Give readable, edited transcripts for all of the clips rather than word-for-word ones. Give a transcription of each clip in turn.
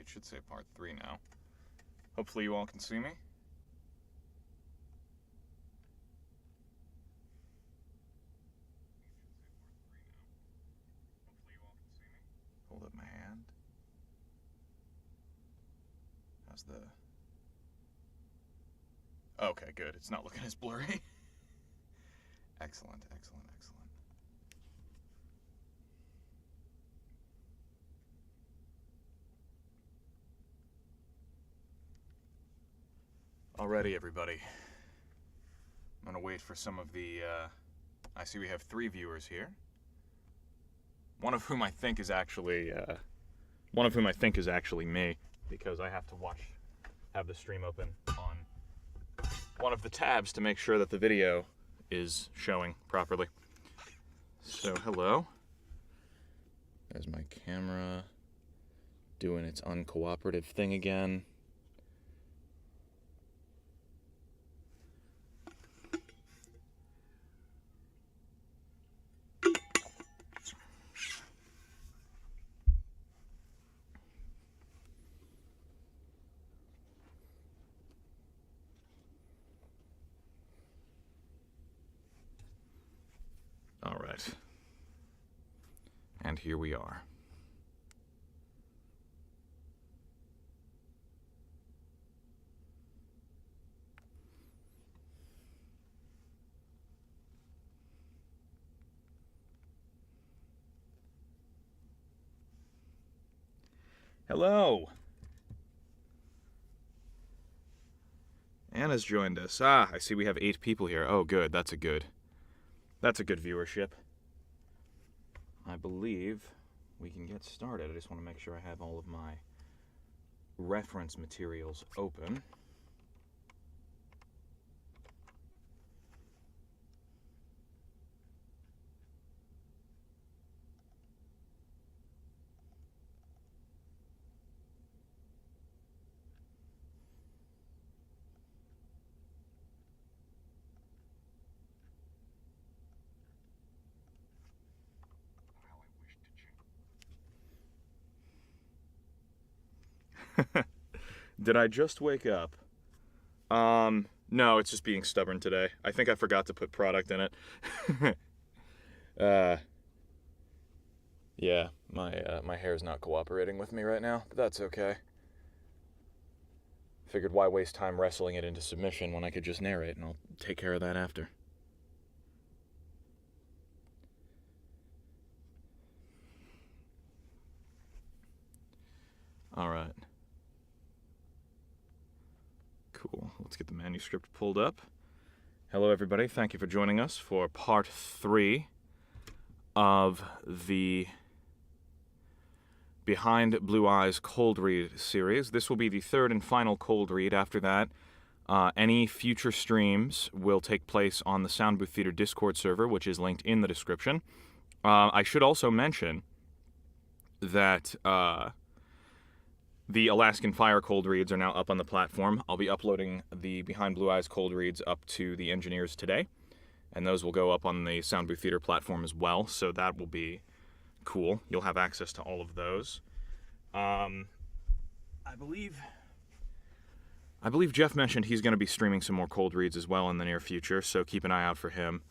should say part 3 now. Hopefully you all can see me. Hold up my hand. How's the... Okay, good. It's not looking as blurry. Excellent, excellent, excellent. Alrighty, everybody. I'm gonna wait for some of the, I see we have 3 viewers here. One of whom I think is actually me, because I have to have the stream open on one of the tabs to make sure that the video is showing properly. So, hello. There's my camera doing its uncooperative thing again. All right. And here we are. Hello. Anna's joined us. Ah, I see we have 8 people here. Oh, good. That's a good viewership. I believe we can get started. I just want to make sure I have all of my reference materials open. Did I just wake up? No, it's just being stubborn today. I think I forgot to put product in it. Yeah, my hair's not cooperating with me right now, but that's okay. Figured why waste time wrestling it into submission when I could just narrate, and I'll take care of that after. All right. Cool. Let's get the manuscript pulled up. Hello, everybody. Thank you for joining us for part 3 of the Behind Blue Eyes cold read series. This will be the 3rd and final cold read. After that, any future streams will take place on the Sound Booth Theater Discord server, which is linked in the description. I should also mention that the Alaskan Fire cold reads are now up on the platform. I'll be uploading the Behind Blue Eyes cold reads up to the engineers today, and those will go up on the Sound Booth Theater platform as well, so that will be cool. You'll have access to all of those. I believe Jeff mentioned he's going to be streaming some more cold reads as well in the near future, so keep an eye out for him.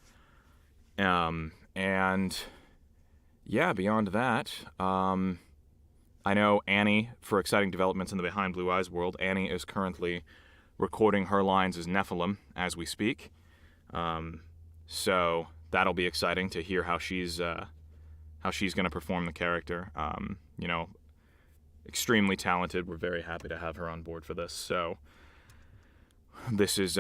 And yeah, beyond that, I know Annie, for exciting developments in the Behind Blue Eyes world, Annie is currently recording her lines as Nephilim as we speak. So that'll be exciting to hear how she's going to perform the character. You know, extremely talented. We're very happy to have her on board for this. So this is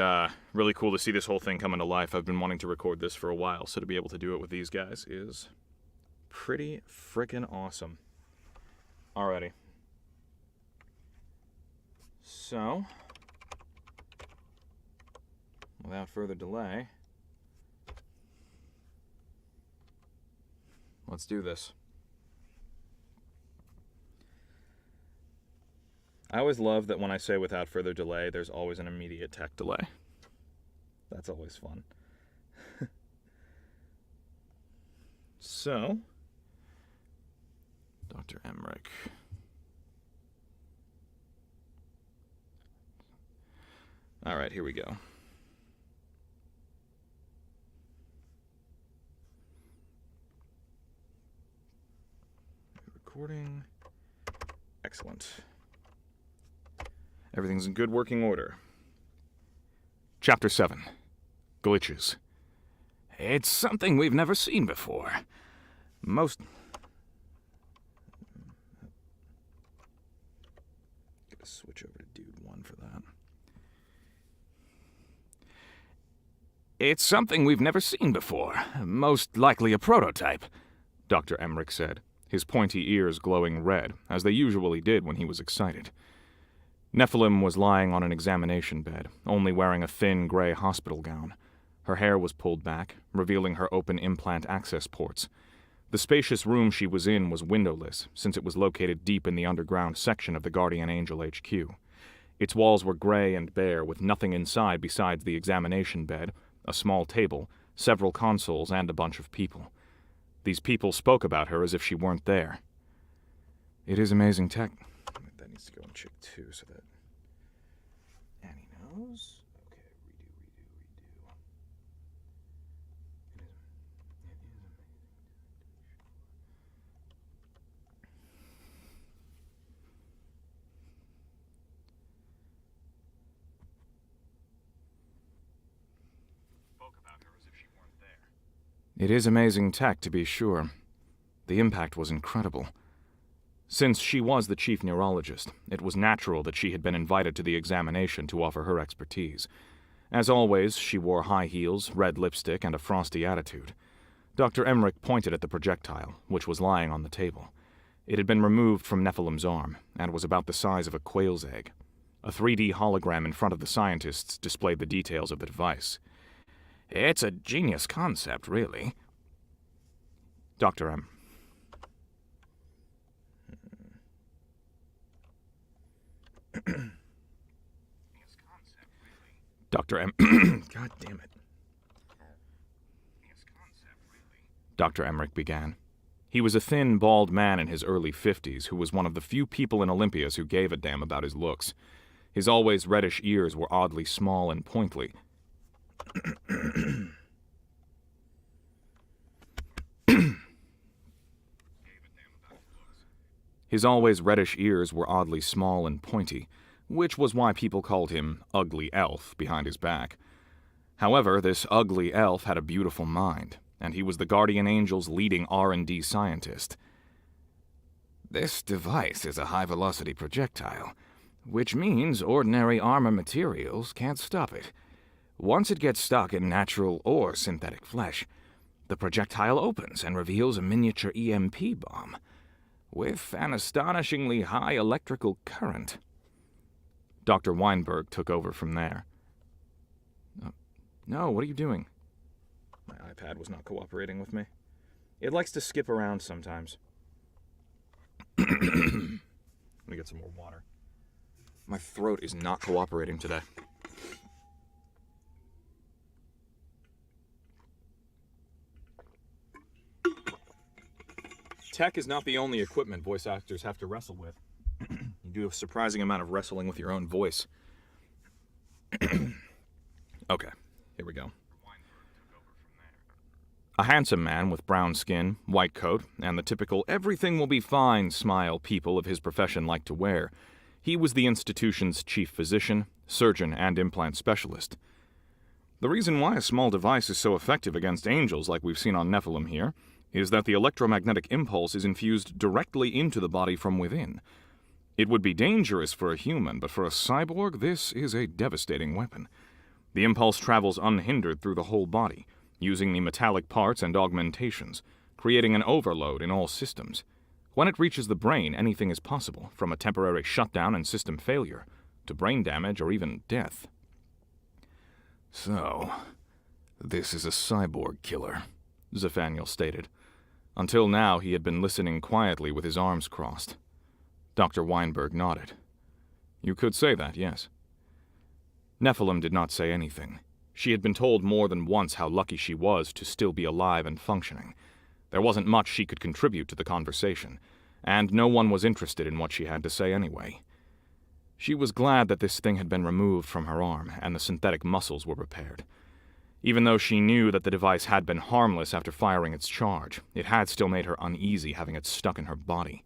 really cool to see this whole thing coming to life. I've been wanting to record this for a while, so to be able to do it with these guys is pretty freaking awesome. Alrighty. So, without further delay, let's do this. I always love that when I say without further delay, there's always an immediate tech delay. That's always fun. So, Dr. Emmerich. Alright, here we go. Recording. Excellent. Everything's in good working order. Chapter 7. Glitches. It's something we've never seen before. Gotta switch over to Dude 1 for that. It's something we've never seen before. Most likely a prototype, Dr. Emmerich said, his pointy ears glowing red, as they usually did when he was excited. Nephilim was lying on an examination bed, only wearing a thin gray hospital gown. Her hair was pulled back, revealing her open implant access ports. The spacious room she was in was windowless, since it was located deep in the underground section of the Guardian Angel HQ. Its walls were gray and bare, with nothing inside besides the examination bed, a small table, several consoles, and a bunch of people. These people spoke about her as if she weren't there. It is amazing tech. That needs to go in chick 2 so that Annie knows. Okay, redo. It is amazing tech, to be sure. The impact was incredible. Since she was the chief neurologist, it was natural that she had been invited to the examination to offer her expertise. As always, she wore high heels, red lipstick, and a frosty attitude. Dr. Emmerich pointed at the projectile, which was lying on the table. It had been removed from Nephilim's arm, and was about the size of a quail's egg. A 3D hologram in front of the scientists displayed the details of the device. It's a genius concept, really. Dr. M. Dr. M. God damn it. Dr. Emmerich began. He was a thin, bald man in his early 50s who was one of the few people in Olympias who gave a damn about his looks. His always reddish ears were oddly small and pointy. His always reddish ears were oddly small and pointy, which was why people called him Ugly Elf behind his back. However, this ugly elf had a beautiful mind, and he was the Guardian Angel's leading R&D scientist. This device is a high-velocity projectile, which means ordinary armor materials can't stop it. Once it gets stuck in natural or synthetic flesh, the projectile opens and reveals a miniature EMP bomb, with an astonishingly high electrical current. Dr. Weinberg took over from there. No, what are you doing? My iPad was not cooperating with me. It likes to skip around sometimes. Let me get some more water. My throat is not cooperating today. Tech is not the only equipment voice actors have to wrestle with. You do a surprising amount of wrestling with your own voice. Okay, here we go. A handsome man with brown skin, white coat, and the typical everything will be fine smile people of his profession like to wear. He was the institution's chief physician, surgeon, and implant specialist. The reason why a small device is so effective against angels like we've seen on Nephilim here is that the electromagnetic impulse is infused directly into the body from within. It would be dangerous for a human, but for a cyborg, this is a devastating weapon. The impulse travels unhindered through the whole body, using the metallic parts and augmentations, creating an overload in all systems. When it reaches the brain, anything is possible, from a temporary shutdown and system failure, to brain damage or even death. So, this is a cyborg killer, Zephaniel stated. Until now, he had been listening quietly with his arms crossed. Dr. Weinberg nodded. You could say that, yes. Nephilim did not say anything. She had been told more than once how lucky she was to still be alive and functioning. There wasn't much she could contribute to the conversation, and no one was interested in what she had to say anyway. She was glad that this thing had been removed from her arm and the synthetic muscles were repaired. Even though she knew that the device had been harmless after firing its charge, it had still made her uneasy having it stuck in her body.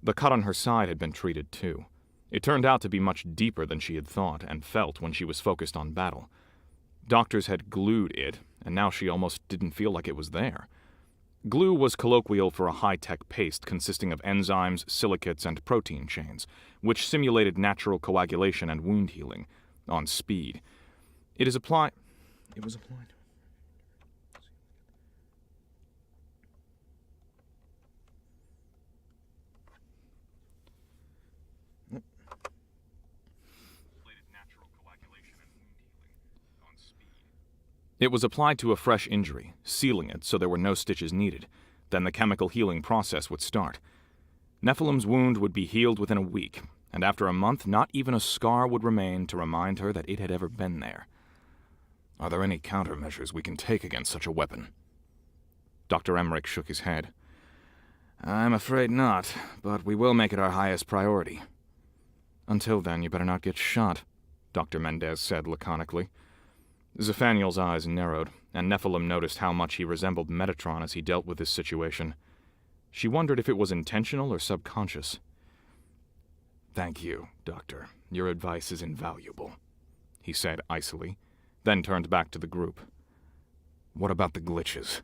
The cut on her side had been treated too. It turned out to be much deeper than she had thought and felt when she was focused on battle. Doctors had glued it, and now she almost didn't feel like it was there. Glue was colloquial for a high-tech paste consisting of enzymes, silicates, and protein chains, which simulated natural coagulation and wound healing, on speed. It was applied. It was applied to a fresh injury, sealing it so there were no stitches needed. Then the chemical healing process would start. Nephilim's wound would be healed within a week, and after a month, not even a scar would remain to remind her that it had ever been there. Are there any countermeasures we can take against such a weapon? Dr. Emmerich shook his head. I'm afraid not, but we will make it our highest priority. Until then, you better not get shot, Dr. Mendez said laconically. Zephaniel's eyes narrowed, and Nephilim noticed how much he resembled Metatron as he dealt with this situation. She wondered if it was intentional or subconscious. Thank you, Doctor. Your advice is invaluable, he said icily, then turned back to the group. What about the glitches?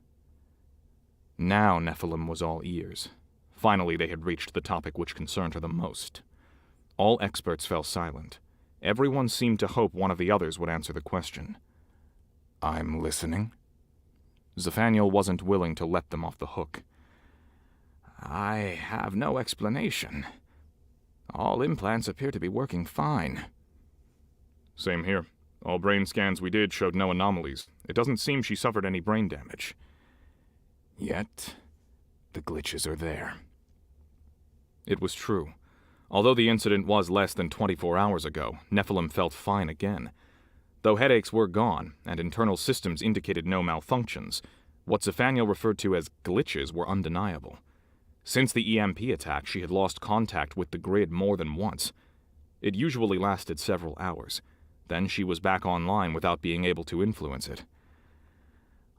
Now Nephilim was all ears. Finally, they had reached the topic which concerned her the most. All experts fell silent. Everyone seemed to hope one of the others would answer the question. I'm listening. Zephaniel wasn't willing to let them off the hook. I have no explanation. All implants appear to be working fine. Same here. All brain scans we did showed no anomalies. It doesn't seem she suffered any brain damage. Yet, the glitches are there. It was true. Although the incident was less than 24 hours ago, Nephilim felt fine again. Though headaches were gone, and internal systems indicated no malfunctions, what Zephaniel referred to as glitches were undeniable. Since the EMP attack, she had lost contact with the grid more than once. It usually lasted several hours. Then she was back online without being able to influence it.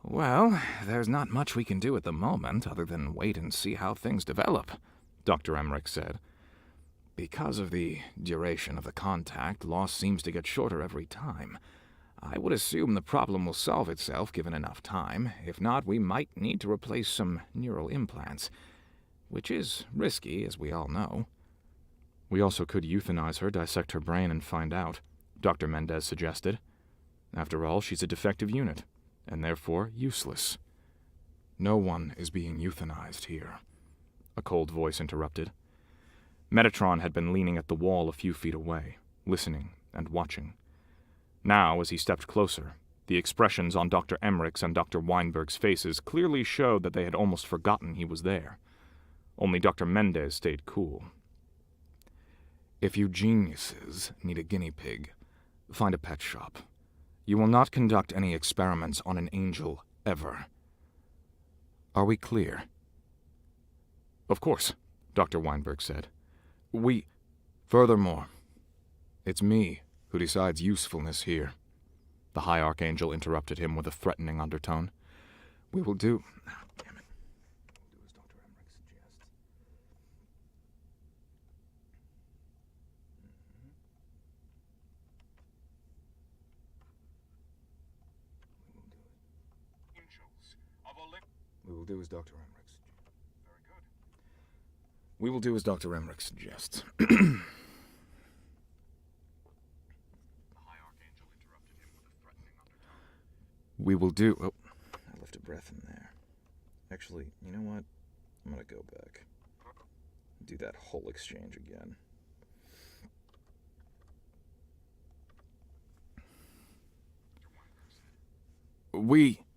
Well, there's not much we can do at the moment other than wait and see how things develop, Dr. Emmerich said. Because of the duration of the contact, loss seems to get shorter every time. I would assume the problem will solve itself given enough time. If not, we might need to replace some neural implants, which is risky, as we all know. We also could euthanize her, dissect her brain, and find out, Dr. Mendez suggested. After all, she's a defective unit, and therefore useless. No one is being euthanized here, a cold voice interrupted. Metatron had been leaning at the wall a few feet away, listening and watching. Now, as he stepped closer, the expressions on Dr. Emmerich's and Dr. Weinberg's faces clearly showed that they had almost forgotten he was there. Only Dr. Mendez stayed cool. If you geniuses need a guinea pig, find a pet shop. You will not conduct any experiments on an angel, ever. Are we clear? Of course, Dr. Weinberg said. Furthermore, it's me who decides usefulness here. The High Archangel interrupted him with a threatening undertone. We will do... Damn it. We'll do as Dr. Emmerich suggests. We will do as Dr. Emmerich suggests. Very good. We will do as Dr. Emmerich suggests. The High Archangel interrupted him with a threatening undertone. We will do... Oh, I left a breath in there. Actually, you know what? I'm gonna go back. Do that whole exchange again.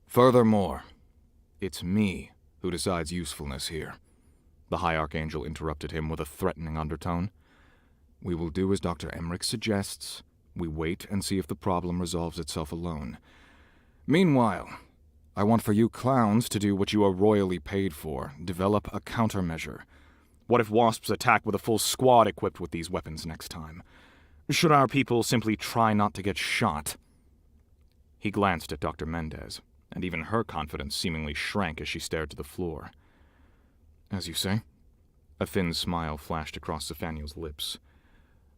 Furthermore, it's me who decides usefulness here. The High Archangel interrupted him with a threatening undertone. We will do as Dr. Emmerich suggests. We wait and see if the problem resolves itself alone. Meanwhile, I want for you clowns to do what you are royally paid for. Develop a countermeasure. What if Wasps attack with a full squad equipped with these weapons next time? Should our people simply try not to get shot? He glanced at Dr. Mendez, and even her confidence seemingly shrank as she stared to the floor. As you say. A thin smile flashed across Zephaniel's lips.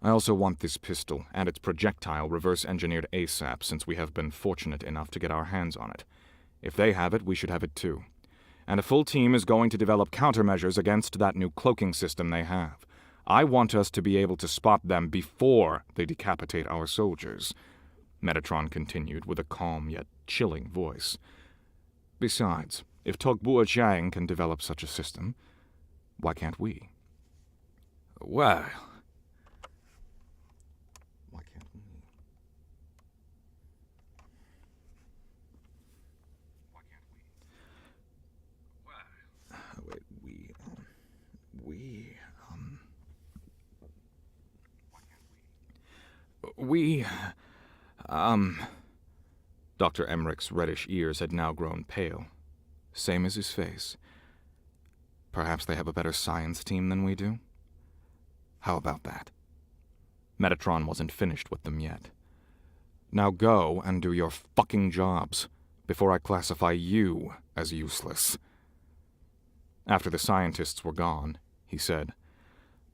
I also want this pistol and its projectile reverse-engineered ASAP, since we have been fortunate enough to get our hands on it. If they have it, we should have it too. And a full team is going to develop countermeasures against that new cloaking system they have. I want us to be able to spot them before they decapitate our soldiers, Metatron continued with a calm yet chilling voice. Besides, if Togbuo Jiang can develop such a system, why can't we? Well... Why can't we? Why can't we? Wait, Dr. Emmerich's reddish ears had now grown pale, same as his face. Perhaps they have a better science team than we do? How about that? Metatron wasn't finished with them yet. Now go and do your fucking jobs, before I classify you as useless. After the scientists were gone, he said,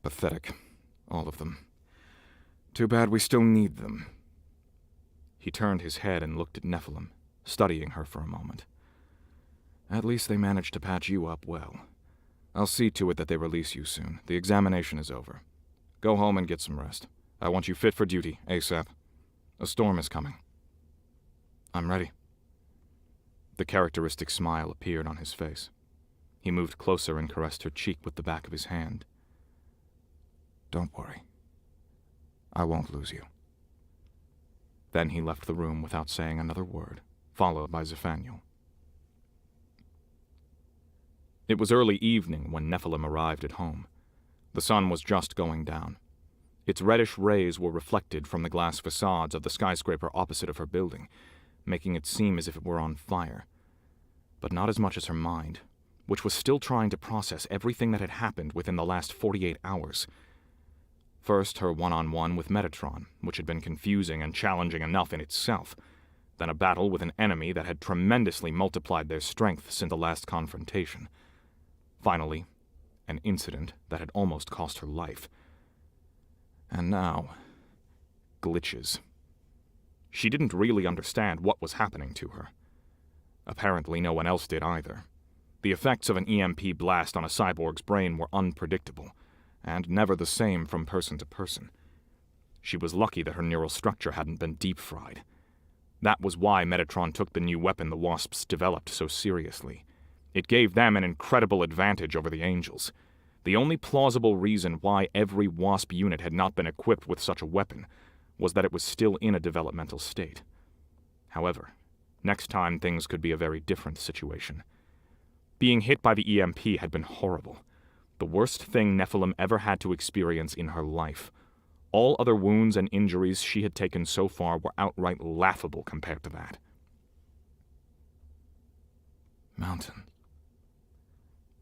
Pathetic, all of them. Too bad we still need them. He turned his head and looked at Nephilim, studying her for a moment. At least they managed to patch you up well. I'll see to it that they release you soon. The examination is over. Go home and get some rest. I want you fit for duty, ASAP. A storm is coming. I'm ready. The characteristic smile appeared on his face. He moved closer and caressed her cheek with the back of his hand. Don't worry. I won't lose you. Then he left the room without saying another word, followed by Zephaniel. It was early evening when Nephilim arrived at home. The sun was just going down. Its reddish rays were reflected from the glass facades of the skyscraper opposite of her building, making it seem as if it were on fire. But not as much as her mind, which was still trying to process everything that had happened within the last 48 hours. First, her one-on-one with Metatron, which had been confusing and challenging enough in itself. Then a battle with an enemy that had tremendously multiplied their strength since the last confrontation. Finally, an incident that had almost cost her life. And now, glitches. She didn't really understand what was happening to her. Apparently no one else did either. The effects of an EMP blast on a cyborg's brain were unpredictable, and never the same from person to person. She was lucky that her neural structure hadn't been deep-fried. That was why Metatron took the new weapon the Wasps developed so seriously. It gave them an incredible advantage over the Angels. The only plausible reason why every Wasp unit had not been equipped with such a weapon was that it was still in a developmental state. However, next time things could be a very different situation. Being hit by the EMP had been horrible. The worst thing Nephilim ever had to experience in her life. All other wounds and injuries she had taken so far were outright laughable compared to that. Mountain.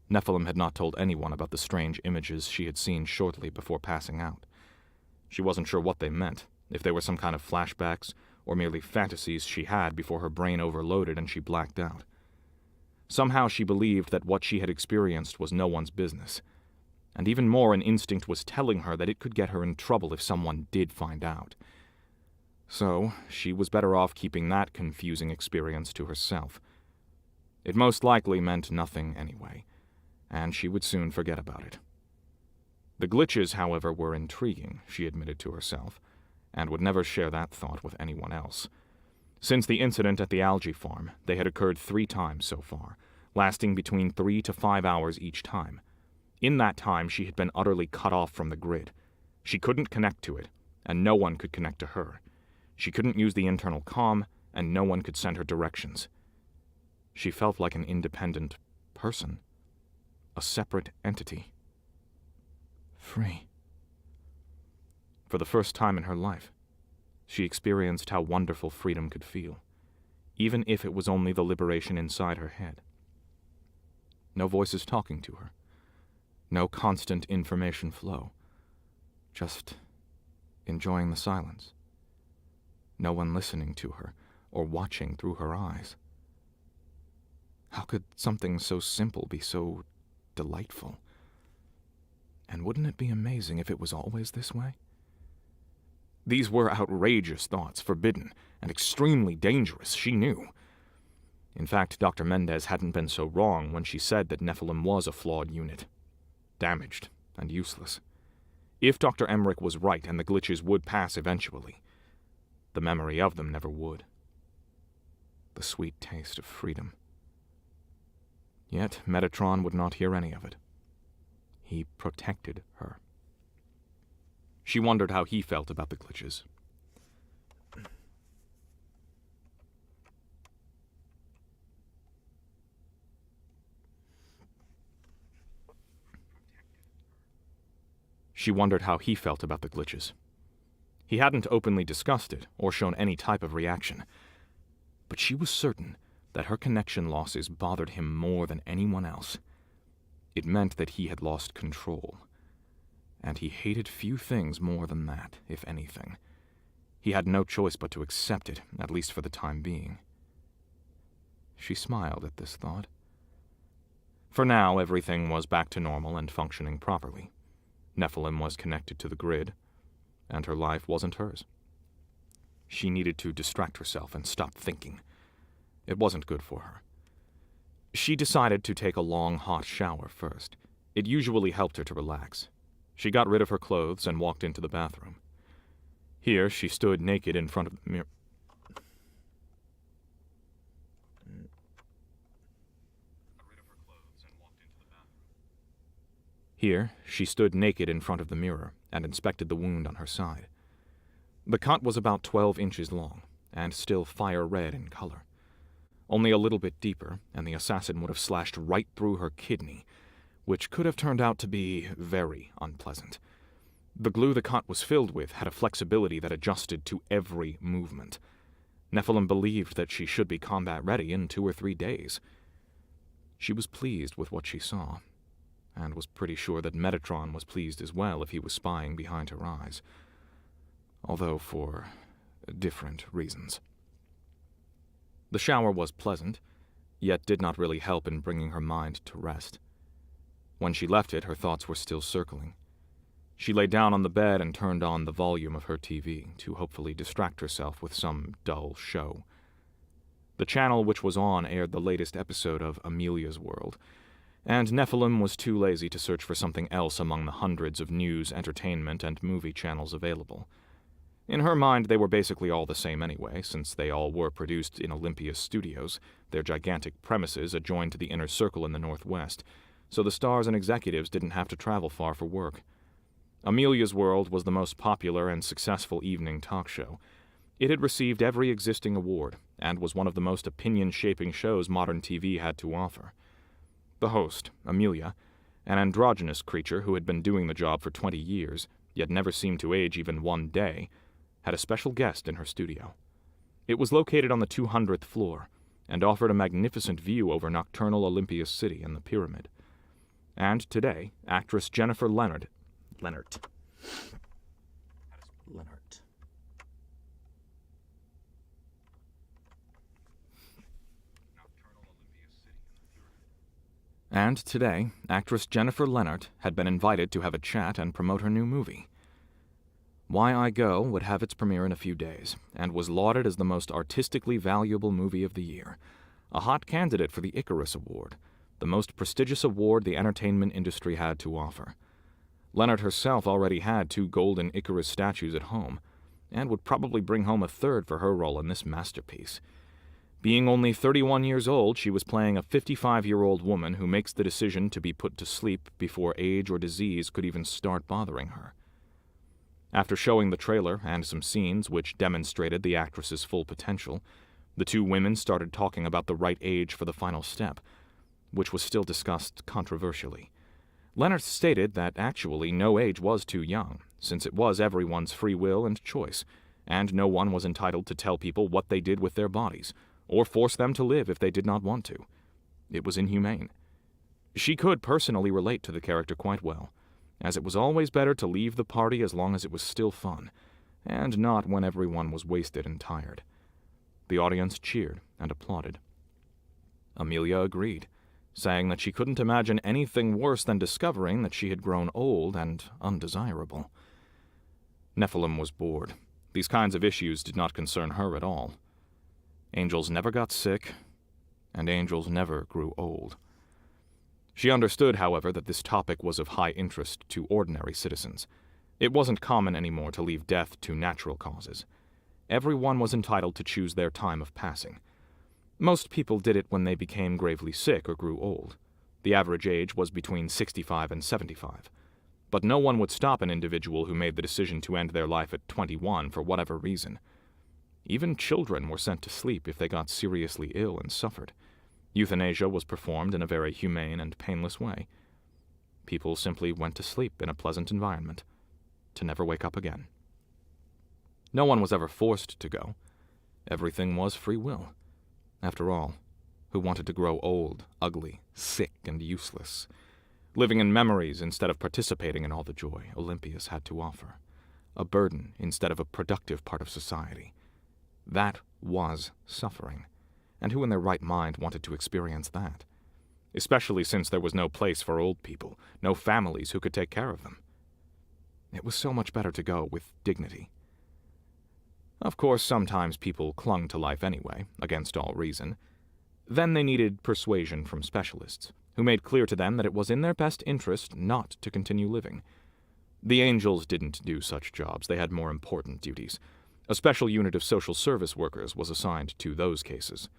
Nephilim had not told anyone about the strange images she had seen shortly before passing out. She wasn't sure what they meant, if they were some kind of flashbacks, or merely fantasies she had before her brain overloaded and she blacked out. Somehow she believed that what she had experienced was no one's business. And even more, an instinct was telling her that it could get her in trouble if someone did find out. So, she was better off keeping that confusing experience to herself. It most likely meant nothing anyway, and she would soon forget about it. The glitches, however, were intriguing, she admitted to herself, and would never share that thought with anyone else. Since the incident at the algae farm, they had occurred 3 times so far, lasting between 3 to 5 hours each time. In that time, she had been utterly cut off from the grid. She couldn't connect to it, and no one could connect to her. She couldn't use the internal comm, and no one could send her directions. She felt like an independent person, a separate entity. Free. For the first time in her life, she experienced how wonderful freedom could feel, even if it was only the liberation inside her head. No voices talking to her. No constant information flow. Just enjoying the silence. No one listening to her or watching through her eyes. How could something so simple be so delightful? And wouldn't it be amazing if it was always this way? These were outrageous thoughts, forbidden, and extremely dangerous, she knew. In fact, Dr. Mendez hadn't been so wrong when she said that Nephilim was a flawed unit. Damaged and useless. If Dr. Emmerich was right and the glitches would pass eventually, the memory of them never would. The sweet taste of freedom. Yet Metatron would not hear any of it. He protected her. She wondered how he felt about the glitches. He hadn't openly discussed it or shown any type of reaction, but she was certain that her connection losses bothered him more than anyone else. It meant that he had lost control, and he hated few things more than that, if anything. He had no choice but to accept it, at least for the time being. She smiled at this thought. For now, everything was back to normal and functioning properly. Nephilim was connected to the grid, and her life wasn't hers. She needed to distract herself and stop thinking. It wasn't good for her. She decided to take a long, hot shower first. It usually helped her to relax. She got rid of her clothes and walked into the bathroom. Here, she stood naked in front of the mirror. And inspected the wound on her side. The cut was about 12 inches long, and still fire red in color. Only a little bit deeper, and the assassin would have slashed right through her kidney, which could have turned out to be very unpleasant. The glue the cut was filled with had a flexibility that adjusted to every movement. Nephilim believed that she should be combat-ready in 2 or 3 days. She was pleased with what she saw, and was pretty sure that Metatron was pleased as well if he was spying behind her eyes, although for different reasons. The shower was pleasant, yet did not really help in bringing her mind to rest. When she left it, her thoughts were still circling. She lay down on the bed and turned on the volume of her TV to hopefully distract herself with some dull show. The channel which was on aired the latest episode of Amelia's World, and Nephilim was too lazy to search for something else among the hundreds of news, entertainment, and movie channels available. In her mind, they were basically all the same anyway, since they all were produced in Olympias studios, their gigantic premises adjoined to the inner circle in the northwest, so the stars and executives didn't have to travel far for work. Amelia's World was the most popular and successful evening talk show. It had received every existing award, and was one of the most opinion-shaping shows modern TV had to offer. The host, Amelia, an androgynous creature who had been doing the job for 20 years, yet never seemed to age even 1 day, had a special guest in her studio. It was located on the 200th floor, and offered a magnificent view over nocturnal Olympias City and the Pyramid. And today, actress Jennifer Leonard. And today, actress Jennifer Leonard had been invited to have a chat and promote her new movie. Why I Go would have its premiere in a few days, and was lauded as the most artistically valuable movie of the year, a hot candidate for the Icarus Award, the most prestigious award the entertainment industry had to offer. Leonard herself already had 2 golden Icarus statues at home, and would probably bring home a 3rd for her role in this masterpiece. Being only 31 years old, she was playing a 55-year-old woman who makes the decision to be put to sleep before age or disease could even start bothering her. After showing the trailer and some scenes which demonstrated the actress's full potential, the 2 women started talking about the right age for the final step, which was still discussed controversially. Leonard stated that actually no age was too young, since it was everyone's free will and choice, and no one was entitled to tell people what they did with their bodies, or force them to live if they did not want to. It was inhumane. She could personally relate to the character quite well, as it was always better to leave the party as long as it was still fun, and not when everyone was wasted and tired. The audience cheered and applauded. Amelia agreed, saying that she couldn't imagine anything worse than discovering that she had grown old and undesirable. Nephilim was bored. These kinds of issues did not concern her at all. Angels never got sick, and angels never grew old. She understood, however, that this topic was of high interest to ordinary citizens. It wasn't common anymore to leave death to natural causes. Everyone was entitled to choose their time of passing. Most people did it when they became gravely sick or grew old. The average age was between 65 and 75. But no one would stop an individual who made the decision to end their life at 21 for whatever reason. Even children were sent to sleep if they got seriously ill and suffered. Euthanasia was performed in a very humane and painless way. People simply went to sleep in a pleasant environment, to never wake up again. No one was ever forced to go. Everything was free will. After all, who wanted to grow old, ugly, sick, and useless, living in memories instead of participating in all the joy Olympias had to offer, a burden instead of a productive part of society? That was suffering. And who in their right mind wanted to experience that? Especially since there was no place for old people, no families who could take care of them. It was so much better to go with dignity. Of course, sometimes people clung to life anyway, against all reason. Then they needed persuasion from specialists, who made clear to them that it was in their best interest not to continue living. The angels didn't do such jobs. They had more important duties. A special unit of social service workers was assigned to those cases.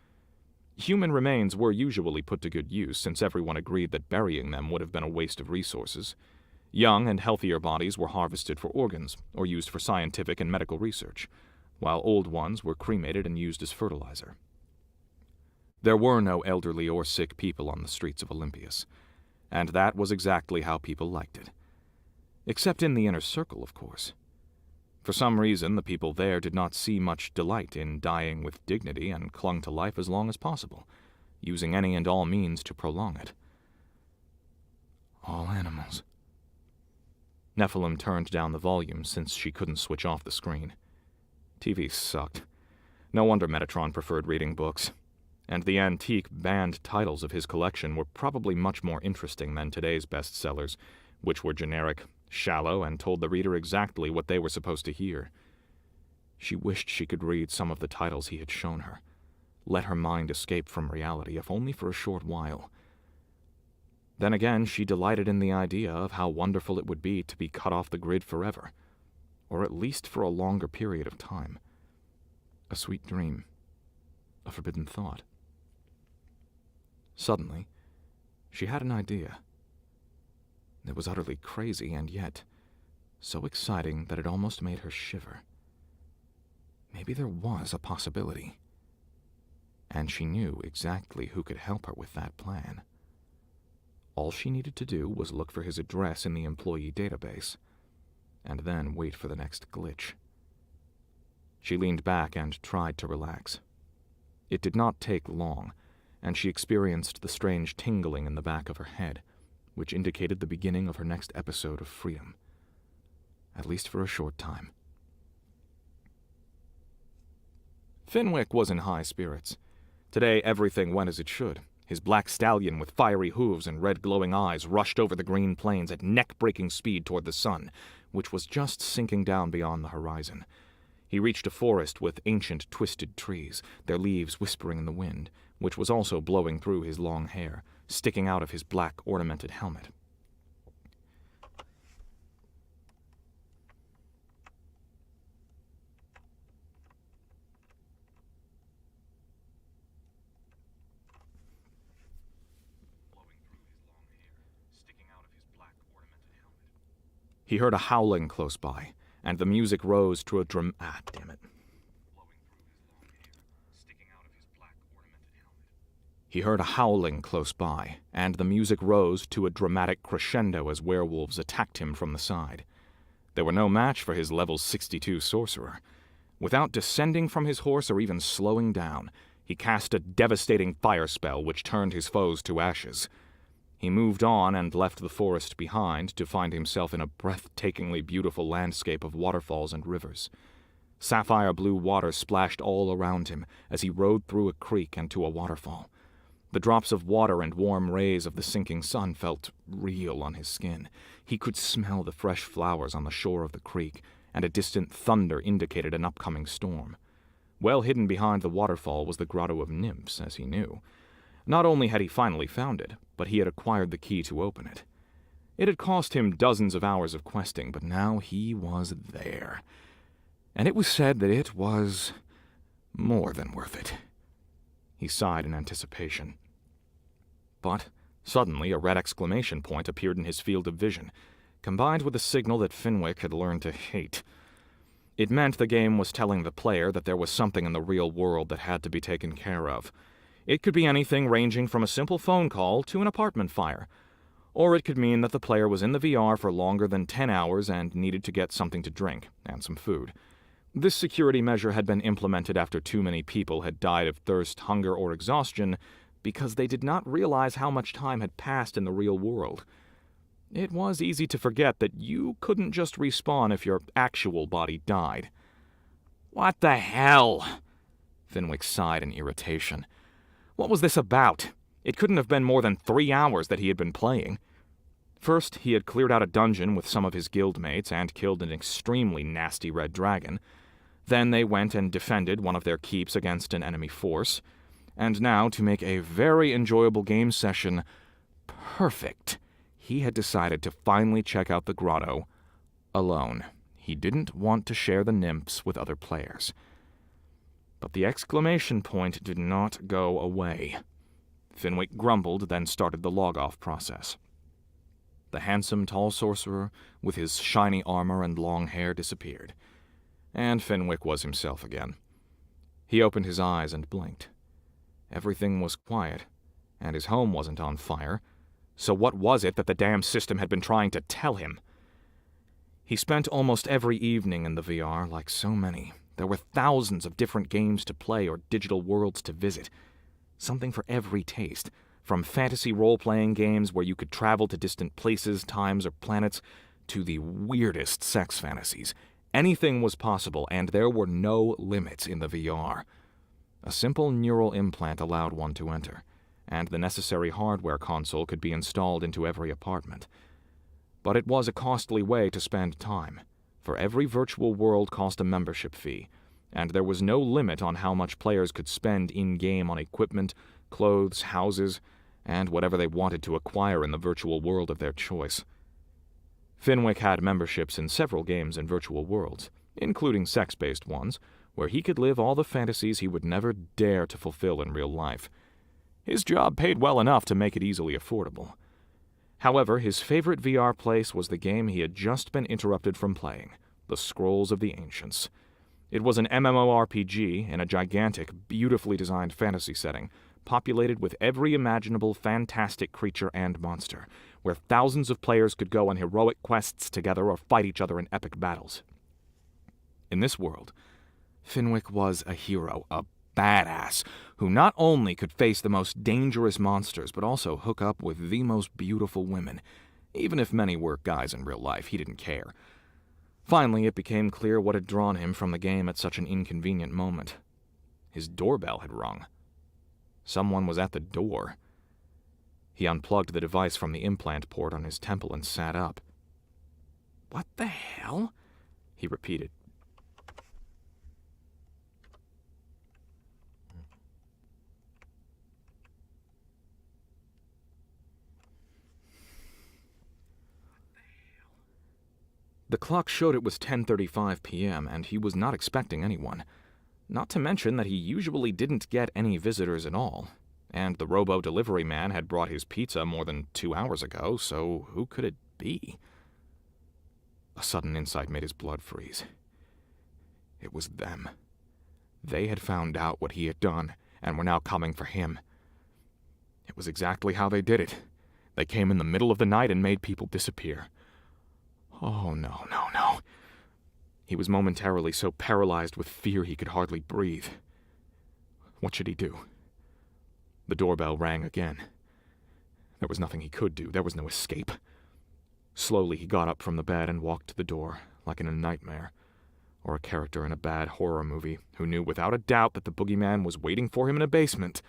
Human remains were usually put to good use, since everyone agreed that burying them would have been a waste of resources. Young and healthier bodies were harvested for organs, or used for scientific and medical research, while old ones were cremated and used as fertilizer. There were no elderly or sick people on the streets of Olympias, and that was exactly how people liked it. Except in the inner circle, of course. For some reason, the people there did not see much delight in dying with dignity and clung to life as long as possible, using any and all means to prolong it. All animals. Nephilim turned down the volume since she couldn't switch off the screen. TV sucked. No wonder Metatron preferred reading books. And the antique banned titles of his collection were probably much more interesting than today's bestsellers, which were generic, shallow, and told the reader exactly what they were supposed to hear. She wished she could read some of the titles he had shown her, let her mind escape from reality, if only for a short while. Then again, she delighted in the idea of how wonderful it would be to be cut off the grid forever, or at least for a longer period of time. A sweet dream, a forbidden thought. Suddenly, she had an idea. It was utterly crazy, and yet so exciting that it almost made her shiver. Maybe there was a possibility. And she knew exactly who could help her with that plan. All she needed to do was look for his address in the employee database, and then wait for the next glitch. She leaned back and tried to relax. It did not take long, and she experienced the strange tingling in the back of her head, which indicated the beginning of her next episode of freedom, at least for a short time. Fenwick was in high spirits. Today everything went as it should. His black stallion with fiery hooves and red glowing eyes rushed over the green plains at neck-breaking speed toward the sun, which was just sinking down beyond the horizon. He reached a forest with ancient twisted trees, their leaves whispering in the wind, which was also blowing through his long hair, sticking out of his black ornamented helmet. He heard a howling close by, and the music rose to a He heard a howling close by, and the music rose to a dramatic crescendo as werewolves attacked him from the side. They were no match for his level 62 sorcerer. Without descending from his horse or even slowing down, he cast a devastating fire spell which turned his foes to ashes. He moved on and left the forest behind to find himself in a breathtakingly beautiful landscape of waterfalls and rivers. Sapphire blue water splashed all around him as he rode through a creek and to a waterfall. The drops of water and warm rays of the sinking sun felt real on his skin. He could smell the fresh flowers on the shore of the creek, and a distant thunder indicated an upcoming storm. Well hidden behind the waterfall was the Grotto of Nymphs, as he knew. Not only had he finally found it, but he had acquired the key to open it. It had cost him dozens of hours of questing, but now he was there. And it was said that it was more than worth it. He sighed in anticipation. But suddenly a red exclamation point appeared in his field of vision, combined with a signal that Fenwick had learned to hate. It meant the game was telling the player that there was something in the real world that had to be taken care of. It could be anything ranging from a simple phone call to an apartment fire. Or it could mean that the player was in the VR for longer than 10 hours and needed to get something to drink and some food. This security measure had been implemented after too many people had died of thirst, hunger, or exhaustion because they did not realize how much time had passed in the real world. It was easy to forget that you couldn't just respawn if your actual body died. What the hell? Fenwick sighed in irritation. What was this about? It couldn't have been more than 3 hours that he had been playing. First, he had cleared out a dungeon with some of his guildmates and killed an extremely nasty red dragon. Then they went and defended one of their keeps against an enemy force. And now, to make a very enjoyable game session perfect, he had decided to finally check out the grotto alone. He didn't want to share the nymphs with other players. But the exclamation point did not go away. Fenwick grumbled, then started the log-off process. The handsome tall sorcerer, with his shiny armor and long hair, disappeared. And Fenwick was himself again. He opened his eyes and blinked. Everything was quiet, and his home wasn't on fire. So what was it that the damn system had been trying to tell him? He spent almost every evening in the VR, like so many. There were thousands of different games to play or digital worlds to visit. Something for every taste, from fantasy role-playing games where you could travel to distant places, times, or planets, to the weirdest sex fantasies. Anything was possible, and there were no limits in the VR. A simple neural implant allowed one to enter, and the necessary hardware console could be installed into every apartment. But it was a costly way to spend time, for every virtual world cost a membership fee, and there was no limit on how much players could spend in-game on equipment, clothes, houses, and whatever they wanted to acquire in the virtual world of their choice. Fenwick had memberships in several games and virtual worlds, including sex-based ones, where he could live all the fantasies he would never dare to fulfill in real life. His job paid well enough to make it easily affordable. However, his favorite VR place was the game he had just been interrupted from playing, The Scrolls of the Ancients. It was an MMORPG in a gigantic, beautifully designed fantasy setting, populated with every imaginable fantastic creature and monster, where thousands of players could go on heroic quests together or fight each other in epic battles. In this world, Fenwick was a hero, a badass, who not only could face the most dangerous monsters, but also hook up with the most beautiful women. Even if many were guys in real life, he didn't care. Finally, it became clear what had drawn him from the game at such an inconvenient moment. His doorbell had rung. Someone was at the door. He unplugged the device from the implant port on his temple and sat up. "What the hell?" he repeated. The clock showed it was 10:35 p.m., and he was not expecting anyone. Not to mention that he usually didn't get any visitors at all. And the robo-delivery man had brought his pizza more than 2 hours ago, so who could it be? A sudden insight made his blood freeze. It was them. They had found out what he had done, and were now coming for him. It was exactly how they did it. They came in the middle of the night and made people disappear. Oh, no, no, no. He was momentarily so paralyzed with fear he could hardly breathe. What should he do? The doorbell rang again. There was nothing he could do. There was no escape. Slowly he got up from the bed and walked to the door, like in a nightmare, or a character in a bad horror movie who knew without a doubt that the boogeyman was waiting for him in a basement.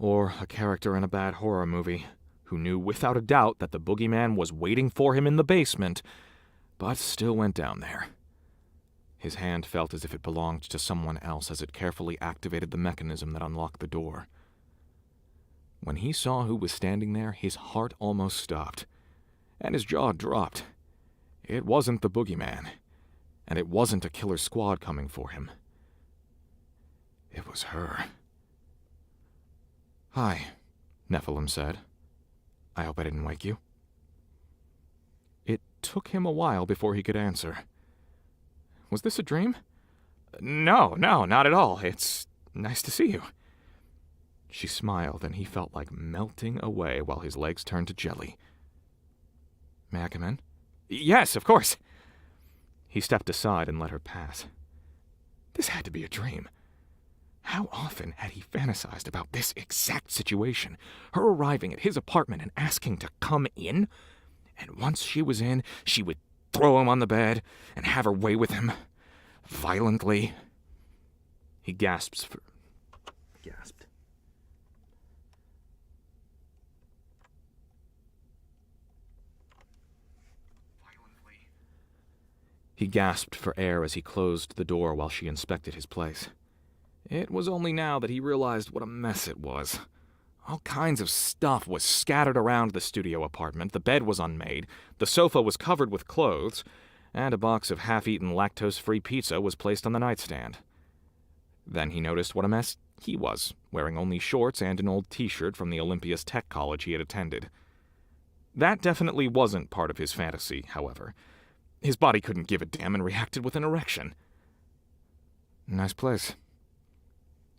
Or a character in a bad horror movie who knew without a doubt that the boogeyman was waiting for him in the basement, but still went down there. His hand felt as if it belonged to someone else as it carefully activated the mechanism that unlocked the door. When he saw who was standing there, his heart almost stopped, and his jaw dropped. It wasn't the boogeyman, and it wasn't a killer squad coming for him. It was her. "Hi," Nephilim said. "I hope I didn't wake you." It took him a while before he could answer. "Was this a dream?" No, not at all. It's nice to see you." She smiled, and he felt like melting away while his legs turned to jelly. "May I come in?" "Yes, of course." He stepped aside and let her pass. This had to be a dream. How often had he fantasized about this exact situation, her arriving at his apartment and asking to come in? And once she was in, she would throw him on the bed and have her way with him, violently. He gasped. He gasped for air as he closed the door while she inspected his place. It was only now that he realized what a mess it was. All kinds of stuff was scattered around the studio apartment, the bed was unmade, the sofa was covered with clothes, and a box of half-eaten lactose-free pizza was placed on the nightstand. Then he noticed what a mess he was, wearing only shorts and an old t-shirt from the Olympias tech college he had attended. That definitely wasn't part of his fantasy, however. His body couldn't give a damn and reacted with an erection. "Nice place."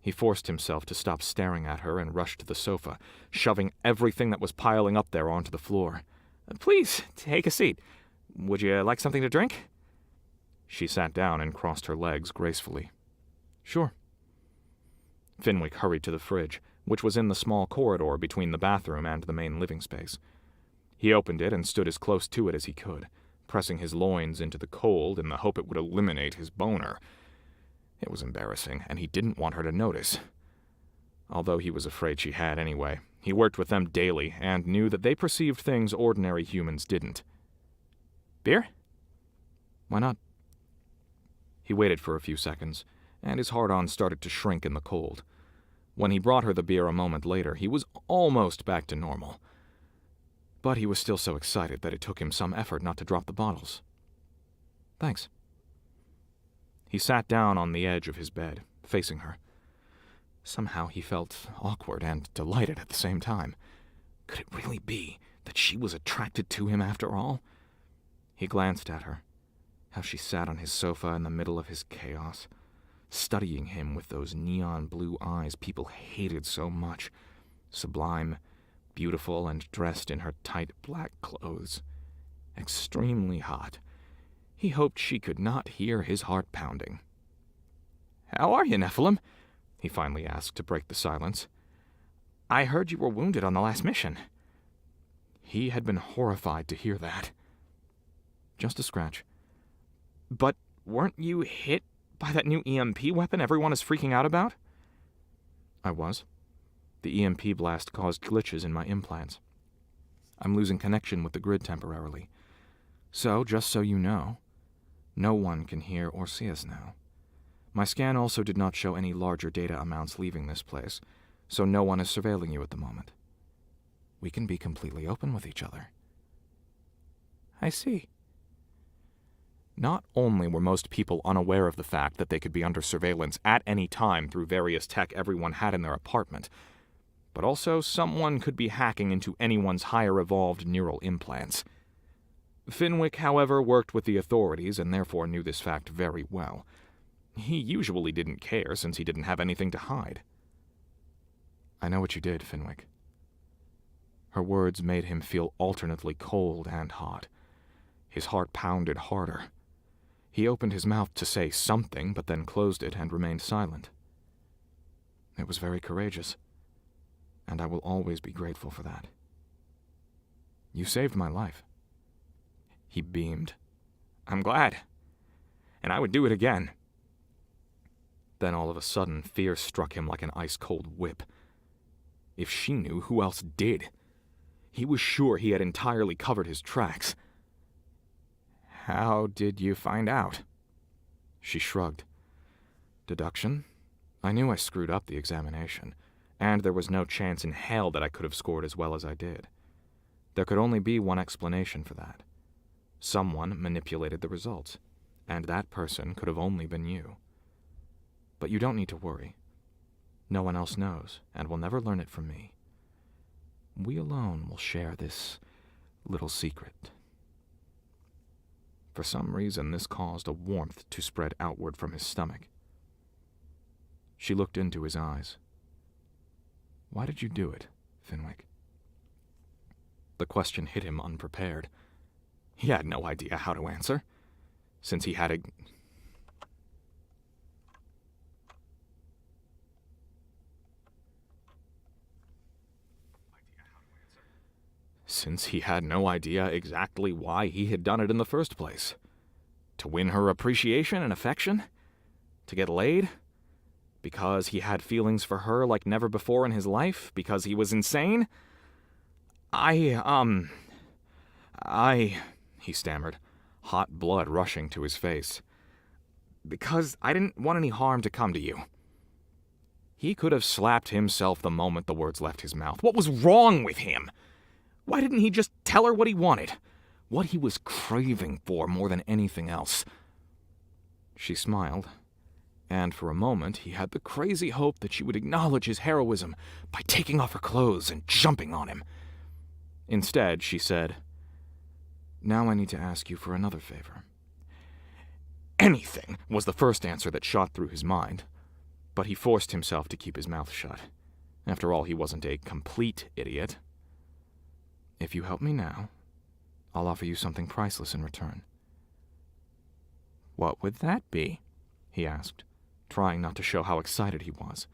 He forced himself to stop staring at her and rushed to the sofa, shoving everything that was piling up there onto the floor. "Please, take a seat. Would you like something to drink?" She sat down and crossed her legs gracefully. "Sure." Fenwick hurried to the fridge, which was in the small corridor between the bathroom and the main living space. He opened it and stood as close to it as he could, pressing his loins into the cold in the hope it would eliminate his boner. It was embarrassing, and he didn't want her to notice. Although he was afraid she had anyway. He worked with them daily, and knew that they perceived things ordinary humans didn't. "Beer?" "Why not?" He waited for a few seconds, and his hard-on started to shrink in the cold. When he brought her the beer a moment later, he was almost back to normal. But he was still so excited that it took him some effort not to drop the bottles. "Thanks." He sat down on the edge of his bed, facing her. Somehow he felt awkward and delighted at the same time. Could it really be that she was attracted to him after all? He glanced at her, how she sat on his sofa in the middle of his chaos, studying him with those neon blue eyes people hated so much, sublime, beautiful, and dressed in her tight black clothes. Extremely hot. He hoped she could not hear his heart pounding. "How are you, Nephilim?" he finally asked to break the silence. "I heard you were wounded on the last mission." He had been horrified to hear that. "Just a scratch." "But weren't you hit by that new EMP weapon everyone is freaking out about?" "I was. The EMP blast caused glitches in my implants. I'm losing connection with the grid temporarily. So, just so you know, no one can hear or see us now. My scan also did not show any larger data amounts leaving this place, so no one is surveilling you at the moment. We can be completely open with each other." "I see." Not only were most people unaware of the fact that they could be under surveillance at any time through various tech everyone had in their apartment, but also someone could be hacking into anyone's higher-evolved neural implants. Fenwick, however, worked with the authorities and therefore knew this fact very well. He usually didn't care since he didn't have anything to hide. "I know what you did, Fenwick." Her words made him feel alternately cold and hot. His heart pounded harder. He opened his mouth to say something, but then closed it and remained silent. It was very courageous, and I will always be grateful for that. You saved my life. He beamed. I'm glad. And I would do it again. Then all of a sudden, fear struck him like an ice-cold whip. If she knew, who else did? He was sure he had entirely covered his tracks. How did you find out? She shrugged. Deduction? I knew I screwed up the examination, and there was no chance in hell that I could have scored as well as I did. There could only be one explanation for that. Someone manipulated the results, and that person could have only been you. But you don't need to worry. No one else knows, and will never learn it from me. We alone will share this little secret. For some reason, this caused a warmth to spread outward from his stomach. She looked into his eyes. Why did you do it, Fenwick? The question hit him unprepared. He had no idea how to answer, since he had no idea exactly why he had done it in the first place. To win her appreciation and affection? To get laid? Because he had feelings for her like never before in his life? Because he was insane? He stammered, hot blood rushing to his face. Because I didn't want any harm to come to you. He could have slapped himself the moment the words left his mouth. What was wrong with him? Why didn't he just tell her what he wanted? What he was craving for more than anything else? She smiled, and for a moment he had the crazy hope that she would acknowledge his heroism by taking off her clothes and jumping on him. Instead, she said, Now I need to ask you for another favor. Anything was the first answer that shot through his mind, but he forced himself to keep his mouth shut. After all, he wasn't a complete idiot. If you help me now, I'll offer you something priceless in return. What would that be? He asked, trying not to show how excited he was.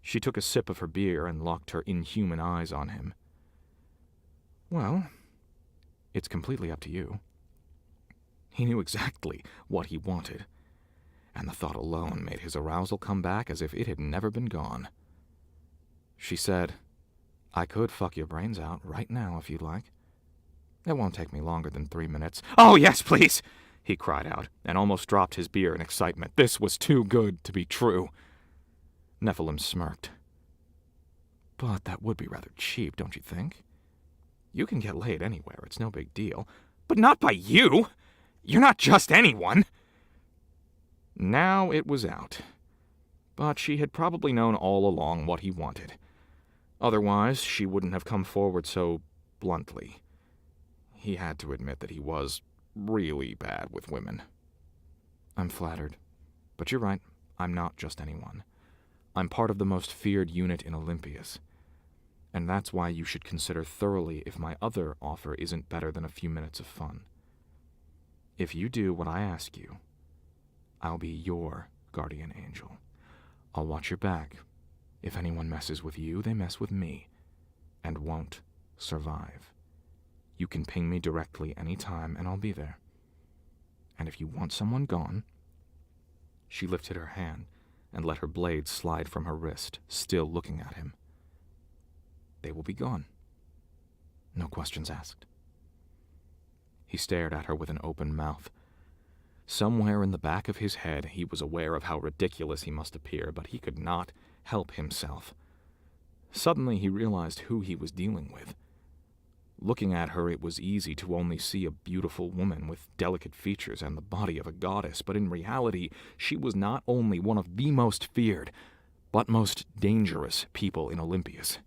She took a sip of her beer and locked her inhuman eyes on him. Well, it's completely up to you. He knew exactly what he wanted, and the thought alone made his arousal come back as if it had never been gone. She said, I could fuck your brains out right now if you'd like. It won't take me longer than 3 minutes. Oh, yes, please! He cried out, and almost dropped his beer in excitement. This was too good to be true. Nephilim smirked. But that would be rather cheap, don't you think? You can get laid anywhere, it's no big deal. But not by you! You're not just anyone! Now it was out. But she had probably known all along what he wanted. Otherwise, she wouldn't have come forward so bluntly. He had to admit that he was really bad with women. I'm flattered. But you're right, I'm not just anyone. I'm part of the most feared unit in Olympias. And that's why you should consider thoroughly if my other offer isn't better than a few minutes of fun. If you do what I ask you, I'll be your guardian angel. I'll watch your back. If anyone messes with you, they mess with me, and won't survive. You can ping me directly anytime, and I'll be there. And if you want someone gone... She lifted her hand and let her blade slide from her wrist, still looking at him. They will be gone. No questions asked. He stared at her with an open mouth. Somewhere in the back of his head, he was aware of how ridiculous he must appear, but he could not help himself. Suddenly he realized who he was dealing with. Looking at her, it was easy to only see a beautiful woman with delicate features and the body of a goddess, but in reality, she was not only one of the most feared, but most dangerous people in Olympias.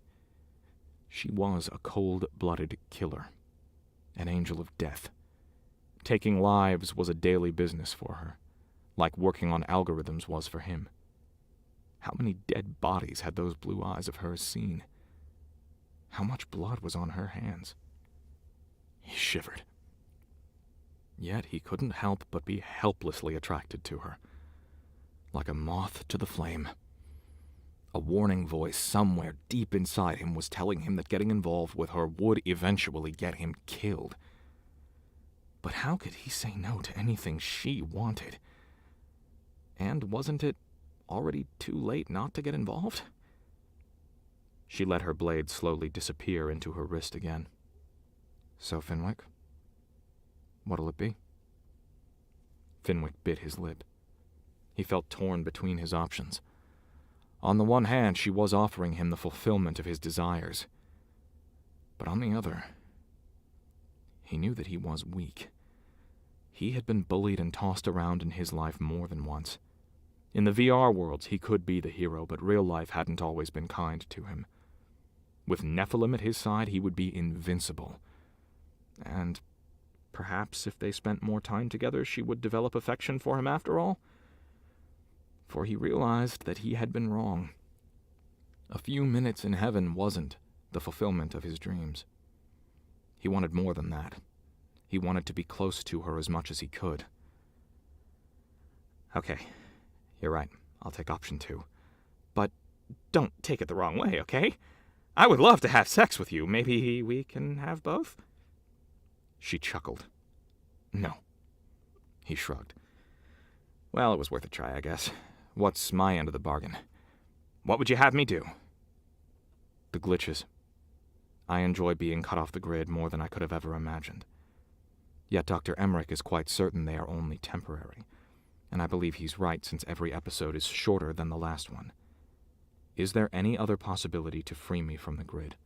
She was a cold-blooded killer, an angel of death. Taking lives was a daily business for her, like working on algorithms was for him. How many dead bodies had those blue eyes of hers seen? How much blood was on her hands? He shivered. Yet he couldn't help but be helplessly attracted to her. Like a moth to the flame. A warning voice somewhere deep inside him was telling him that getting involved with her would eventually get him killed. But how could he say no to anything she wanted? And wasn't it already too late not to get involved? She let her blade slowly disappear into her wrist again. So, Fenwick, what'll it be? Fenwick bit his lip. He felt torn between his options. On the one hand, she was offering him the fulfillment of his desires. But on the other, he knew that he was weak. He had been bullied and tossed around in his life more than once. In the VR worlds, he could be the hero, but real life hadn't always been kind to him. With Nephilim at his side, he would be invincible. And perhaps if they spent more time together, she would develop affection for him after all? For he realized that he had been wrong. A few minutes in heaven wasn't the fulfillment of his dreams. He wanted more than that. He wanted to be close to her as much as he could. Okay, you're right. I'll take option 2. But don't take it the wrong way, okay? I would love to have sex with you. Maybe we can have both? She chuckled. No. He shrugged. Well, it was worth a try, I guess. What's my end of the bargain? What would you have me do? The glitches. I enjoy being cut off the grid more than I could have ever imagined. Yet Dr. Emmerich is quite certain they are only temporary, and I believe he's right since every episode is shorter than the last one. Is there any other possibility to free me from the grid?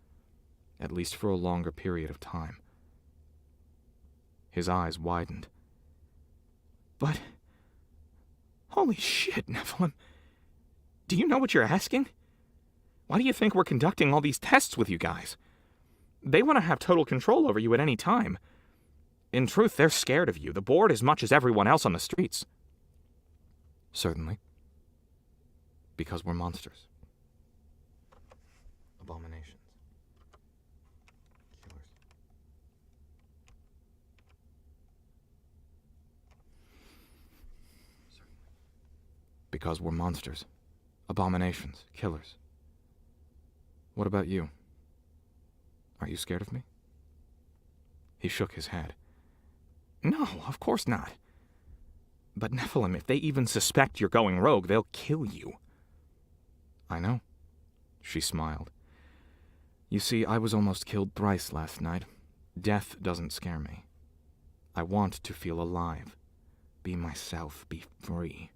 At least for a longer period of time. His eyes widened. But... holy shit, Nephilim. Do you know what you're asking? Why do you think we're conducting all these tests with you guys? They want to have total control over you at any time. In truth, they're scared of you, the board as much as everyone else on the streets. Certainly. Because we're monsters. Abominations. Killers. Certainly. Because we're monsters. Abominations. Killers. What about you? Are you scared of me? He shook his head. No, of course not. But Nephilim, if they even suspect you're going rogue, they'll kill you. I know. She smiled. You see, I was almost killed thrice last night. Death doesn't scare me. I want to feel alive. Be myself, be free.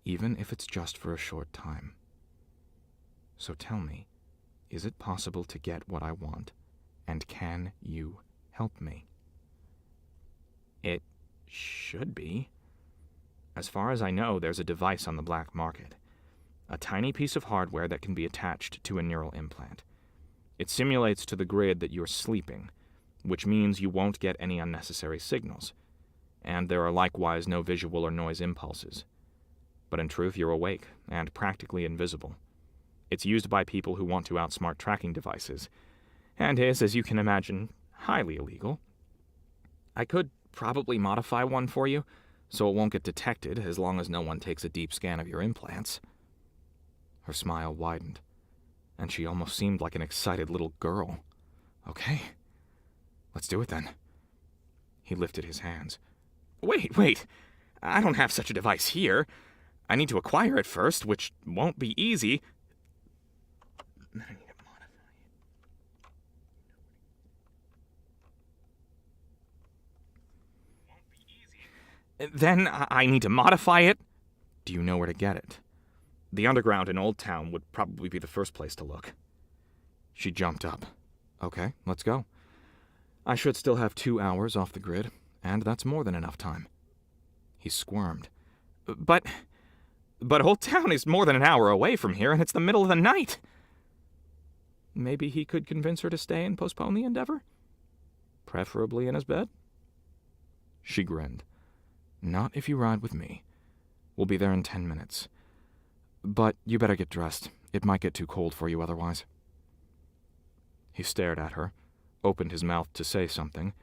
Even if it's just for a short time. So tell me, is it possible to get what I want? And can you help me? It should be. As far as I know, there's a device on the black market. A tiny piece of hardware that can be attached to a neural implant. It simulates to the grid that you're sleeping, which means you won't get any unnecessary signals. And there are likewise no visual or noise impulses. But in truth, you're awake, and practically invisible. It's used by people who want to outsmart tracking devices, and is, as you can imagine, highly illegal. I could probably modify one for you, so it won't get detected as long as no one takes a deep scan of your implants. Her smile widened, and she almost seemed like an excited little girl. Okay, let's do it then. He lifted his hands. Wait, I don't have such a device here. I need to acquire it first, which won't be easy. Then I need to modify it. Then I need to modify it? Do you know where to get it? The underground in Old Town would probably be the first place to look. She jumped up. Okay, let's go. I should still have 2 hours off the grid, and that's more than enough time. He squirmed. But Old Town is more than an hour away from here, and it's the middle of the night. Maybe he could convince her to stay and postpone the endeavor? Preferably in his bed? She grinned. Not if you ride with me. We'll be there in 10 minutes. But you better get dressed. It might get too cold for you otherwise. He stared at her, opened his mouth to say something,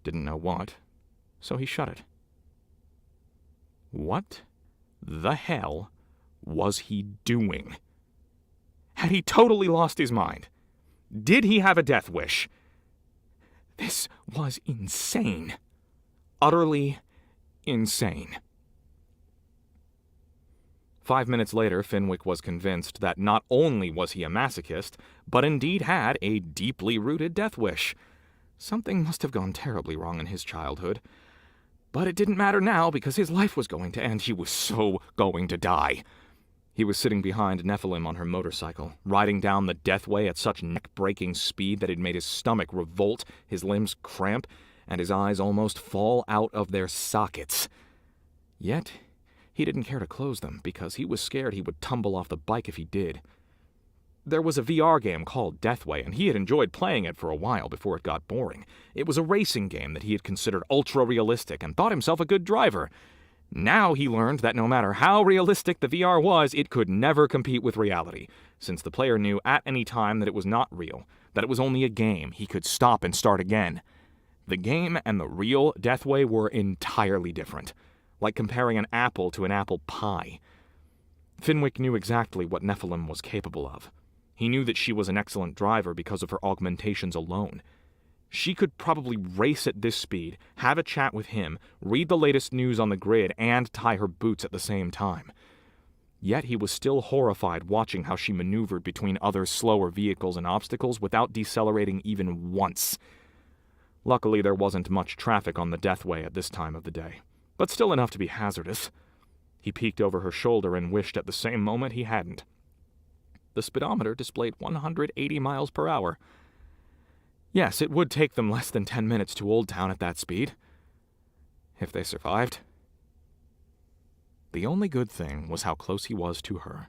didn't know what, so he shut it. What the hell was he doing? Had he totally lost his mind? Did he have a death wish? This was insane. Utterly insane. 5 minutes later, Fenwick was convinced that not only was he a masochist, but indeed had a deeply rooted death wish. Something must have gone terribly wrong in his childhood. But it didn't matter now because his life was going to end. He was so going to die. He was sitting behind Nephilim on her motorcycle, riding down the deathway at such neck-breaking speed that it made his stomach revolt, his limbs cramp, and his eyes almost fall out of their sockets. Yet, he didn't care to close them because he was scared he would tumble off the bike if he did. There was a VR game called Deathway, and he had enjoyed playing it for a while before it got boring. It was a racing game that he had considered ultra-realistic and thought himself a good driver. Now he learned that no matter how realistic the VR was, it could never compete with reality, since the player knew at any time that it was not real, that it was only a game. He could stop and start again. The game and the real Deathway were entirely different, like comparing an apple to an apple pie. Fenwick knew exactly what Nephilim was capable of. He knew that she was an excellent driver because of her augmentations alone. She could probably race at this speed, have a chat with him, read the latest news on the grid, and tie her boots at the same time. Yet he was still horrified watching how she maneuvered between other slower vehicles and obstacles without decelerating even once. Luckily, there wasn't much traffic on the Deathway at this time of the day, but still enough to be hazardous. He peeked over her shoulder and wished at the same moment he hadn't. The speedometer displayed 180 miles per hour. Yes, it would take them less than 10 minutes to Old Town at that speed. If they survived. The only good thing was how close he was to her.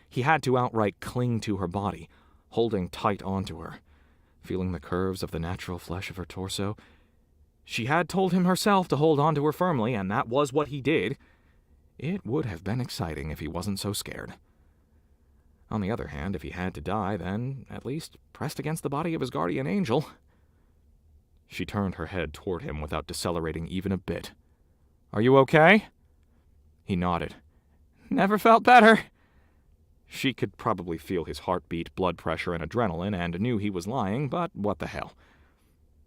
He had to outright cling to her body, holding tight onto her, feeling the curves of the natural flesh of her torso. She had told him herself to hold onto her firmly, and that was what he did. It would have been exciting if he wasn't so scared. On the other hand, if he had to die, then, at least, pressed against the body of his guardian angel. She turned her head toward him without decelerating even a bit. "Are you okay?" He nodded. "Never felt better." She could probably feel his heartbeat, blood pressure, and adrenaline, and knew he was lying, but what the hell.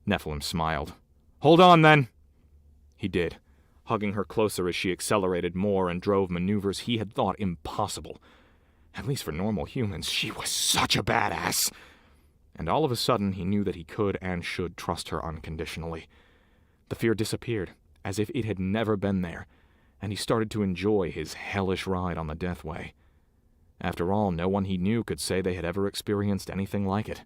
Nephilim smiled. "Hold on, then." He did, hugging her closer as she accelerated more and drove maneuvers he had thought impossible. At least for normal humans, she was such a badass. And all of a sudden, he knew that he could and should trust her unconditionally. The fear disappeared, as if it had never been there, and he started to enjoy his hellish ride on the Deathway. After all, no one he knew could say they had ever experienced anything like it.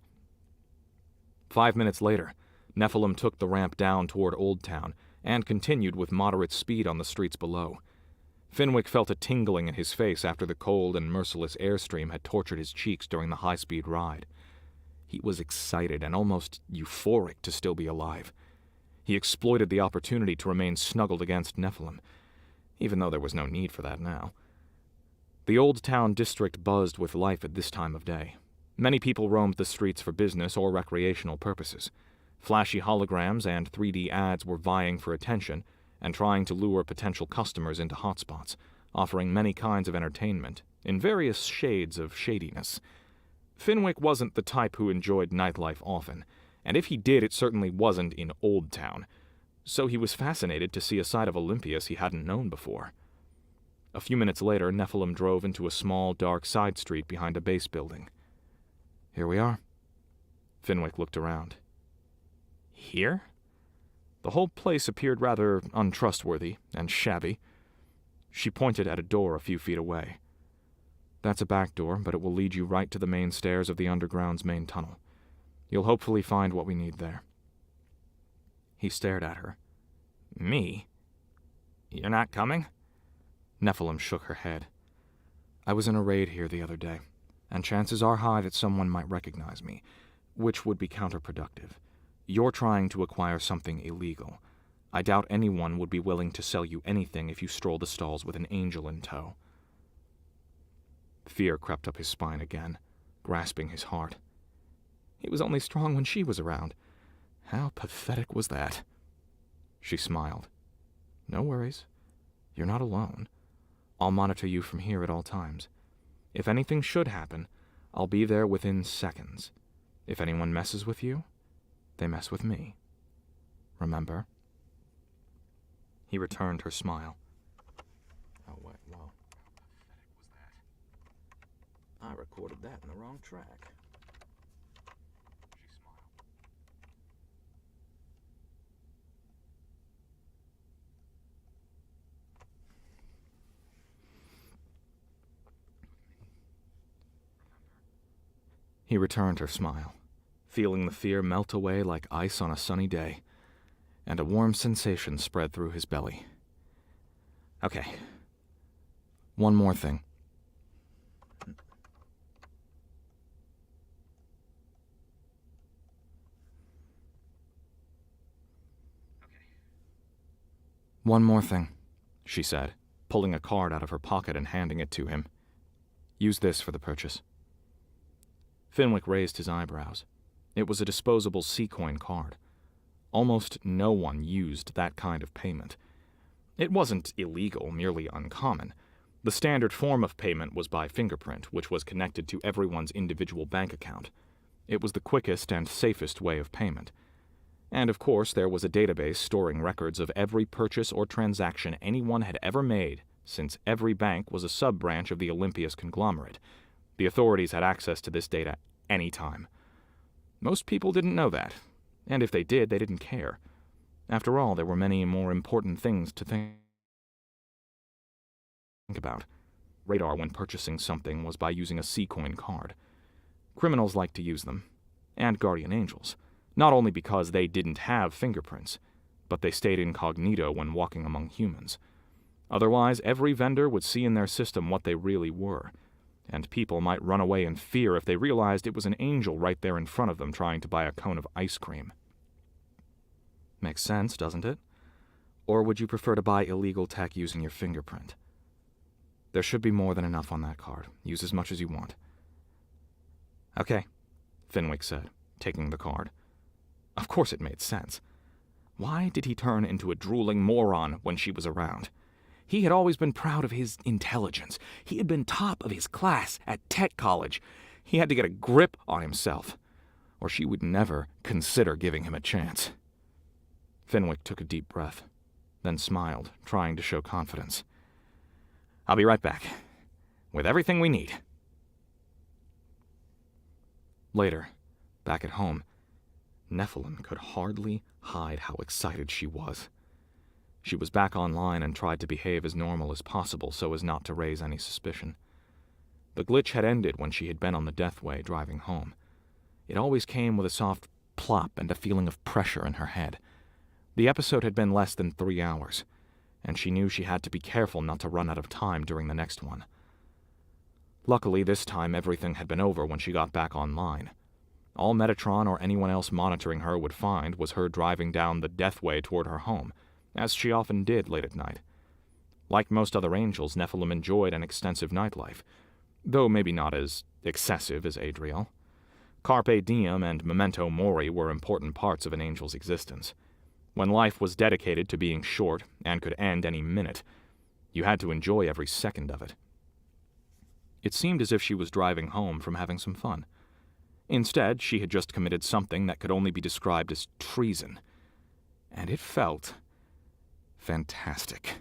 5 minutes later, Nephilim took the ramp down toward Old Town and continued with moderate speed on the streets below. Fenwick felt a tingling in his face after the cold and merciless airstream had tortured his cheeks during the high-speed ride. He was excited and almost euphoric to still be alive. He exploited the opportunity to remain snuggled against Nephilim, even though there was no need for that now. The Old Town district buzzed with life at this time of day. Many people roamed the streets for business or recreational purposes. Flashy holograms and 3D ads were vying for attention and trying to lure potential customers into hotspots, offering many kinds of entertainment, in various shades of shadiness. Fenwick wasn't the type who enjoyed nightlife often, and if he did, it certainly wasn't in Old Town, so he was fascinated to see a side of Olympias he hadn't known before. A few minutes later, Nephilim drove into a small, dark side street behind a base building. "Here we are." Fenwick looked around. Here? The whole place appeared rather untrustworthy and shabby. She pointed at a door a few feet away. "That's a back door, but it will lead you right to the main stairs of the underground's main tunnel. You'll hopefully find what we need there." He stared at her. "Me? You're not coming?" Nephilim shook her head. "I was in a raid here the other day, and chances are high that someone might recognize me, which would be counterproductive. You're trying to acquire something illegal. I doubt anyone would be willing to sell you anything if you stroll the stalls with an angel in tow." Fear crept up his spine again, grasping his heart. He was only strong when she was around. How pathetic was that? She smiled. No worries. You're not alone. I'll monitor you from here at all times. If anything should happen, I'll be there within seconds. If anyone messes with you, they mess with me. Remember? He returned her smile. Oh, wait, whoa. How pathetic was that? I recorded that in the wrong track. She smiled. He returned her smile, feeling the fear melt away like ice on a sunny day, and a warm sensation spread through his belly. Okay. One more thing. One more thing, she said, pulling a card out of her pocket and handing it to him. Use this for the purchase. Fenwick raised his eyebrows. It was a disposable C-coin card. Almost no one used that kind of payment. It wasn't illegal, merely uncommon. The standard form of payment was by fingerprint, which was connected to everyone's individual bank account. It was the quickest and safest way of payment. And of course, there was a database storing records of every purchase or transaction anyone had ever made, since every bank was a sub-branch of the Olympias conglomerate. The authorities had access to this data any time. Most people didn't know that, and if they did, they didn't care. After all, there were many more important things to think about. Radar when purchasing something was by using a C-coin card. Criminals liked to use them, and guardian angels, not only because they didn't have fingerprints, but they stayed incognito when walking among humans. Otherwise, every vendor would see in their system what they really were, and people might run away in fear if they realized it was an angel right there in front of them trying to buy a cone of ice cream. Makes sense, doesn't it? Or would you prefer to buy illegal tech using your fingerprint? There should be more than enough on that card. Use as much as you want. Okay, Fenwick said, taking the card. Of course it made sense. Why did he turn into a drooling moron when she was around? He had always been proud of his intelligence. He had been top of his class at tech college. He had to get a grip on himself, or she would never consider giving him a chance. Fenwick took a deep breath, then smiled, trying to show confidence. I'll be right back, with everything we need. Later, back at home, Nephilim could hardly hide how excited she was. She was back online and tried to behave as normal as possible so as not to raise any suspicion. The glitch had ended when she had been on the deathway driving home. It always came with a soft plop and a feeling of pressure in her head. The episode had been less than 3 hours, and she knew she had to be careful not to run out of time during the next one. Luckily, this time everything had been over when she got back online. All Metatron or anyone else monitoring her would find was her driving down the deathway toward her home, as she often did late at night. Like most other angels, Nephilim enjoyed an extensive nightlife, though maybe not as excessive as Adriel. Carpe diem and memento mori were important parts of an angel's existence. When life was dedicated to being short and could end any minute, you had to enjoy every second of it. It seemed as if she was driving home from having some fun. Instead, she had just committed something that could only be described as treason. And it felt fantastic.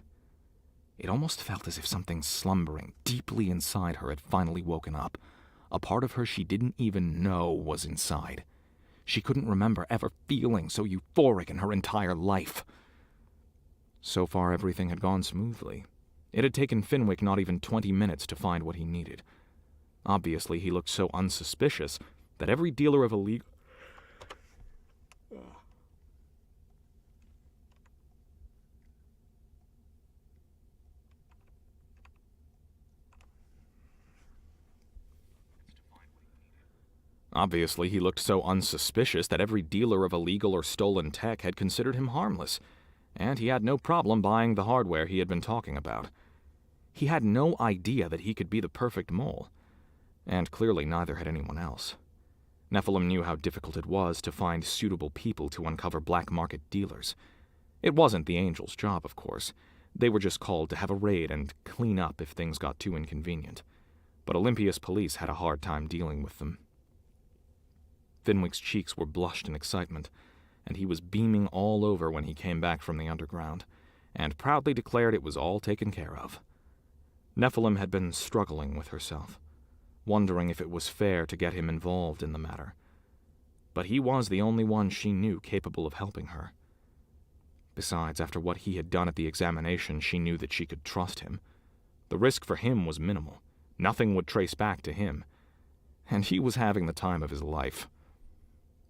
It almost felt as if something slumbering deeply inside her had finally woken up, a part of her she didn't even know was inside. She couldn't remember ever feeling so euphoric in her entire life. So far, everything had gone smoothly. It had taken Fenwick not even 20 minutes to find what he needed. Obviously, he looked so unsuspicious that every dealer of illegal... Obviously, he looked so unsuspicious that every dealer of illegal or stolen tech had considered him harmless, and he had no problem buying the hardware he had been talking about. He had no idea that he could be the perfect mole, and clearly neither had anyone else. Nephilim knew how difficult it was to find suitable people to uncover black market dealers. It wasn't the Angels' job, of course. They were just called to have a raid and clean up if things got too inconvenient. But Olympias police had a hard time dealing with them. Fenwick's cheeks were blushed in excitement, and he was beaming all over when he came back from the underground, and proudly declared it was all taken care of. Nephilim had been struggling with herself, wondering if it was fair to get him involved in the matter. But he was the only one she knew capable of helping her. Besides, after what he had done at the examination, she knew that she could trust him. The risk for him was minimal. Nothing would trace back to him, and he was having the time of his life.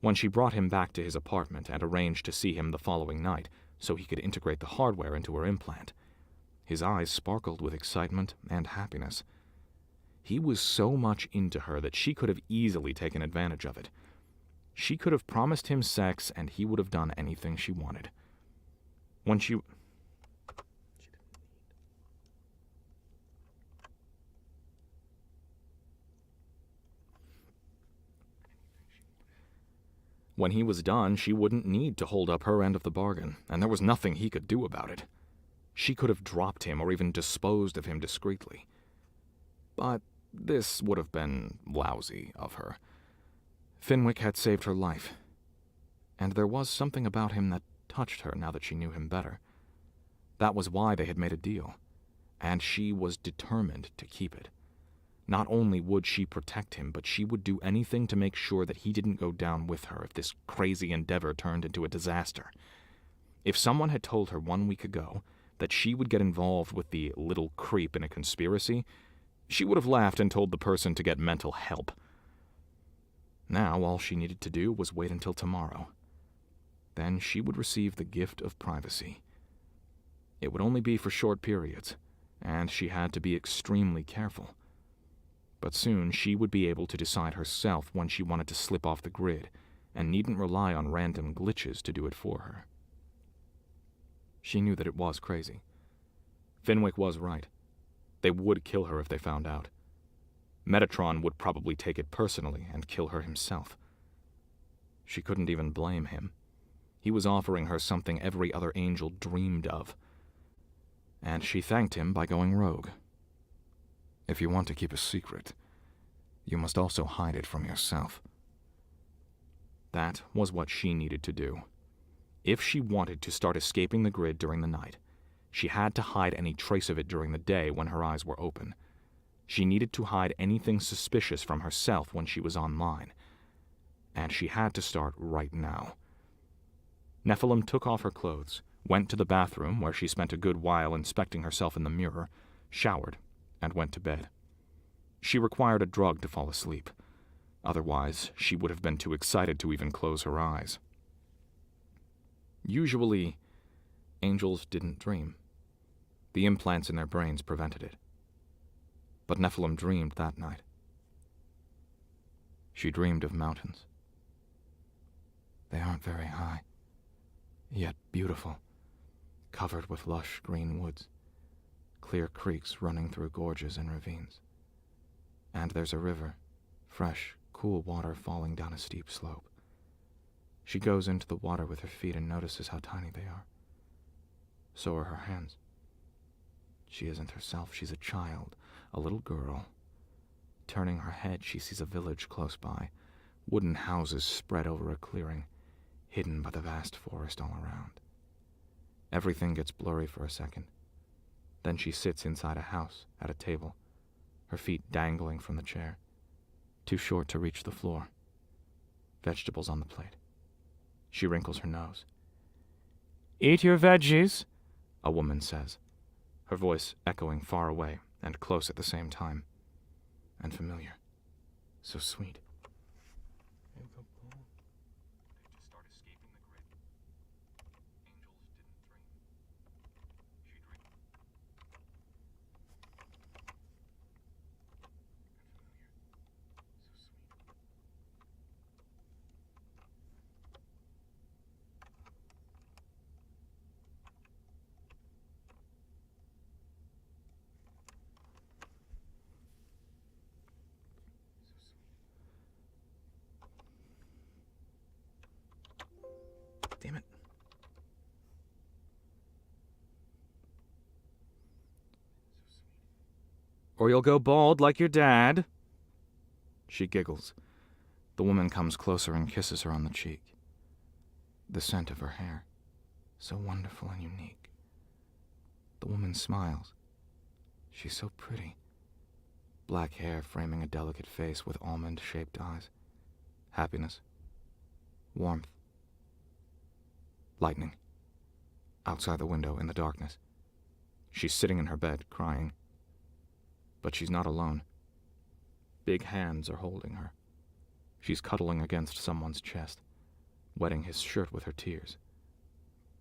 When she brought him back to his apartment and arranged to see him the following night so he could integrate the hardware into her implant, his eyes sparkled with excitement and happiness. He was so much into her that she could have easily taken advantage of it. She could have promised him sex, and he would have done anything she wanted. When he was done, she wouldn't need to hold up her end of the bargain, and there was nothing he could do about it. She could have dropped him or even disposed of him discreetly. But this would have been lousy of her. Fenwick had saved her life, and there was something about him that touched her now that she knew him better. That was why they had made a deal, and she was determined to keep it. Not only would she protect him, but she would do anything to make sure that he didn't go down with her if this crazy endeavor turned into a disaster. If someone had told her 1 week ago that she would get involved with the little creep in a conspiracy, she would have laughed and told the person to get mental help. Now all she needed to do was wait until tomorrow. Then she would receive the gift of privacy. It would only be for short periods, and she had to be extremely careful. But soon she would be able to decide herself when she wanted to slip off the grid, and needn't rely on random glitches to do it for her. She knew that it was crazy. Fenwick was right. They would kill her if they found out. Metatron would probably take it personally and kill her himself. She couldn't even blame him. He was offering her something every other angel dreamed of. And she thanked him by going rogue. If you want to keep a secret, you must also hide it from yourself. That was what she needed to do. If she wanted to start escaping the grid during the night, she had to hide any trace of it during the day when her eyes were open. She needed to hide anything suspicious from herself when she was online. And she had to start right now. Nephilim took off her clothes, went to the bathroom where she spent a good while inspecting herself in the mirror, showered, and went to bed. She required a drug to fall asleep. Otherwise, she would have been too excited to even close her eyes. Usually, angels didn't dream. The implants in their brains prevented it. But Nephilim dreamed that night. She dreamed of mountains. They aren't very high, yet beautiful, covered with lush green woods, clear creeks running through gorges and ravines. And there's a river, fresh, cool water falling down a steep slope. She goes into the water with her feet and notices how tiny they are. So are her hands. She isn't herself, she's a child, a little girl. Turning her head, she sees a village close by, wooden houses spread over a clearing, hidden by the vast forest all around. Everything gets blurry for a second. Then she sits inside a house, at a table, her feet dangling from the chair, too short to reach the floor. Vegetables on the plate. She wrinkles her nose. "Eat your veggies," a woman says, her voice echoing far away and close at the same time. And familiar. So sweet. They just start escaping the grid. Angels didn't dream. She dreamed. And familiar. So sweet. or you'll go bald like your dad." She giggles. The woman comes closer and kisses her on the cheek. The scent of her hair, so wonderful and unique. The woman smiles. She's so pretty. Black hair framing a delicate face with almond-shaped eyes. Happiness. Warmth. Lightning. Outside the window in the darkness. She's sitting in her bed, crying. But she's not alone. Big hands are holding her. She's cuddling against someone's chest, wetting his shirt with her tears.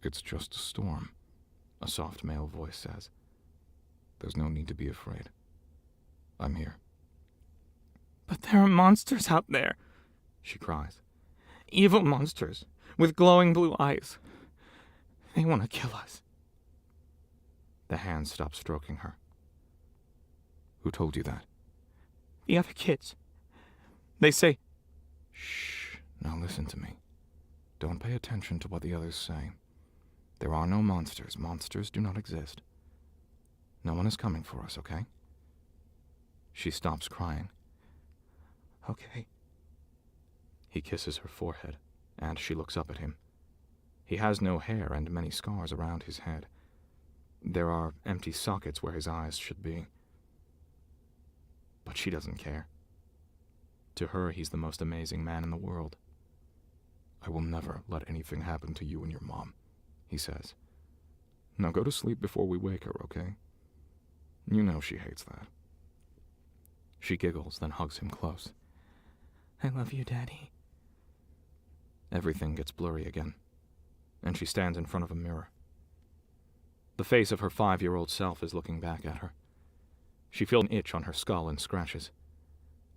"It's just a storm," a soft male voice says. "There's no need to be afraid. I'm here." "But there are monsters out there," she cries. "Evil monsters, with glowing blue eyes. They want to kill us." The hand stops stroking her. "Who told you that?" "The other kids. They say—" "Shh. Now listen to me. Don't pay attention to what the others say. There are no monsters. Monsters do not exist. No one is coming for us, okay?" She stops crying. "Okay." He kisses her forehead, and she looks up at him. He has no hair and many scars around his head. There are empty sockets where his eyes should be. But she doesn't care. To her, he's the most amazing man in the world. "I will never let anything happen to you and your mom," he says. "Now go to sleep before we wake her, okay? You know she hates that." She giggles, then hugs him close. "I love you, Daddy." Everything gets blurry again, and she stands in front of a mirror. The face of her 5-year-old self is looking back at her. She feels an itch on her skull and scratches.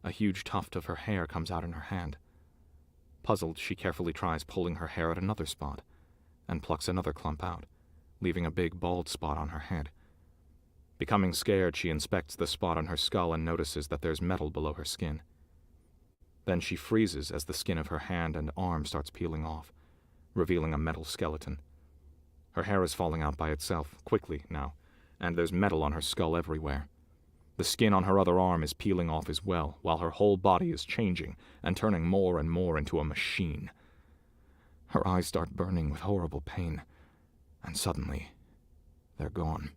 A huge tuft of her hair comes out in her hand. Puzzled, she carefully tries pulling her hair at another spot, and plucks another clump out, leaving a big bald spot on her head. Becoming scared, she inspects the spot on her skull and notices that there's metal below her skin. Then she freezes as the skin of her hand and arm starts peeling off, revealing a metal skeleton. Her hair is falling out by itself, quickly now, and there's metal on her skull everywhere. The skin on her other arm is peeling off as well, while her whole body is changing and turning more and more into a machine. Her eyes start burning with horrible pain, and suddenly, they're gone.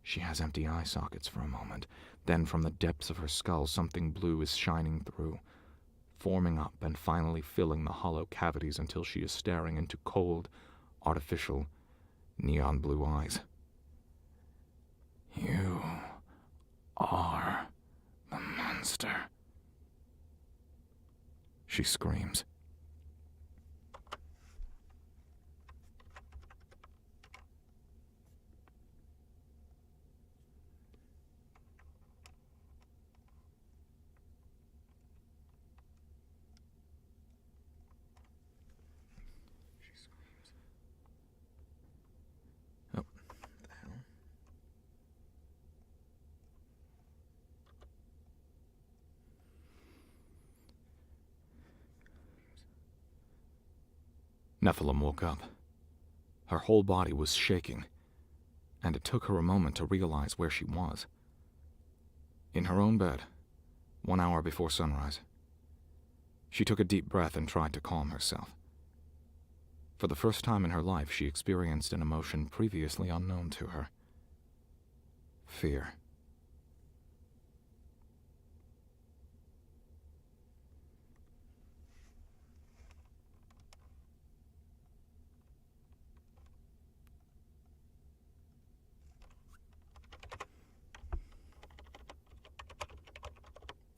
She has empty eye sockets for a moment. Then from the depths of her skull, something blue is shining through, forming up and finally filling the hollow cavities until she is staring into cold, artificial, neon blue eyes. "You are the monster," she screams. Oh, the hell? Nephilim woke up. Her whole body was shaking, and it took her a moment to realize where she was. In her own bed, 1 hour before sunrise. She took a deep breath and tried to calm herself. For the first time in her life, she experienced an emotion previously unknown to her. Fear.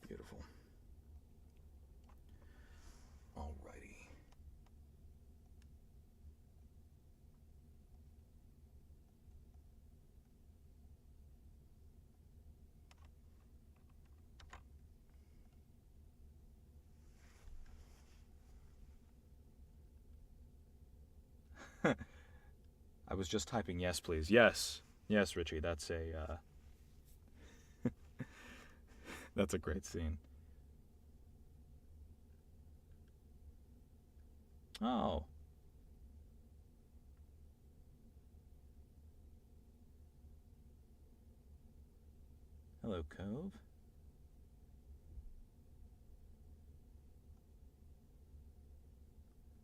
Beautiful. Alrighty. I was just typing yes, please. Yes. Yes, Richie, that's a, that's a great scene. Oh. Hello, Cove.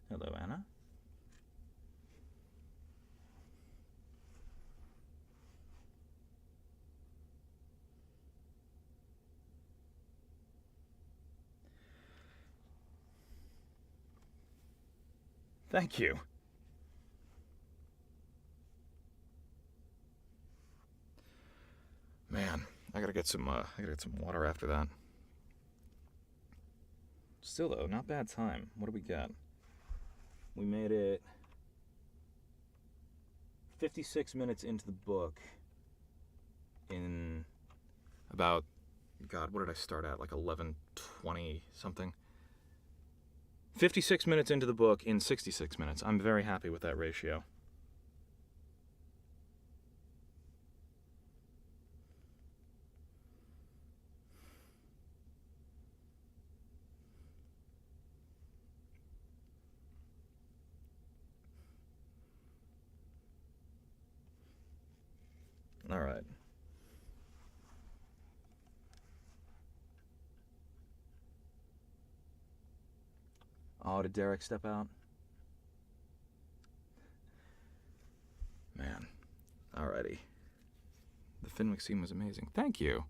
Hello, Anna. Thank you. Man, I gotta get some water after that. Still, though, not bad time. What do we got? We made it 56 minutes into the book in About, God, what did I start at? Like 11:20 something? 56 minutes into the book in 66 minutes. I'm very happy with that ratio. All right. Oh, did Derek step out? Man, alrighty. The Fenwick scene was amazing. Thank you.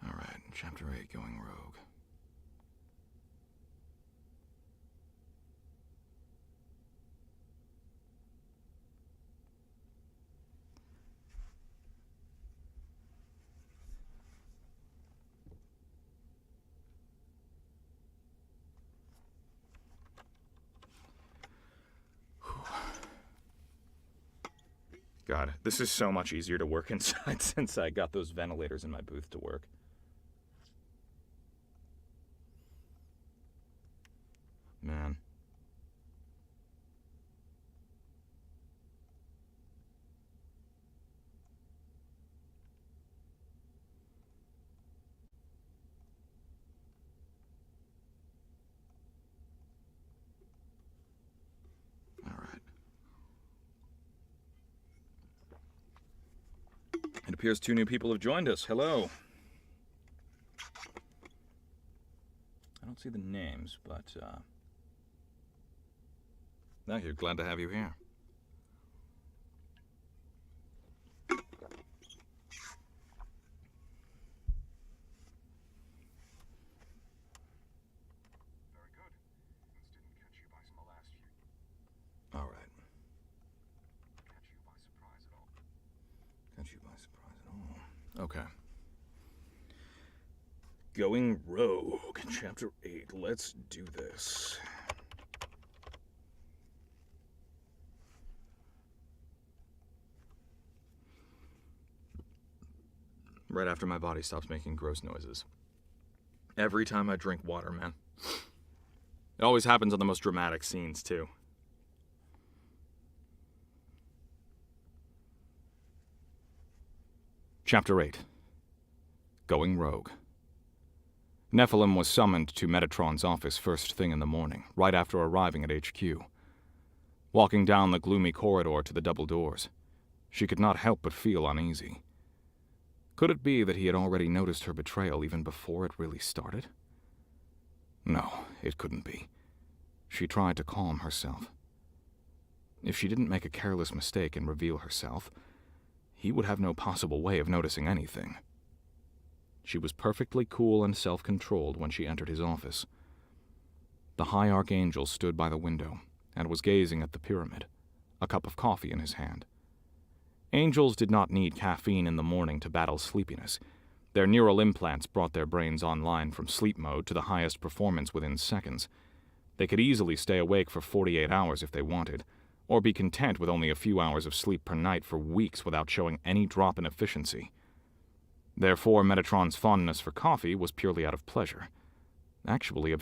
Alright, Chapter 8, Going Rogue. God, this is so much easier to work inside since I got those ventilators in my booth to work. Man. Alright. It appears 2 new people have joined us. Hello. I don't see the names, but, Thank you. Glad to have you here. Alright. Catch you by surprise at all. Okay. Going Rogue, Chapter 8. Let's do this. Right after my body stops making gross noises. Every time I drink water, man. It always happens on the most dramatic scenes, too. Chapter 8. Going Rogue. Nephilim was summoned to Metatron's office first thing in the morning, right after arriving at HQ. Walking down the gloomy corridor to the double doors, she could not help but feel uneasy. Could it be that he had already noticed her betrayal even before it really started? No, it couldn't be. She tried to calm herself. If she didn't make a careless mistake and reveal herself, he would have no possible way of noticing anything. She was perfectly cool and self-controlled when she entered his office. The High Archangel stood by the window and was gazing at the pyramid, a cup of coffee in his hand. Angels did not need caffeine in the morning to battle sleepiness. Their neural implants brought their brains online from sleep mode to the highest performance within seconds. They could easily stay awake for 48 hours if they wanted, or be content with only a few hours of sleep per night for weeks without showing any drop in efficiency. Therefore, Metatron's fondness for coffee was purely out of pleasure. Actually a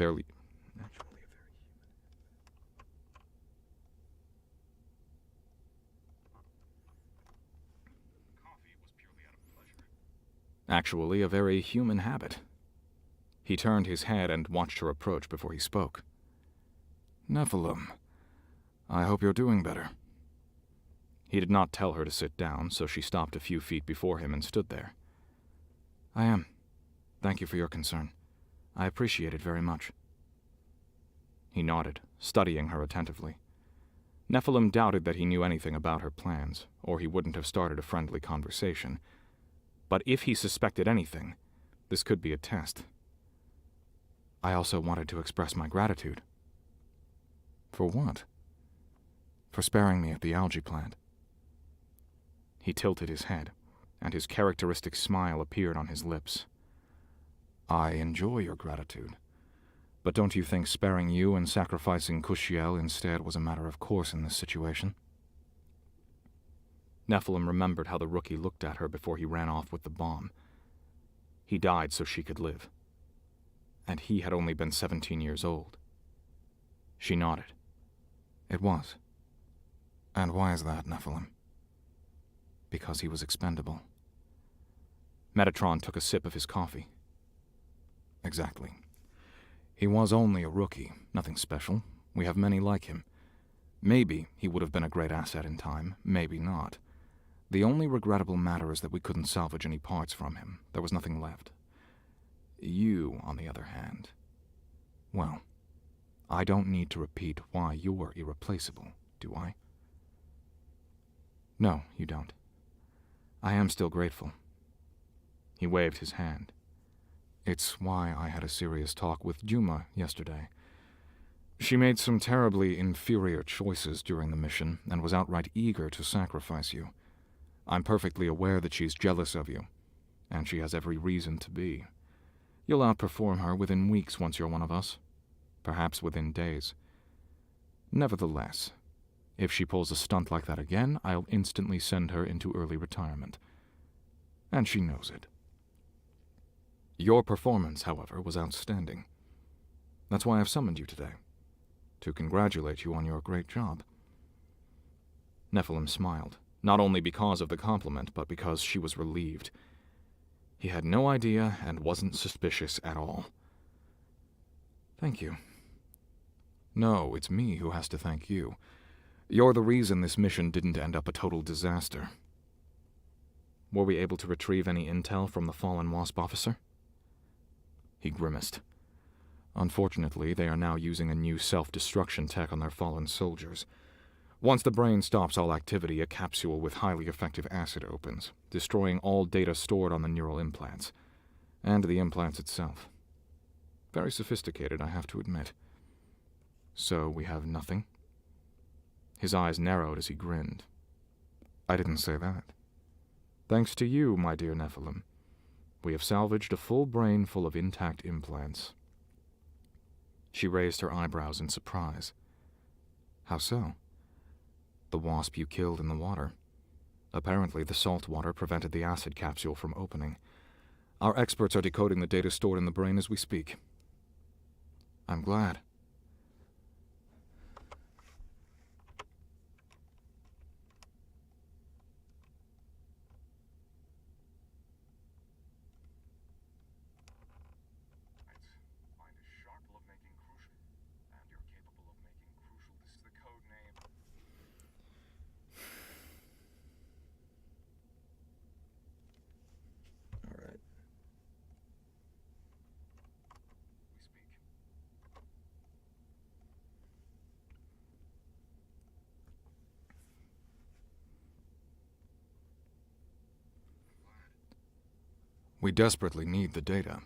very human habit. He turned his head and watched her approach before he spoke. Nephilim, I hope you're doing better. He did not tell her to sit down, so she stopped a few feet before him and stood there. "I am. Thank you for your concern. I appreciate it very much." He nodded, studying her attentively. Nephilim doubted that he knew anything about her plans, or he wouldn't have started a friendly conversation. But if he suspected anything, this could be a test. "I also wanted to express my gratitude." "For what?" "For sparing me at the algae plant." He tilted his head, and his characteristic smile appeared on his lips. "I enjoy your gratitude. But don't you think sparing you and sacrificing Kushiel instead was a matter of course in this situation?" Nephilim remembered how the rookie looked at her before he ran off with the bomb. He died so she could live. And he had only been 17 years old. She nodded. "It was." "And why is that, Nephilim?" "Because he was expendable." Metatron took a sip of his coffee. "Exactly. He was only a rookie, nothing special. We have many like him. Maybe he would have been a great asset in time, maybe not. The only regrettable matter is that we couldn't salvage any parts from him. There was nothing left. You, on the other hand, well, I don't need to repeat why you're irreplaceable, do I?" "No, you don't. I am still grateful." He waved his hand. "It's why I had a serious talk with Juma yesterday. She made some terribly inferior choices during the mission and was outright eager to sacrifice you. I'm perfectly aware that she's jealous of you, and she has every reason to be. You'll outperform her within weeks once you're one of us, perhaps within days. Nevertheless, if she pulls a stunt like that again, I'll instantly send her into early retirement. And she knows it. Your performance, however, was outstanding. That's why I've summoned you today, to congratulate you on your great job." Nephilim smiled, not only because of the compliment, but because she was relieved. He had no idea and wasn't suspicious at all. "Thank you." "No, it's me who has to thank you. You're the reason this mission didn't end up a total disaster." "Were we able to retrieve any intel from the fallen WASP officer?" He grimaced. "Unfortunately, they are now using a new self-destruction tech on their fallen soldiers. Once the brain stops all activity, a capsule with highly effective acid opens, destroying all data stored on the neural implants, and the implants itself. Very sophisticated, I have to admit. So we have nothing?" His eyes narrowed as he grinned. "I didn't say that. Thanks to you, my dear Nephilim, we have salvaged a full brain full of intact implants." She raised her eyebrows in surprise. "How so?" "The wasp you killed in the water. Apparently the salt water prevented the acid capsule from opening. Our experts are decoding the data stored in the brain as we speak." "I'm glad." All right. We desperately need the data.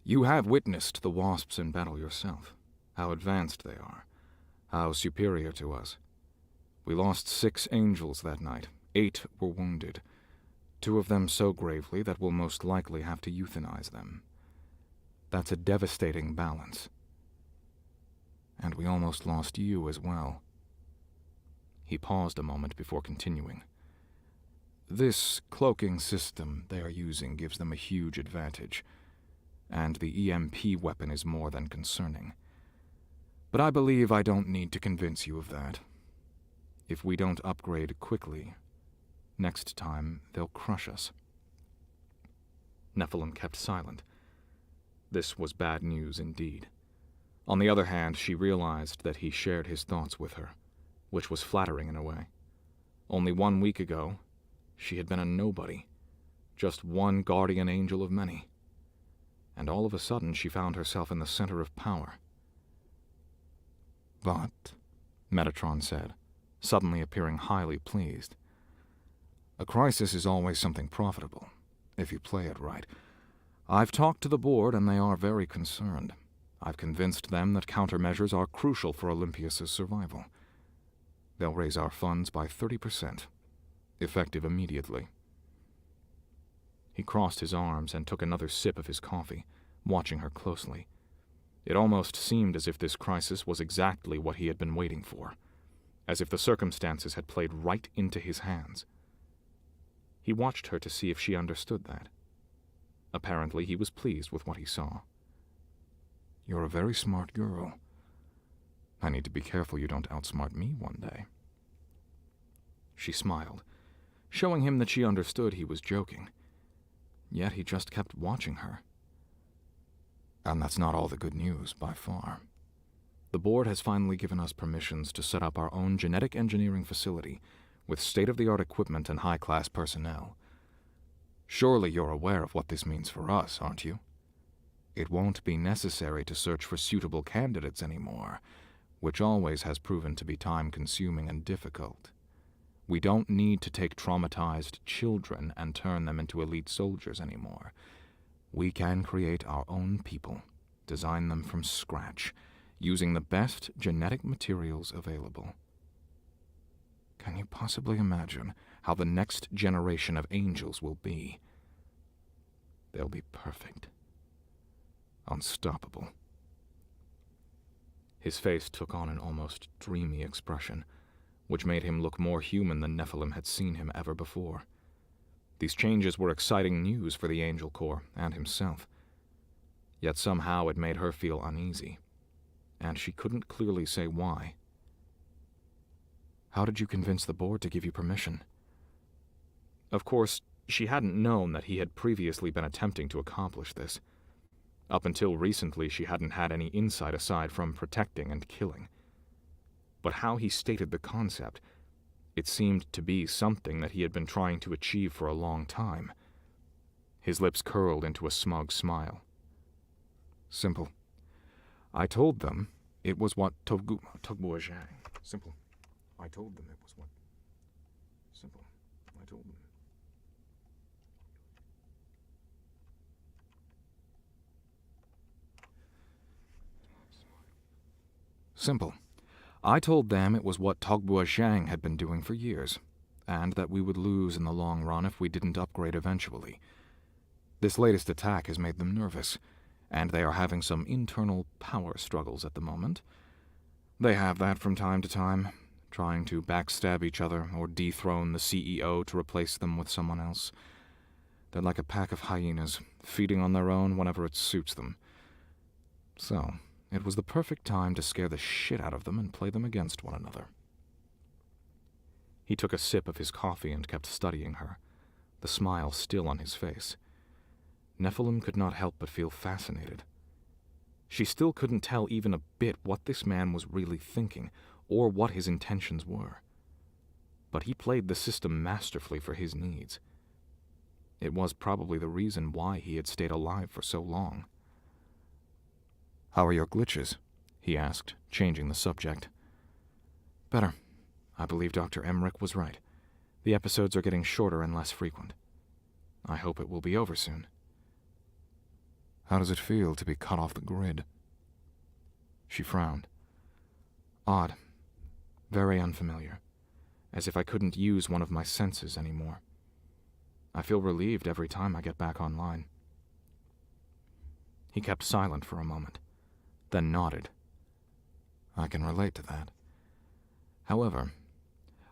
You have witnessed the wasps in battle yourself, how advanced they are, how superior to us. We lost 6 angels that night. 8 were wounded. 2 of them so gravely that we'll most likely have to euthanize them. That's a devastating balance. And we almost lost you as well." He paused a moment before continuing. "This cloaking system they are using gives them a huge advantage, and the EMP weapon is more than concerning. But I believe I don't need to convince you of that. If we don't upgrade quickly, next time they'll crush us." Nephilim kept silent. This was bad news indeed. On the other hand, she realized that he shared his thoughts with her, which was flattering in a way. Only 1 week ago, she had been a nobody, just one guardian angel of many. And all of a sudden she found herself in the center of power. But, Metatron said, suddenly appearing highly pleased, a crisis is always something profitable, if you play it right. I've talked to the board and they are very concerned. I've convinced them that countermeasures are crucial for Olympias' survival. They'll raise our funds by 30%, effective immediately. He crossed his arms and took another sip of his coffee, watching her closely. It almost seemed as if this crisis was exactly what he had been waiting for, as if the circumstances had played right into his hands. He watched her to see if she understood that. Apparently, he was pleased with what he saw. You're a very smart girl. I need to be careful you don't outsmart me one day. She smiled, showing him that she understood he was joking. Yet he just kept watching her. And that's not all the good news, by far. The board has finally given us permissions to set up our own genetic engineering facility with state-of-the-art equipment and high-class personnel. Surely you're aware of what this means for us, aren't you? It won't be necessary to search for suitable candidates anymore, which always has proven to be time-consuming and difficult. We don't need to take traumatized children and turn them into elite soldiers anymore. We can create our own people, design them from scratch, using the best genetic materials available. Can you possibly imagine how the next generation of angels will be? They'll be perfect. Unstoppable. His face took on an almost dreamy expression, which made him look more human than Nephilim had seen him ever before. These changes were exciting news for the Angel Corps and himself. Yet somehow it made her feel uneasy, and she couldn't clearly say why. How did you convince the board to give you permission? Of course, she hadn't known that he had previously been attempting to accomplish this. Up until recently, she hadn't had any insight aside from protecting and killing. But how he stated the concept, it seemed to be something that he had been trying to achieve for a long time. His lips curled into a smug smile. Simple. I told them it was what Togbuajang. Simple. I told them it was what... Simple. I told them. Simple. I told them it was what Togbuajang had been doing for years, and that we would lose in the long run if we didn't upgrade eventually. This latest attack has made them nervous, and they are having some internal power struggles at the moment. They have that from time to time, trying to backstab each other or dethrone the CEO to replace them with someone else. They're like a pack of hyenas, feeding on their own whenever it suits them. So, it was the perfect time to scare the shit out of them and play them against one another. He took a sip of his coffee and kept studying her, the smile still on his face. Nephilim could not help but feel fascinated. She still couldn't tell even a bit what this man was really thinking, or what his intentions were. But he played the system masterfully for his needs. It was probably the reason why he had stayed alive for so long. How are your glitches? He asked, changing the subject. Better. I believe Dr. Emmerich was right. The episodes are getting shorter and less frequent. I hope it will be over soon. How does it feel to be cut off the grid? She frowned. Odd. Very unfamiliar. As if I couldn't use one of my senses anymore. I feel relieved every time I get back online. He kept silent for a moment, then nodded. I can relate to that. However,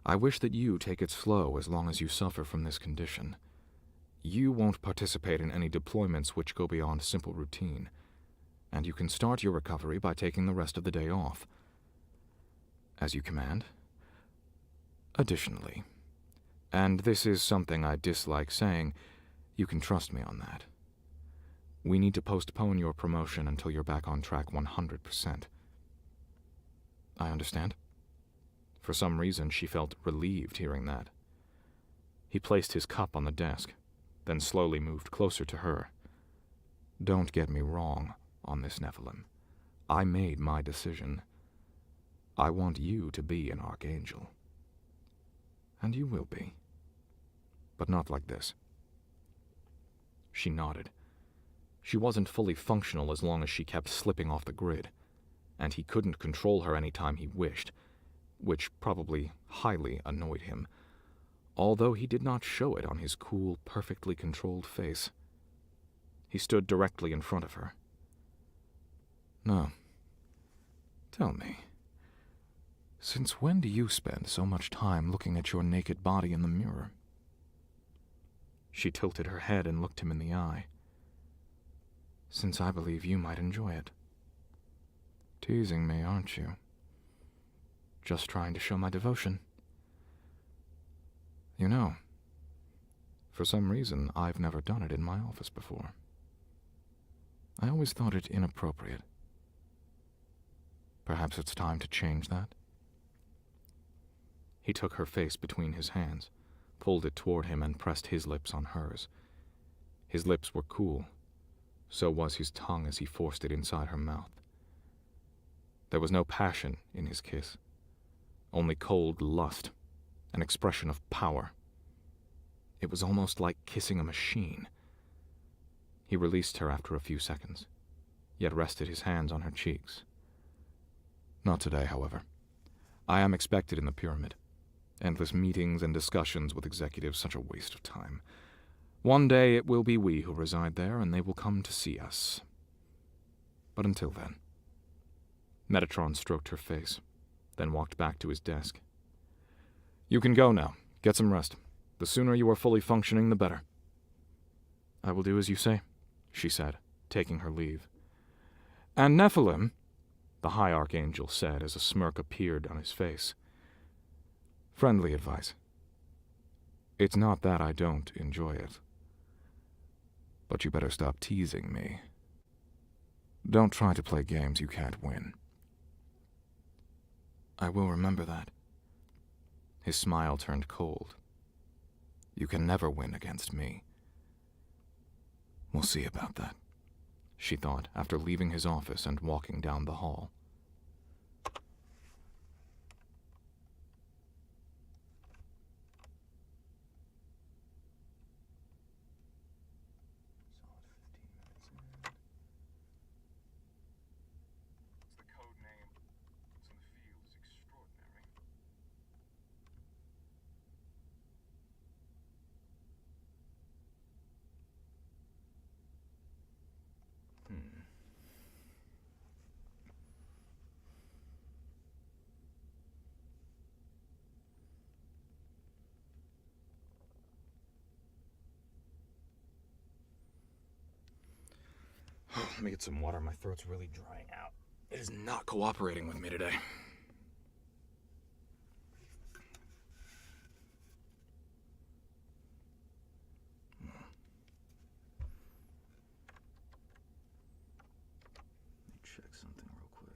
I wish that you take it slow as long as you suffer from this condition. You won't participate in any deployments which go beyond simple routine, and you can start your recovery by taking the rest of the day off. As you command. Additionally, and this is something I dislike saying, you can trust me on that. We need to postpone your promotion until you're back on track 100%. I understand. For some reason, she felt relieved hearing that. He placed his cup on the desk, then slowly moved closer to her. Don't get me wrong on this, Nephilim. I made my decision. I want you to be an archangel. And you will be. But not like this. She nodded. She wasn't fully functional as long as she kept slipping off the grid, and he couldn't control her any time he wished, which probably highly annoyed him, although he did not show it on his cool, perfectly controlled face. He stood directly in front of her. Now, tell me, since when do you spend so much time looking at your naked body in the mirror? She tilted her head and looked him in the eye. Since I believe you might enjoy it. Teasing me, aren't you? Just trying to show my devotion. You know, for some reason, I've never done it in my office before. I always thought it inappropriate. Perhaps it's time to change that? He took her face between his hands, pulled it toward him, and pressed his lips on hers. His lips were cool. So was his tongue as he forced it inside her mouth. There was no passion in his kiss, only cold lust, an expression of power. It was almost like kissing a machine. He released her after a few seconds, yet rested his hands on her cheeks. Not today, however. I am expected in the pyramid. Endless meetings and discussions with executives, such a waste of time. One day it will be we who reside there, and they will come to see us. But until then. Metatron stroked her face, then walked back to his desk. You can go now. Get some rest. The sooner you are fully functioning, the better. I will do as you say, she said, taking her leave. And Nephilim, the High Archangel said as a smirk appeared on his face. Friendly advice. It's not that I don't enjoy it. But you better stop teasing me. Don't try to play games you can't win. I will remember that. His smile turned cold. You can never win against me. We'll see about that, she thought after leaving his office and walking down the hall. Let me get some water. My throat's really drying out. It is not cooperating with me today. Let me check something real quick.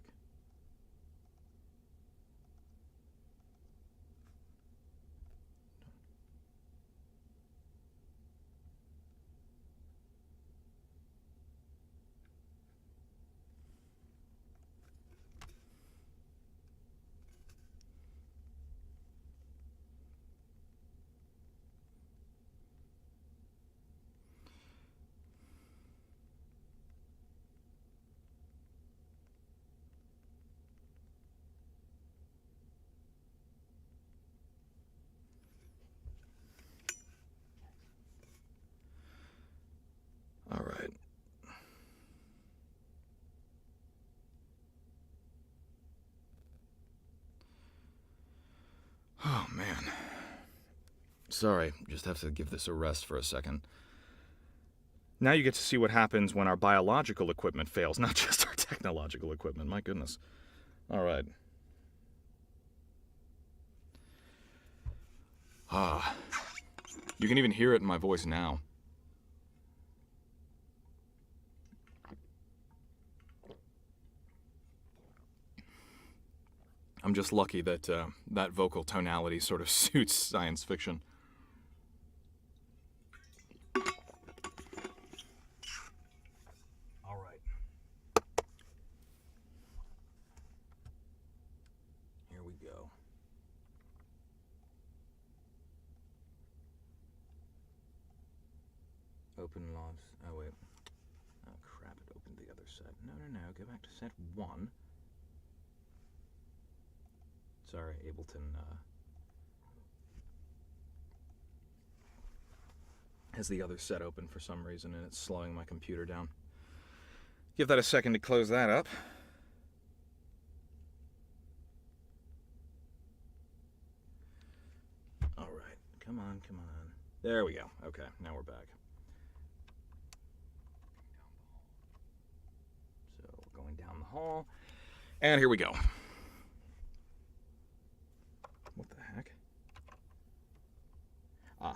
All right. Oh, man. Sorry, just have to give this a rest for a second. Now you get to see what happens when our biological equipment fails, not just our technological equipment. My goodness. All right. You can even hear it in my voice now. I'm just lucky that that vocal tonality sort of suits science fiction. All right. Here we go. Open logs. Oh, wait. Oh, crap. It opened the other set. No. Go back to set 1. Sorry, Ableton has the other set open for some reason, and it's slowing my computer down. Give that a second to close that up. All right. Come on. There we go. Okay, now we're back. So we're going down the hall. And here we go. What the heck? Ah.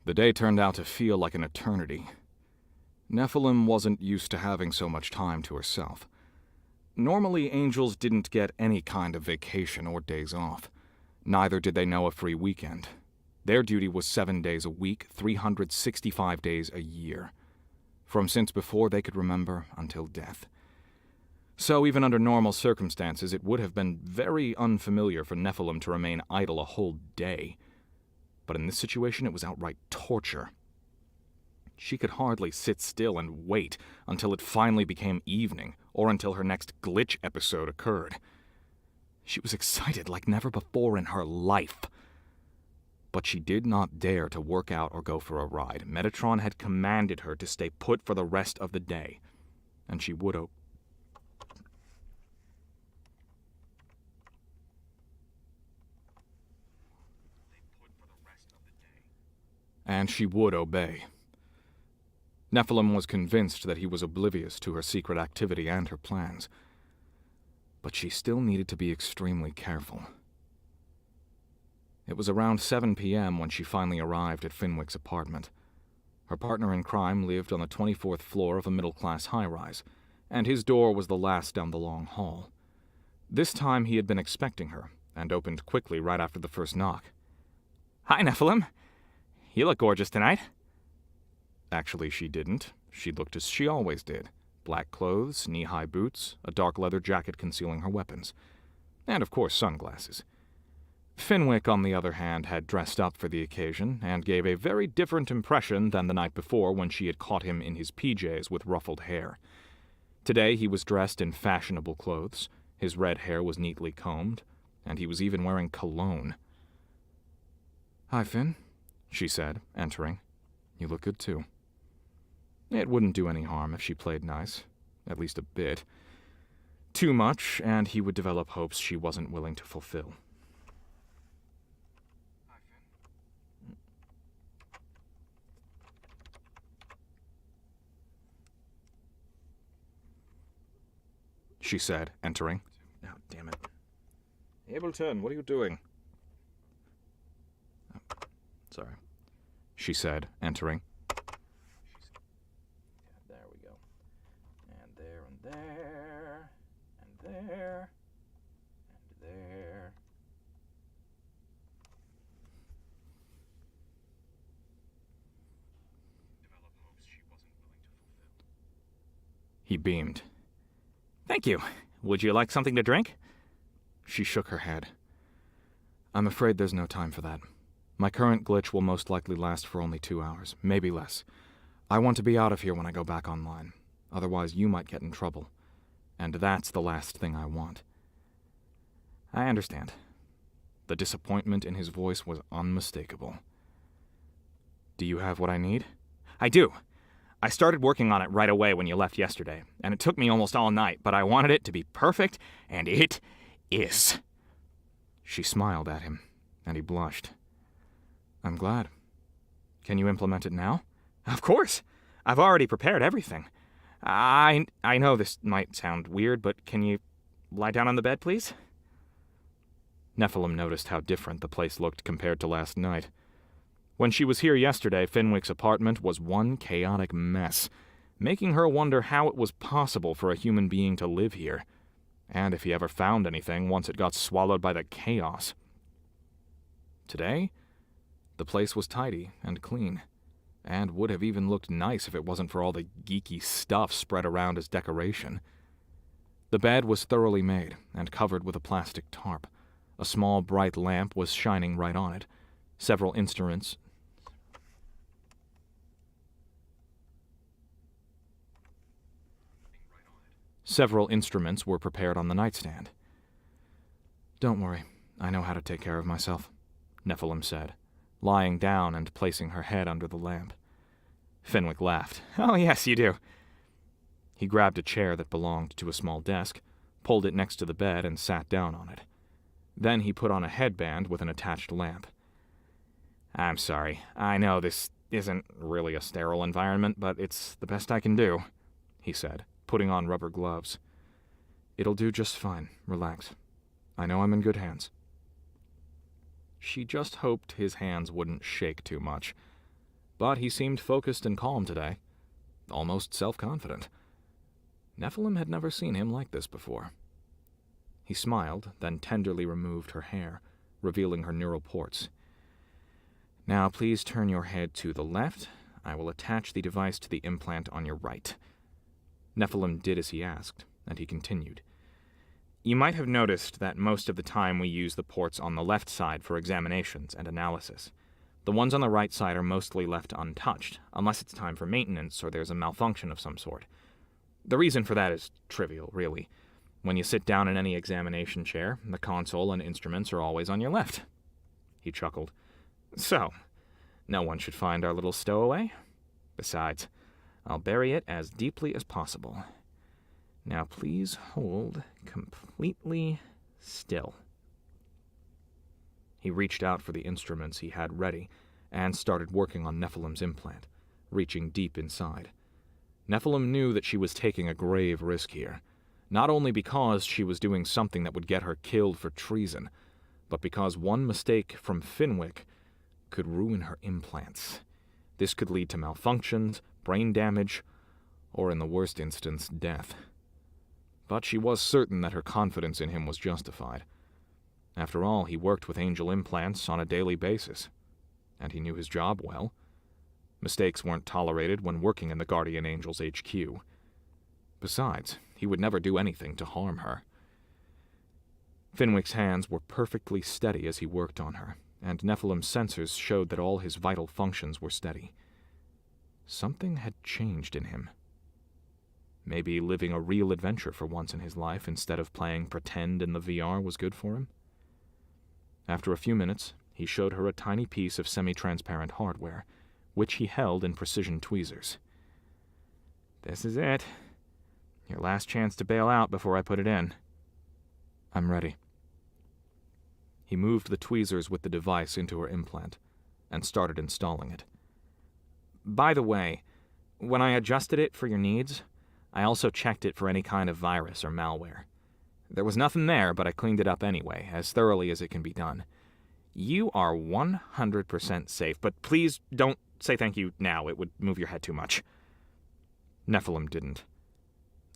The day turned out to feel like an eternity. Nephilim wasn't used to having so much time to herself. Normally, angels didn't get any kind of vacation or days off. Neither did they know a free weekend. Their duty was 7 days a week, 365 days a year. From since before they could remember until death. So even under normal circumstances, it would have been very unfamiliar for Nephilim to remain idle a whole day. But in this situation, it was outright torture. She could hardly sit still and wait until it finally became evening, or until her next glitch episode occurred. She was excited like never before in her life. But she did not dare to work out or go for a ride. Metatron had commanded her to stay put for the rest of the day, and she would obey. Nephilim was convinced that he was oblivious to her secret activity and her plans. But she still needed to be extremely careful. It was around 7 p.m. when she finally arrived at Fenwick's apartment. Her partner in crime lived on the 24th floor of a middle-class high-rise, and his door was the last down the long hall. This time he had been expecting her, and opened quickly right after the first knock. "Hi, Nephilim. You look gorgeous tonight." Actually, she didn't. She looked as she always did. Black clothes, knee-high boots, a dark leather jacket concealing her weapons. And, of course, sunglasses. Fenwick, on the other hand, had dressed up for the occasion, and gave a very different impression than the night before when she had caught him in his PJs with ruffled hair. Today he was dressed in fashionable clothes, his red hair was neatly combed, and he was even wearing cologne. "Hi, Finn," she said, entering. "You look good, too." It wouldn't do any harm if she played nice, at least a bit. Too much, and he would develop hopes she wasn't willing to fulfill. She said, entering. Oh, damn it. Ableton, what are you doing? Oh, sorry. She said, entering. There we go. And there, and there, and there, and there. Develop hopes she wasn't willing to fulfill. He beamed. "Thank you. Would you like something to drink?" She shook her head. "I'm afraid there's no time for that. My current glitch will most likely last for only 2 hours, maybe less. I want to be out of here when I go back online. Otherwise, you might get in trouble. And that's the last thing I want." "I understand." The disappointment in his voice was unmistakable. "Do you have what I need?" "I do. I started working on it right away when you left yesterday, and it took me almost all night, but I wanted it to be perfect, and it is." She smiled at him, and he blushed. "I'm glad. Can you implement it now?" "Of course. I've already prepared everything. I know this might sound weird, but can you lie down on the bed, please?" Nephilim noticed how different the place looked compared to last night. When she was here yesterday, Fenwick's apartment was one chaotic mess. making her wonder how it was possible for a human being to live here, and if he ever found anything once it got swallowed by the chaos. Today, the place was tidy and clean, and would have even looked nice if it wasn't for all the geeky stuff spread around as decoration. The bed was thoroughly made and covered with a plastic tarp. A small bright lamp was shining right on it. Several instruments were prepared on the nightstand. "Don't worry, I know how to take care of myself," Nephilim said, lying down and placing her head under the lamp. Fenwick laughed. "Oh, yes, you do." He grabbed a chair that belonged to a small desk, pulled it next to the bed, and sat down on it. Then he put on a headband with an attached lamp. "I'm sorry. I know this isn't really a sterile environment, but it's the best I can do," he said, putting on rubber gloves. "It'll do just fine. Relax. I know I'm in good hands." She just hoped his hands wouldn't shake too much. But he seemed focused and calm today, almost self-confident. Nephilim had never seen him like this before. He smiled, then tenderly removed her hair, revealing her neural ports. "Now please turn your head to the left. I will attach the device to the implant on your right." Nephilim did as he asked, and he continued. "You might have noticed that most of the time we use the ports on the left side for examinations and analysis. The ones on the right side are mostly left untouched, unless it's time for maintenance or there's a malfunction of some sort. The reason for that is trivial, really. When you sit down in any examination chair, the console and instruments are always on your left." He chuckled. "So, no one should find our little stowaway? Besides, I'll bury it as deeply as possible. Now please hold completely still." He reached out for the instruments he had ready and started working on Nephilim's implant, reaching deep inside. Nephilim knew that she was taking a grave risk here, not only because she was doing something that would get her killed for treason, but because one mistake from Fenwick could ruin her implants. This could lead to malfunctions, brain damage, or in the worst instance, death. But she was certain that her confidence in him was justified. After all, he worked with Angel implants on a daily basis, and he knew his job well. Mistakes weren't tolerated when working in the Guardian Angel's HQ. Besides, he would never do anything to harm her. Fenwick's hands were perfectly steady as he worked on her, and Nephilim's sensors showed that all his vital functions were steady. Something had changed in him. Maybe living a real adventure for once in his life instead of playing pretend in the VR was good for him. After a few minutes, he showed her a tiny piece of semi-transparent hardware, which he held in precision tweezers. "This is it. Your last chance to bail out before I put it in." "I'm ready." He moved the tweezers with the device into her implant and started installing it. "By the way, when I adjusted it for your needs, I also checked it for any kind of virus or malware. There was nothing there, but I cleaned it up anyway, as thoroughly as it can be done. You are 100% safe, but please don't say thank you now. It would move your head too much." Nephilim didn't.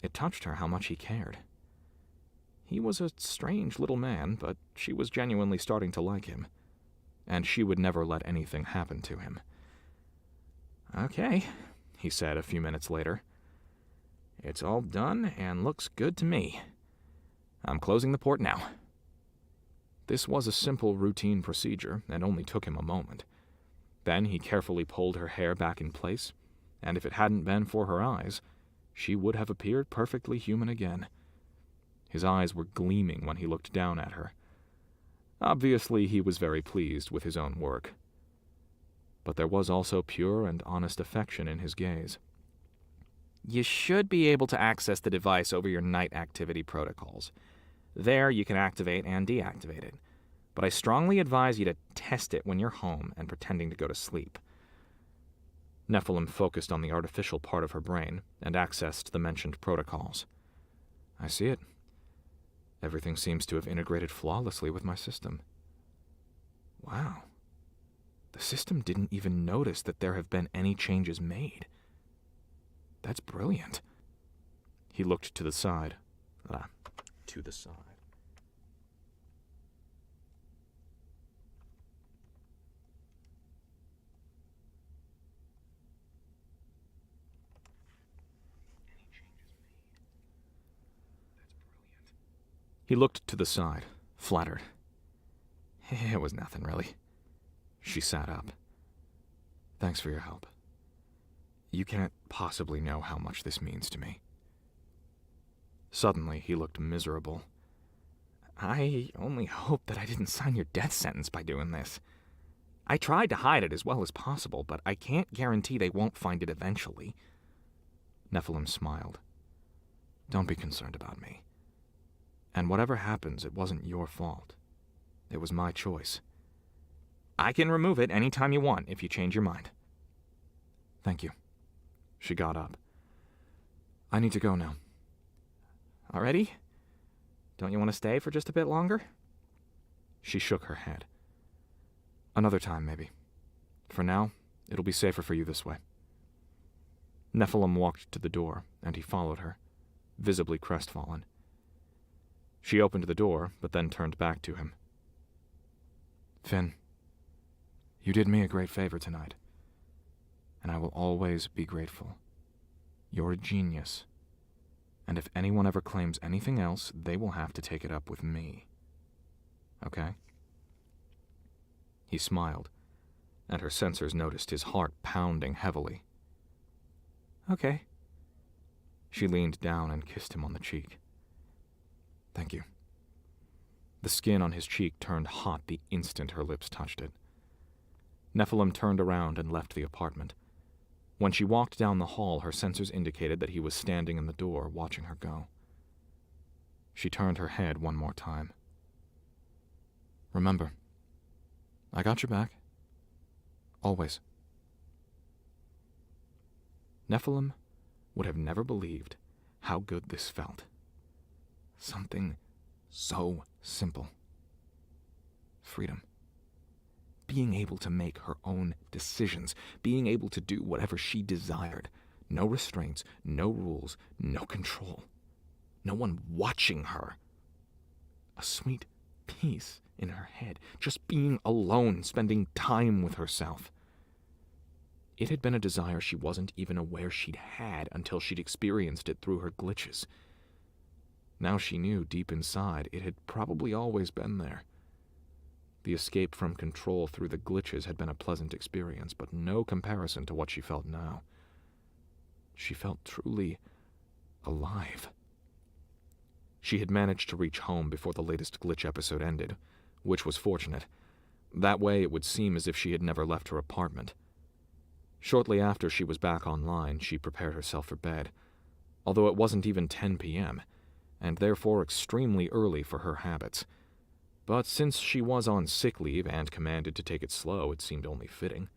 It touched her how much he cared. He was a strange little man, but she was genuinely starting to like him, and she would never let anything happen to him. "Okay," he said a few minutes later. "It's all done and looks good to me. I'm closing the port now." This was a simple routine procedure and only took him a moment. Then he carefully pulled her hair back in place, and if it hadn't been for her eyes, she would have appeared perfectly human again. His eyes were gleaming when he looked down at her. Obviously, he was very pleased with his own work. But there was also pure and honest affection in his gaze. "You should be able to access the device over your night activity protocols. There you can activate and deactivate it, but I strongly advise you to test it when you're home and pretending to go to sleep." Nephilim focused on the artificial part of her brain and accessed the mentioned protocols. "I see it. Everything seems to have integrated flawlessly with my system. Wow. The system didn't even notice that there have been any changes made. That's brilliant. He looked to the side. To the side. He looked to the side, flattered. It was nothing, really. She sat up. Thanks for your help. You can't possibly know how much this means to me. Suddenly, he looked miserable. I only hope that I didn't sign your death sentence by doing this. I tried to hide it as well as possible, but I can't guarantee they won't find it eventually. Nephilim smiled. Don't be concerned about me. And whatever happens, it wasn't your fault. It was my choice. I can remove it any time you want if you change your mind. Thank you. She got up. I need to go now. Already? Don't you want to stay for just a bit longer? She shook her head. Another time, maybe. For now, it'll be safer for you this way. Nephilim walked to the door, and he followed her, visibly crestfallen. She opened the door, but then turned back to him. Finn, you did me a great favor tonight, and I will always be grateful. You're a genius, and if anyone ever claims anything else, they will have to take it up with me. Okay? He smiled, and her sensors noticed his heart pounding heavily. Okay. She leaned down and kissed him on the cheek. Thank you. The skin on his cheek turned hot the instant her lips touched it. Nephilim turned around and left the apartment. When she walked down the hall, her sensors indicated that he was standing in the door, watching her go. She turned her head one more time. Remember, I got your back. Always. Nephilim would have never believed how good this felt. Something so simple. Freedom. Being able to make her own decisions. Being able to do whatever she desired. No restraints, no rules, no control. No one watching her. A sweet peace in her head. Just being alone, spending time with herself. It had been a desire she wasn't even aware she'd had until she'd experienced it through her glitches. Now she knew deep inside it had probably always been there. The escape from control through the glitches had been a pleasant experience, but no comparison to what she felt now. She felt truly alive. She had managed to reach home before the latest glitch episode ended, which was fortunate. That way it would seem as if she had never left her apartment. Shortly after she was back online, she prepared herself for bed, although it wasn't even 10 p.m., and therefore extremely early for her habits. But since she was on sick leave and commanded to take it slow, it seemed only fitting.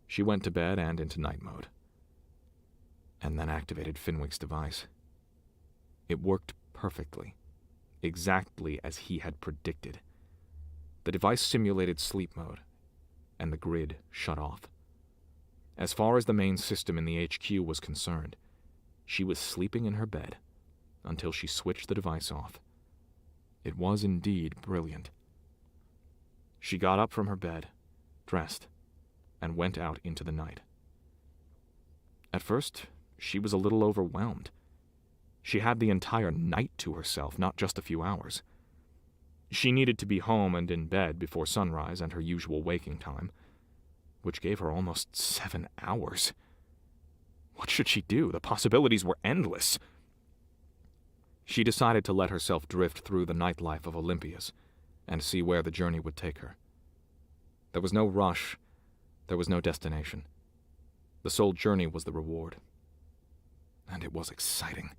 She went to bed and into night mode, and then activated Finwick's device. It worked perfectly, exactly as he had predicted. The device simulated sleep mode, and the grid shut off. As far as the main system in the HQ was concerned, she was sleeping in her bed until she switched the device off. It was indeed brilliant. She got up from her bed, dressed, and went out into the night. At first, she was a little overwhelmed. She had the entire night to herself, not just a few hours. She needed to be home and in bed before sunrise and her usual waking time, which gave her almost 7 hours. What should she do? The possibilities were endless. She decided to let herself drift through the nightlife of Olympias and see where the journey would take her. There was no rush. There was no destination. The sole journey was the reward. And it was exciting.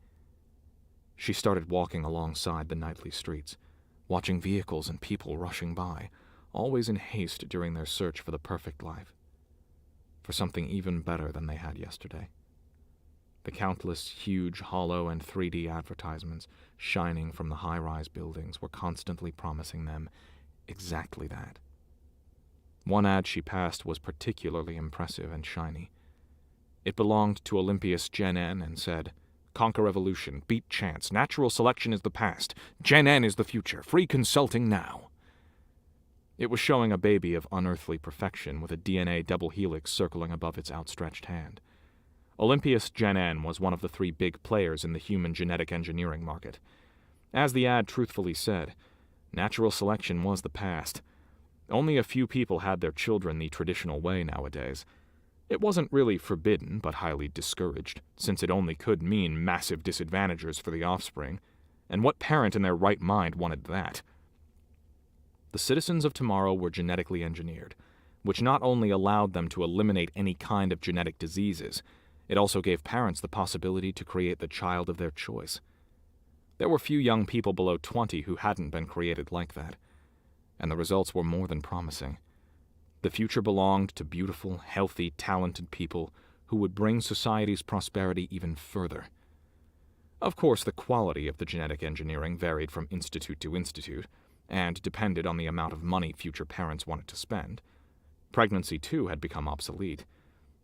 She started walking alongside the nightly streets, watching vehicles and people rushing by, always in haste during their search for the perfect life, for something even better than they had yesterday. The countless huge hollow and 3D advertisements shining from the high-rise buildings were constantly promising them exactly that. One ad she passed was particularly impressive and shiny. It belonged to Olympias Gen N and said, "Conquer evolution, beat chance, natural selection is the past, Gen N is the future, free consulting now." It was showing a baby of unearthly perfection with a DNA double helix circling above its outstretched hand. Olympias Gen N was one of the 3 big players in the human genetic engineering market. As the ad truthfully said, natural selection was the past. Only a few people had their children the traditional way nowadays. It wasn't really forbidden, but highly discouraged, since it only could mean massive disadvantages for the offspring. And what parent in their right mind wanted that? The citizens of tomorrow were genetically engineered, which not only allowed them to eliminate any kind of genetic diseases, it also gave parents the possibility to create the child of their choice. There were few young people below 20 who hadn't been created like that, and the results were more than promising. The future belonged to beautiful, healthy, talented people who would bring society's prosperity even further. Of course, the quality of the genetic engineering varied from institute to institute, and depended on the amount of money future parents wanted to spend. Pregnancy, too, had become obsolete.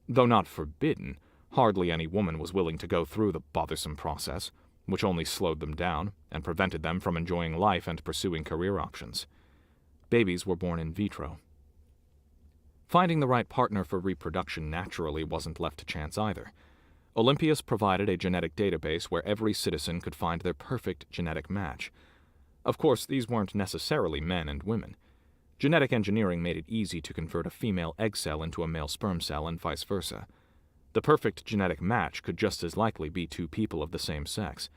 Though not forbidden, hardly any woman was willing to go through the bothersome process, which only slowed them down and prevented them from enjoying life and pursuing career options. Babies were born in vitro. Finding the right partner for reproduction naturally wasn't left to chance either. Olympias provided a genetic database where every citizen could find their perfect genetic match. Of course, these weren't necessarily men and women. Genetic engineering made it easy to convert a female egg cell into a male sperm cell and vice versa. The perfect genetic match could just as likely be 2 people of the same sex.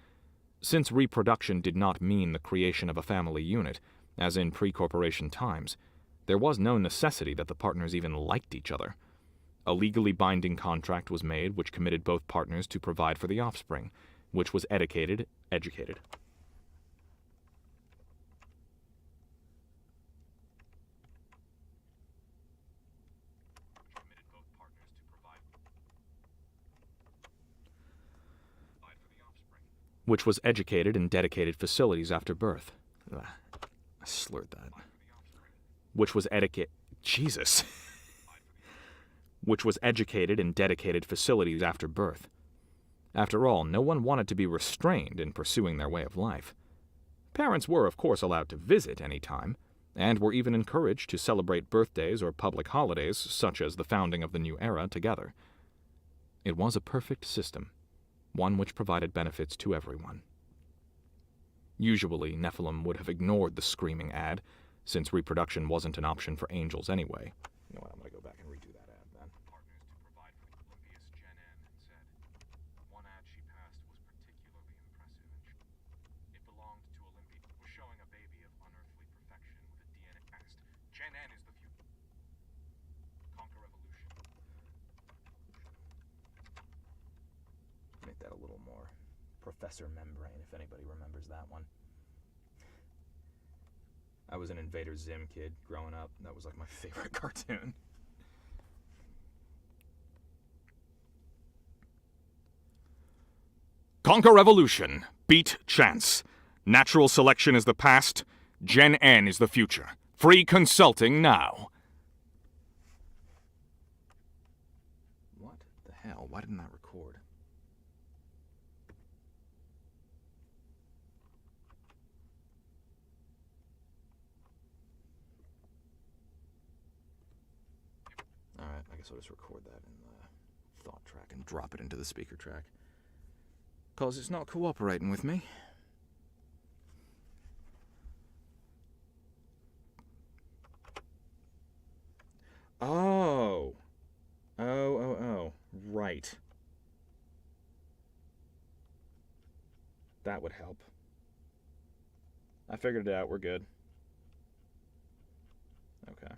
Since reproduction did not mean the creation of a family unit, as in pre-corporation times, there was no necessity that the partners even liked each other. A legally binding contract was made which committed both partners to provide for the offspring, which was educated. Which was educated in dedicated facilities after birth. I slurred that. Which was educated in dedicated facilities after birth. After all, no one wanted to be restrained in pursuing their way of life. Parents were, of course, allowed to visit any time, and were even encouraged to celebrate birthdays or public holidays, such as the founding of the new era, together. It was a perfect system, one which provided benefits to everyone. Usually, Nephilim would have ignored the screaming ad, since reproduction wasn't an option for angels anyway. You know what, I'm gonna go back and redo that ad then. Partners to provide for the Olympias Gen N and said, one ad she passed was particularly impressive. It belonged to Olympias, was showing a baby of unearthly perfection with a DNA past. Gen N is the future. Conquer evolution. Make that a little more Professor Membrane, if anybody remembers that one. I was an Invader Zim kid growing up. That was like my favorite cartoon. Conquer evolution. Beat chance. Natural selection is the past. Gen N is the future. Free consulting now. What the hell? Why didn't that record? Alright, I guess I'll just record that in the thought track and drop it into the speaker track. 'Cause it's not cooperating with me. Oh. Oh. Right. That would help. I figured it out. We're good. Okay.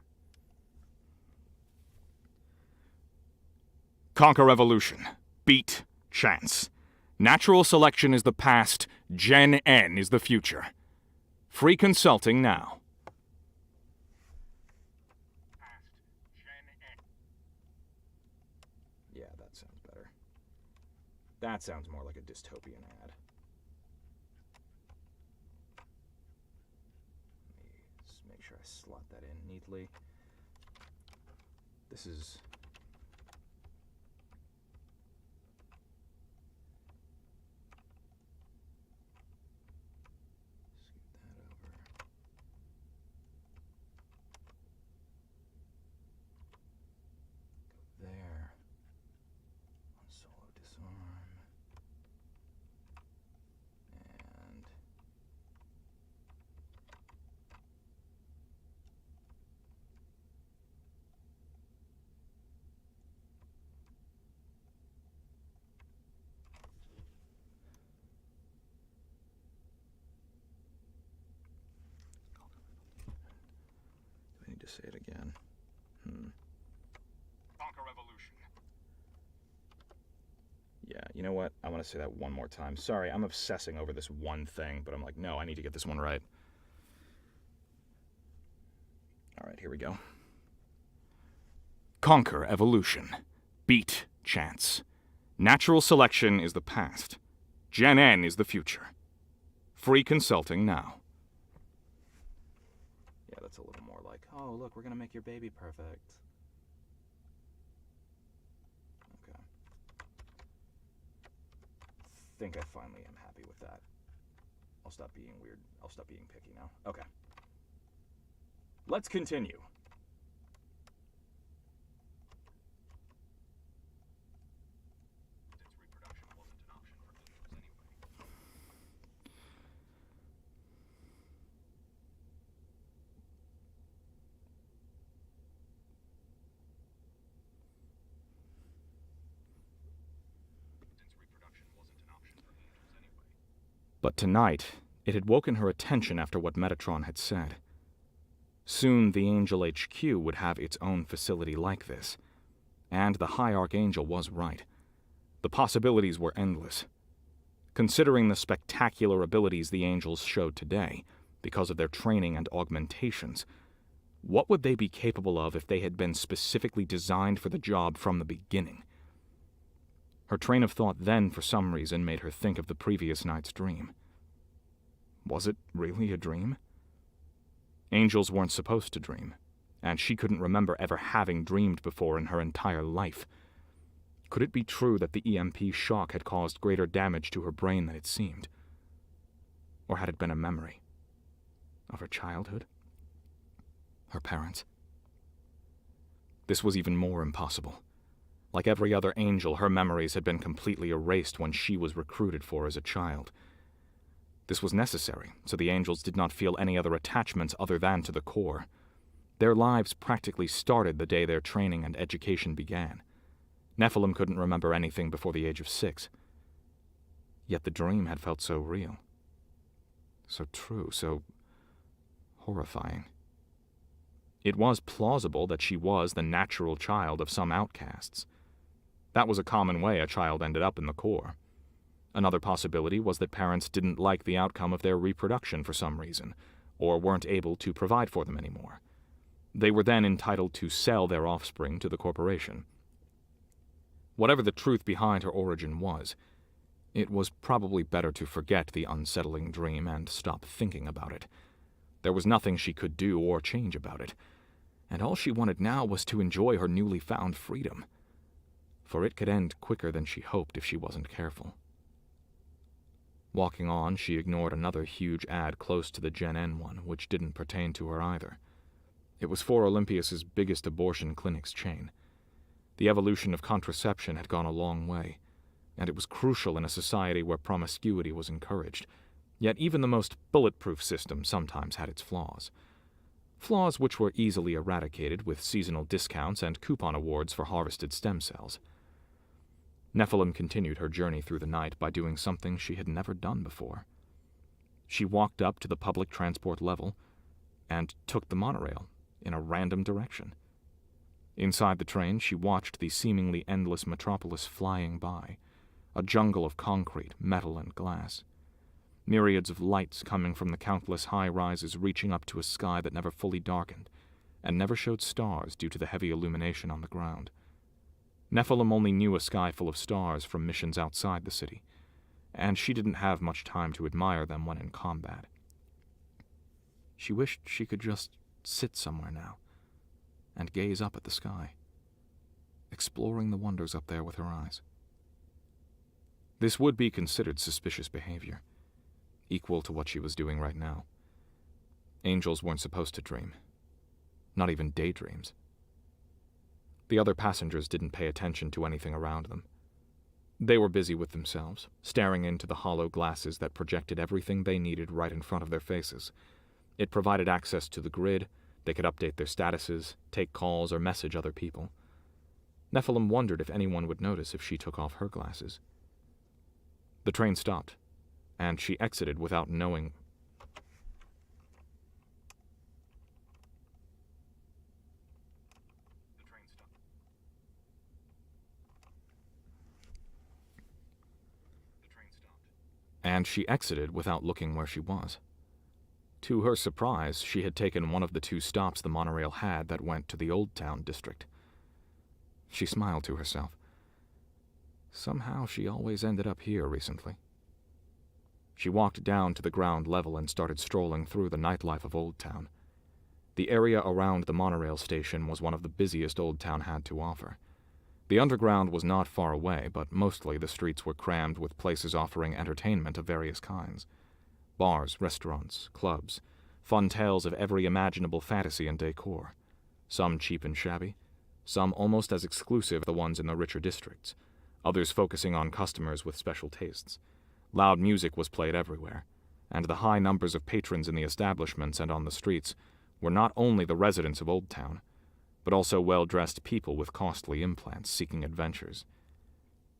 Conquer evolution. Beat chance. Natural selection is the past. Gen N is the future. Free consulting now. Yeah, that sounds better. That sounds more like a dystopian ad. Let me just make sure I slot that in neatly. This is to say it again. Conquer evolution. Yeah, you know what? I want to say that one more time. Sorry, I'm obsessing over this one thing, but I'm like, no, I need to get this one right. All right, here we go. Conquer evolution. Beat chance. Natural selection is the past. Gen N is the future. Free consulting now. Yeah, that's a little more like, oh, look, we're going to make your baby perfect. Okay. I think I finally am happy with that. I'll stop being weird. I'll stop being picky now. Okay. Let's continue. Since reproduction wasn't an option for angels anyway. But tonight, it had woken her attention after what Metatron had said. Soon the Angel HQ would have its own facility like this. And the High Archangel was right. The possibilities were endless. Considering the spectacular abilities the Angels showed today, because of their training and augmentations, what would they be capable of if they had been specifically designed for the job from the beginning? Her train of thought then, for some reason, made her think of the previous night's dream. Was it really a dream? Angels weren't supposed to dream, and she couldn't remember ever having dreamed before in her entire life. Could it be true that the EMP shock had caused greater damage to her brain than it seemed? Or had it been a memory? Of her childhood? Her parents? This was even more impossible. Like every other angel, her memories had been completely erased when she was recruited for as a child. This was necessary, so the angels did not feel any other attachments other than to the core. Their lives practically started the day their training and education began. Nephilim couldn't remember anything before the age of 6. Yet the dream had felt so real. So true, so horrifying. It was plausible that she was the natural child of some outcasts. That was a common way a child ended up in the core. Another possibility was that parents didn't like the outcome of their reproduction for some reason, or weren't able to provide for them anymore. They were then entitled to sell their offspring to the corporation. Whatever the truth behind her origin was, it was probably better to forget the unsettling dream and stop thinking about it. There was nothing she could do or change about it, and all she wanted now was to enjoy her newly found freedom. For it could end quicker than she hoped if she wasn't careful. Walking on, she ignored another huge ad close to the Gen N one, which didn't pertain to her either. It was for Olympias' biggest abortion clinic's chain. The evolution of contraception had gone a long way, and it was crucial in a society where promiscuity was encouraged. Yet even the most bulletproof system sometimes had its flaws. Flaws which were easily eradicated with seasonal discounts and coupon awards for harvested stem cells. Nephilim continued her journey through the night by doing something she had never done before. She walked up to the public transport level and took the monorail in a random direction. Inside the train, she watched the seemingly endless metropolis flying by, a jungle of concrete, metal, and glass. Myriads of lights coming from the countless high-rises reaching up to a sky that never fully darkened, and never showed stars due to the heavy illumination on the ground. Nephilim only knew a sky full of stars from missions outside the city, and she didn't have much time to admire them when in combat. She wished she could just sit somewhere now and gaze up at the sky, exploring the wonders up there with her eyes. This would be considered suspicious behavior, equal to what she was doing right now. Angels weren't supposed to dream, not even daydreams. The other passengers didn't pay attention to anything around them. They were busy with themselves, staring into the hollow glasses that projected everything they needed right in front of their faces. It provided access to the grid. They could update their statuses, take calls, or message other people. Nephilim wondered if anyone would notice if she took off her glasses. The train stopped, and she exited without knowing. and she exited without looking where she was. To her surprise, she had taken one of the 2 stops the monorail had that went to the Old Town district. She smiled to herself. Somehow she always ended up here recently. She walked down to the ground level and started strolling through the nightlife of Old Town. The area around the monorail station was one of the busiest Old Town had to offer. The underground was not far away, but mostly the streets were crammed with places offering entertainment of various kinds. Bars, restaurants, clubs, fun tales of every imaginable fantasy and decor. Some cheap and shabby, some almost as exclusive as the ones in the richer districts, others focusing on customers with special tastes. Loud music was played everywhere, and the high numbers of patrons in the establishments and on the streets were not only the residents of Old Town, but also well-dressed people with costly implants seeking adventures.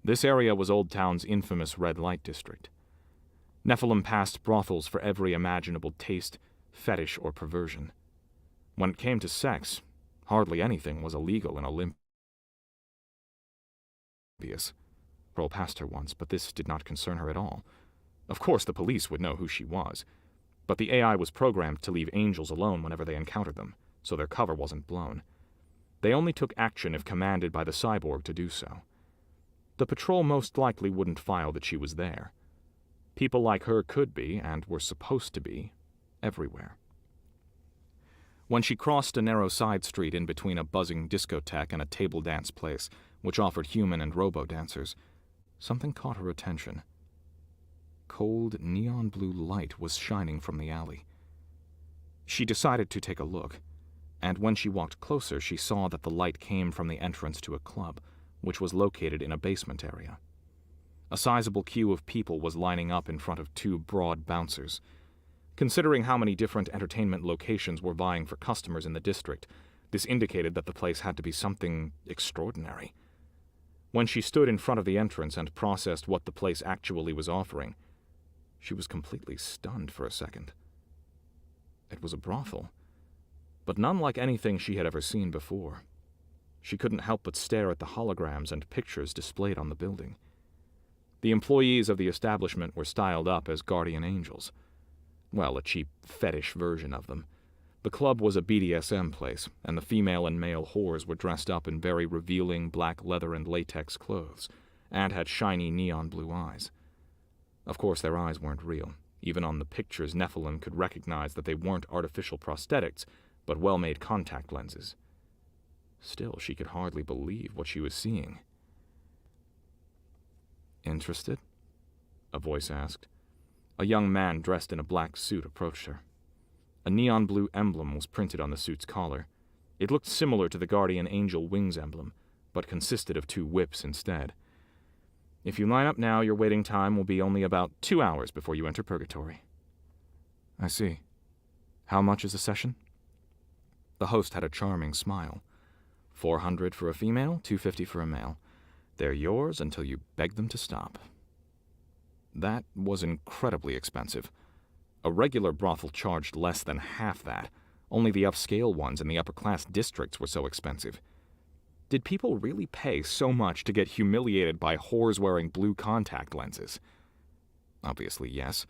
This area was Old Town's infamous red light district. Nephilim passed brothels for every imaginable taste, fetish, or perversion. When it came to sex, hardly anything was illegal in Olympias. Pearl passed her once, but this did not concern her at all. Of course the police would know who she was, but the AI was programmed to leave angels alone whenever they encountered them, so their cover wasn't blown. They only took action if commanded by the cyborg to do so. The patrol most likely wouldn't file that she was there. People like her could be, and were supposed to be, everywhere. When she crossed a narrow side street in between a buzzing discotheque and a table dance place, which offered human and robo-dancers, something caught her attention. Cold, neon blue light was shining from the alley. She decided to take a look, and when she walked closer, she saw that the light came from the entrance to a club, which was located in a basement area. A sizable queue of people was lining up in front of 2 broad bouncers. Considering how many different entertainment locations were vying for customers in the district, this indicated that the place had to be something extraordinary. When she stood in front of the entrance and processed what the place actually was offering, she was completely stunned for a second. It was a brothel, but none like anything she had ever seen before. She couldn't help but stare at the holograms and pictures displayed on the building. The employees of the establishment were styled up as guardian angels. Well, a cheap fetish version of them. The club was a BDSM place, and the female and male whores were dressed up in very revealing black leather and latex clothes, and had shiny neon blue eyes. Of course, their eyes weren't real. Even on the pictures, Nephilim could recognize that they weren't artificial prosthetics, but well-made contact lenses. Still, she could hardly believe what she was seeing. "Interested?" a voice asked. A young man dressed in a black suit approached her. A neon blue emblem was printed on the suit's collar. It looked similar to the guardian angel wings emblem, but consisted of 2 whips instead. "If you line up now, your waiting time will be only about 2 hours before you enter purgatory." "I see. How much is a session?" The host had a charming smile. 400 for a female, 250 for a male. They're yours until you beg them to stop. That was incredibly expensive. A regular brothel charged less than half that. Only the upscale ones in the upper-class districts were so expensive. Did people really pay so much to get humiliated by whores wearing blue contact lenses? Obviously, yes.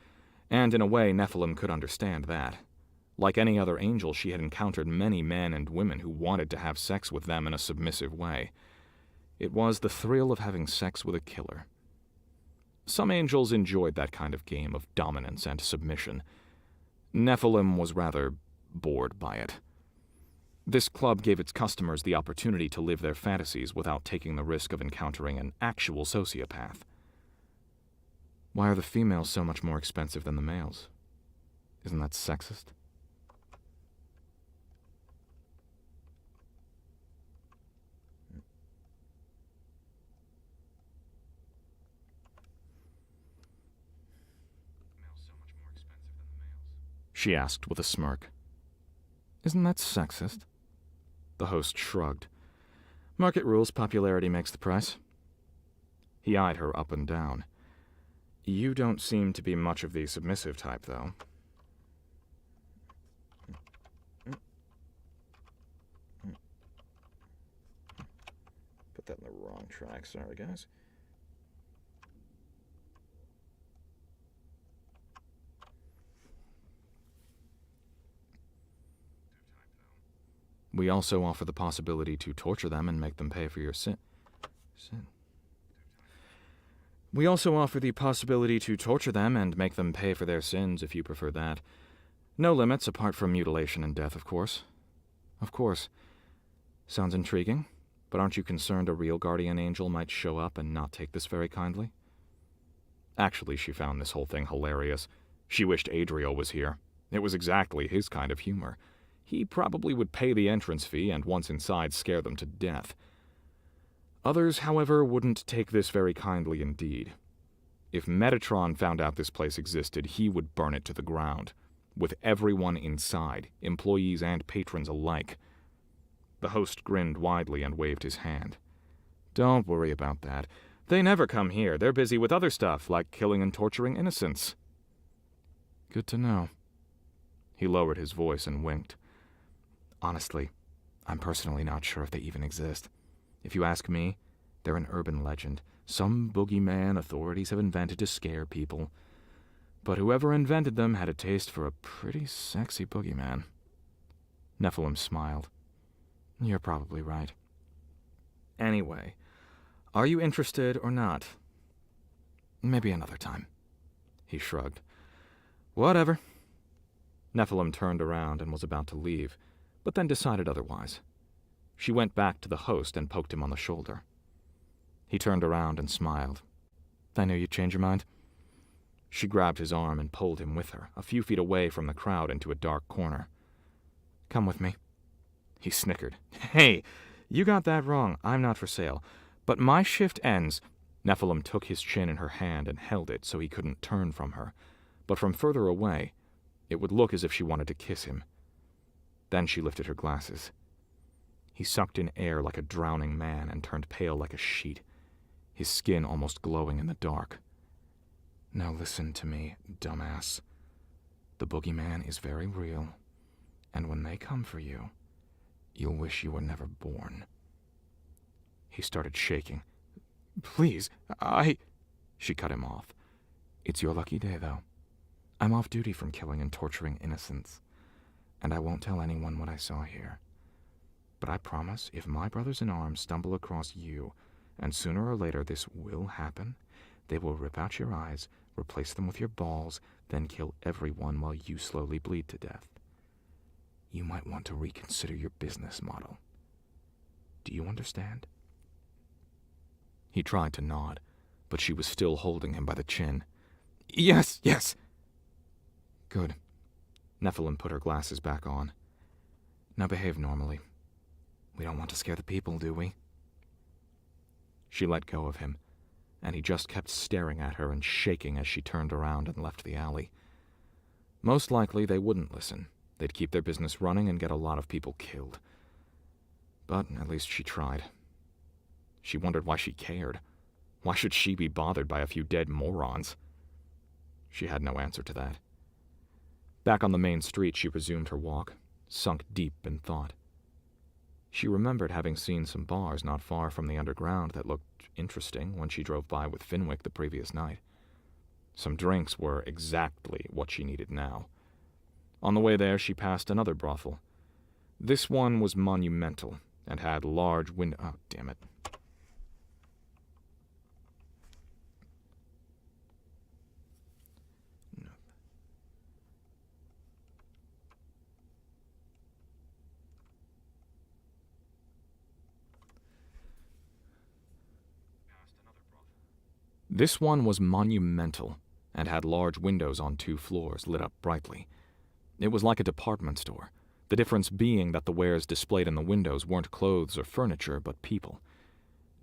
And in a way, Nephilim could understand that. Like any other angel, she had encountered many men and women who wanted to have sex with them in a submissive way. It was the thrill of having sex with a killer. Some angels enjoyed that kind of game of dominance and submission. Nephilim was rather bored by it. This club gave its customers the opportunity to live their fantasies without taking the risk of encountering an actual sociopath. Why are the females so much more expensive than the males? Isn't that sexist? She asked with a smirk. Isn't that sexist? The host shrugged. Market rules, popularity makes the price. He eyed her up and down. You don't seem to be much of the submissive type, though. Put that in the wrong track, sorry guys. We also offer the possibility to torture them and make them pay for your We also offer the possibility to torture them and make them pay for their sins if you prefer that. No limits apart from mutilation and death, of course. Of course. Sounds intriguing, but aren't you concerned a real guardian angel might show up and not take this very kindly? Actually, she found this whole thing hilarious. She wished Adriel was here. It was exactly his kind of humor. He probably would pay the entrance fee and once inside scare them to death. Others, however, wouldn't take this very kindly indeed. If Metatron found out this place existed, he would burn it to the ground, with everyone inside, employees and patrons alike. The host grinned widely and waved his hand. Don't worry about that. They never come here. They're busy with other stuff, like killing and torturing innocents. Good to know. He lowered his voice and winked. Honestly, I'm personally not sure if they even exist. If you ask me, they're an urban legend, some boogeyman authorities have invented to scare people. But whoever invented them had a taste for a pretty sexy boogeyman. Nephilim smiled. You're probably right. Anyway, are you interested or not? Maybe another time. He shrugged. Whatever. Nephilim turned around and was about to leave, but then decided otherwise. She went back to the host and poked him on the shoulder. He turned around and smiled. I knew you'd change your mind. She grabbed his arm and pulled him with her, a few feet away from the crowd into a dark corner. Come with me. He snickered. Hey, you got that wrong. I'm not for sale. But my shift ends. Nephilim took his chin in her hand and held it so he couldn't turn from her. But from further away, it would look as if she wanted to kiss him. Then she lifted her glasses. He sucked in air like a drowning man and turned pale like a sheet, his skin almost glowing in the dark. Now listen to me, dumbass. The boogeyman is very real, and when they come for you, you'll wish you were never born. He started shaking. Please, She cut him off. It's your lucky day, though. I'm off duty from killing and torturing innocents, and I won't tell anyone what I saw here. But I promise, if my brothers in arms stumble across you, and sooner or later this will happen, they will rip out your eyes, replace them with your balls, then kill everyone while you slowly bleed to death. You might want to reconsider your business model. Do you understand? He tried to nod, but she was still holding him by the chin. Yes, yes. Good. Nephilim put her glasses back on. Now behave normally. We don't want to scare the people, do we? She let go of him, and he just kept staring at her and shaking as she turned around and left the alley. Most likely they wouldn't listen. They'd keep their business running and get a lot of people killed. But at least she tried. She wondered why she cared. Why should she be bothered by a few dead morons? She had no answer to that. Back on the main street, she resumed her walk, sunk deep in thought. She remembered having seen some bars not far from the underground that looked interesting when she drove by with Finwick the previous night. Some drinks were exactly what she needed now. On the way there, she passed another brothel. This one was monumental and had large windows. Oh, damn it. This one was monumental and had large windows on 2 floors lit up brightly. It was like a department store, the difference being that the wares displayed in the windows weren't clothes or furniture, but people.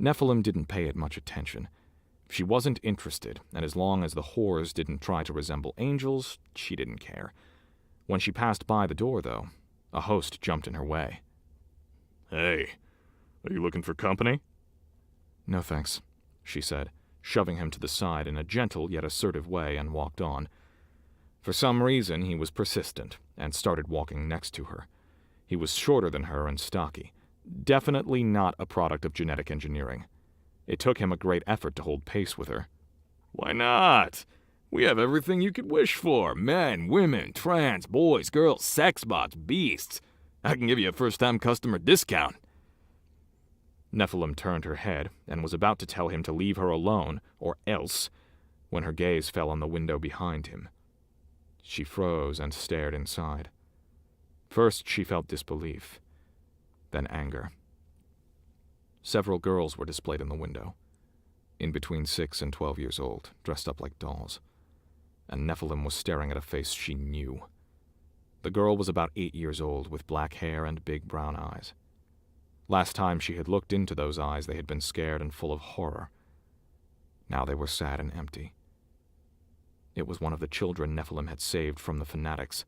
Nephilim didn't pay it much attention. She wasn't interested, and as long as the whores didn't try to resemble angels, she didn't care. When she passed by the door, though, a host jumped in her way. Hey, are you looking for company? No thanks, she said, shoving him to the side in a gentle yet assertive way, and walked on. For some reason, he was persistent, and started walking next to her. He was shorter than her and stocky. Definitely not a product of genetic engineering. It took him a great effort to hold pace with her. Why not? We have everything you could wish for. Men, women, trans, boys, girls, sex bots, beasts. I can give you a first-time customer discount. Nephilim turned her head and was about to tell him to leave her alone, or else, when her gaze fell on the window behind him. She froze and stared inside. First she felt disbelief, then anger. Several girls were displayed in the window, in between 6 and 12 years old, dressed up like dolls. And Nephilim was staring at a face she knew. The girl was about 8 years old, with black hair and big brown eyes. Last time she had looked into those eyes, they had been scared and full of horror. Now they were sad and empty. It was one of the children Nephilim had saved from the fanatics,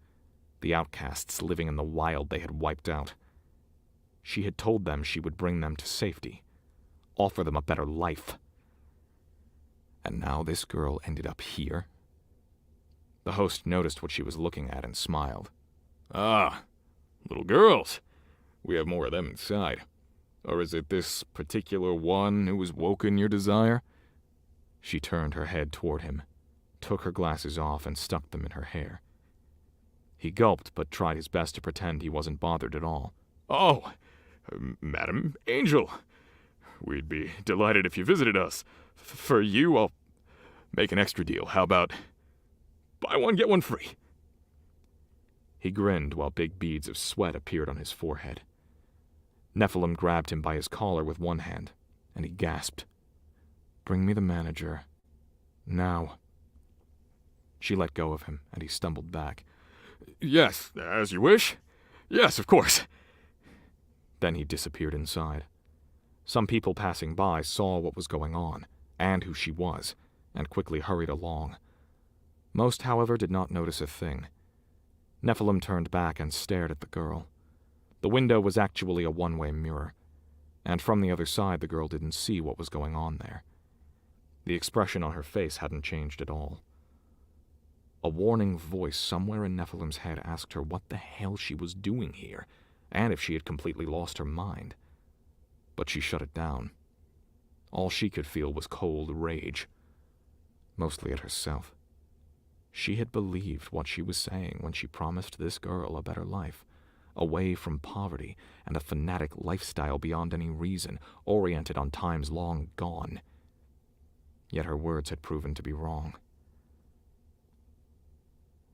the outcasts living in the wild they had wiped out. She had told them she would bring them to safety, offer them a better life. And now this girl ended up here? The host noticed what she was looking at and smiled. Ah, little girls. We have more of them inside. Or is it this particular one who has woken your desire? She turned her head toward him, took her glasses off and stuck them in her hair. He gulped but tried his best to pretend he wasn't bothered at all. Oh, Madam Angel. We'd be delighted if you visited us. For you, I'll make an extra deal. How about buy one, get one free? He grinned while big beads of sweat appeared on his forehead. Nephilim grabbed him by his collar with one hand, and he gasped. "Bring me the manager. Now." She let go of him, and he stumbled back. Yes, as you wish. Yes, of course. Then he disappeared inside. Some people passing by saw what was going on, and who she was, and quickly hurried along. Most, however, did not notice a thing. Nephilim turned back and stared at the girl. The window was actually a one-way mirror, and from the other side the girl didn't see what was going on there. The expression on her face hadn't changed at all. A warning voice somewhere in Nephilim's head asked her what the hell she was doing here, and if she had completely lost her mind. But she shut it down. All she could feel was cold rage, mostly at herself. She had believed what she was saying when she promised this girl a better life, away from poverty and a fanatic lifestyle beyond any reason, oriented on times long gone. Yet her words had proven to be wrong.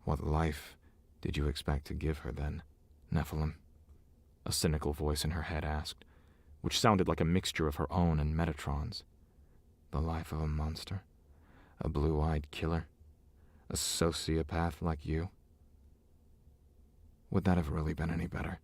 "What life did you expect to give her then, Nephilim?" a cynical voice in her head asked, which sounded like a mixture of her own and Metatron's. "The life of a monster? A blue-eyed killer? A sociopath like you? Would that have really been any better?"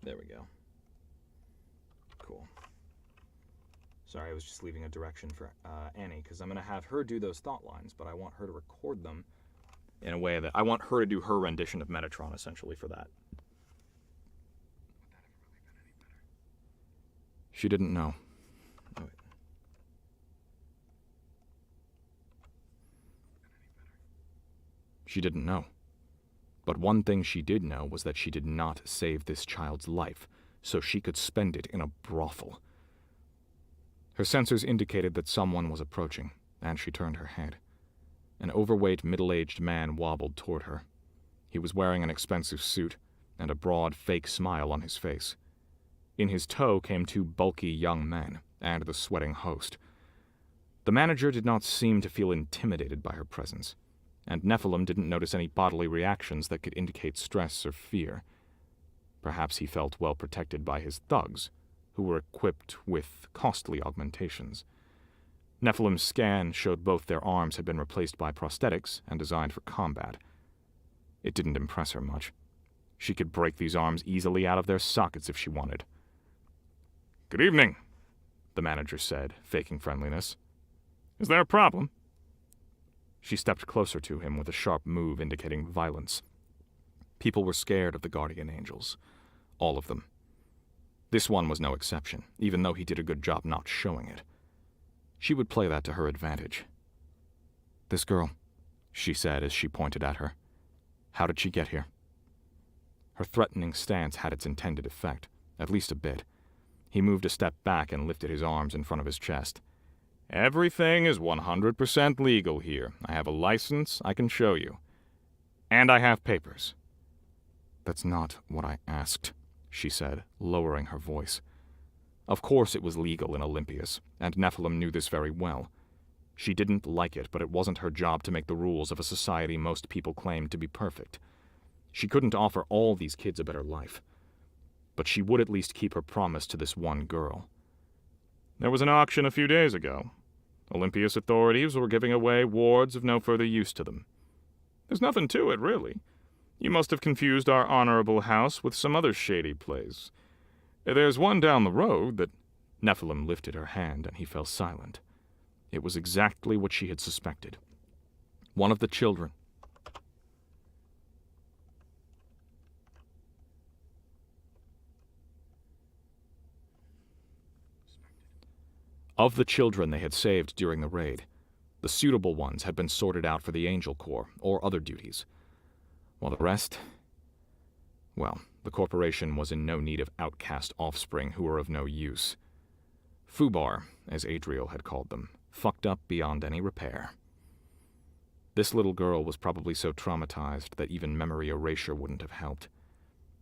There we go. Cool. Sorry, I was just leaving a direction for Annie, because I'm going to have her do those thought lines, but I want her to record them in a way that I want her to do her rendition of Metatron, essentially, for that. She didn't know. Oh, wait. She didn't know. But one thing she did know was that she did not save this child's life, so she could spend it in a brothel. Her sensors indicated that someone was approaching, and she turned her head. An overweight, middle-aged man wobbled toward her. He was wearing an expensive suit, and a broad, fake smile on his face. In his tow came 2 bulky young men, and the sweating host. The manager did not seem to feel intimidated by her presence, and Nephilim didn't notice any bodily reactions that could indicate stress or fear. Perhaps he felt well protected by his thugs, who were equipped with costly augmentations. Nephilim's scan showed both their arms had been replaced by prosthetics and designed for combat. It didn't impress her much. She could break these arms easily out of their sockets if she wanted. Good evening. the manager said, faking friendliness. Is there a problem? She stepped closer to him with a sharp move indicating violence. People were scared of the guardian angels. All of them. This one was no exception, even though he did a good job not showing it. She would play that to her advantage. This girl, she said as she pointed at her. How did she get here? Her threatening stance had its intended effect, at least a bit. He moved a step back and lifted his arms in front of his chest. Everything is 100% legal here. I have a license I can show you. And I have papers. That's not what I asked, she said, lowering her voice. Of course it was legal in Olympias, and Nephilim knew this very well. She didn't like it, but it wasn't her job to make the rules of a society most people claimed to be perfect. She couldn't offer all these kids a better life. But she would at least keep her promise to this one girl. There was an auction a few days ago. Olympias authorities were giving away wards of no further use to them. There's nothing to it, really. You must have confused our honorable house with some other shady place. There's one down the road that... Nephilim lifted her hand and he fell silent. It was exactly what she had suspected. One of the children. Of the children they had saved during the raid, the suitable ones had been sorted out for the Angel Corps or other duties. While the rest... Well, the corporation was in no need of outcast offspring who were of no use. Fubar, as Adriel had called them, fucked up beyond any repair. This little girl was probably so traumatized that even memory erasure wouldn't have helped.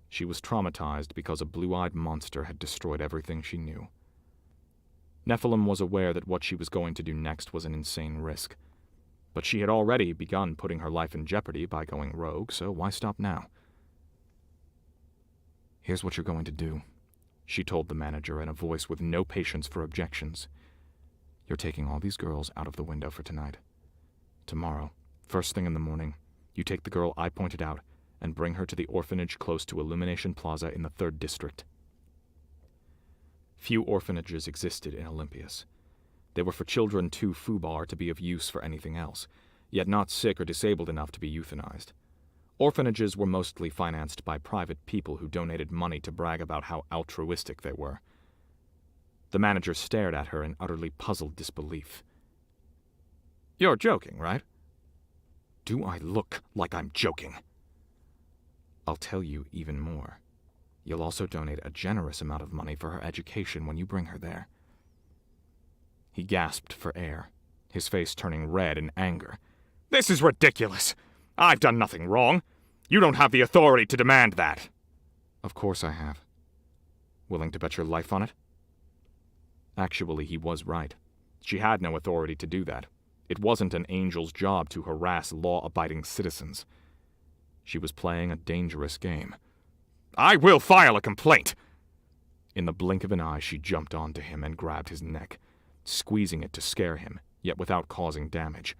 She was traumatized because a blue-eyed monster had destroyed everything she knew. Nephilim was aware that what she was going to do next was an insane risk. But she had already begun putting her life in jeopardy by going rogue, so why stop now? Here's what you're going to do, she told the manager in a voice with no patience for objections. You're taking all these girls out of the window for tonight. Tomorrow, first thing in the morning, you take the girl I pointed out and bring her to the orphanage close to Illumination Plaza in the 3rd District. Few orphanages existed in Olympias. They were for children too foobar to be of use for anything else, yet not sick or disabled enough to be euthanized. Orphanages were mostly financed by private people who donated money to brag about how altruistic they were. The manager stared at her in utterly puzzled disbelief. You're joking, right? Do I look like I'm joking? I'll tell you even more. You'll also donate a generous amount of money for her education when you bring her there. He gasped for air, his face turning red in anger. This is ridiculous! I've done nothing wrong. You don't have the authority to demand that. Of course I have. Willing to bet your life on it? Actually, he was right. She had no authority to do that. It wasn't an angel's job to harass law-abiding citizens. She was playing a dangerous game. I will file a complaint! In the blink of an eye, she jumped onto him and grabbed his neck, squeezing it to scare him, yet without causing damage.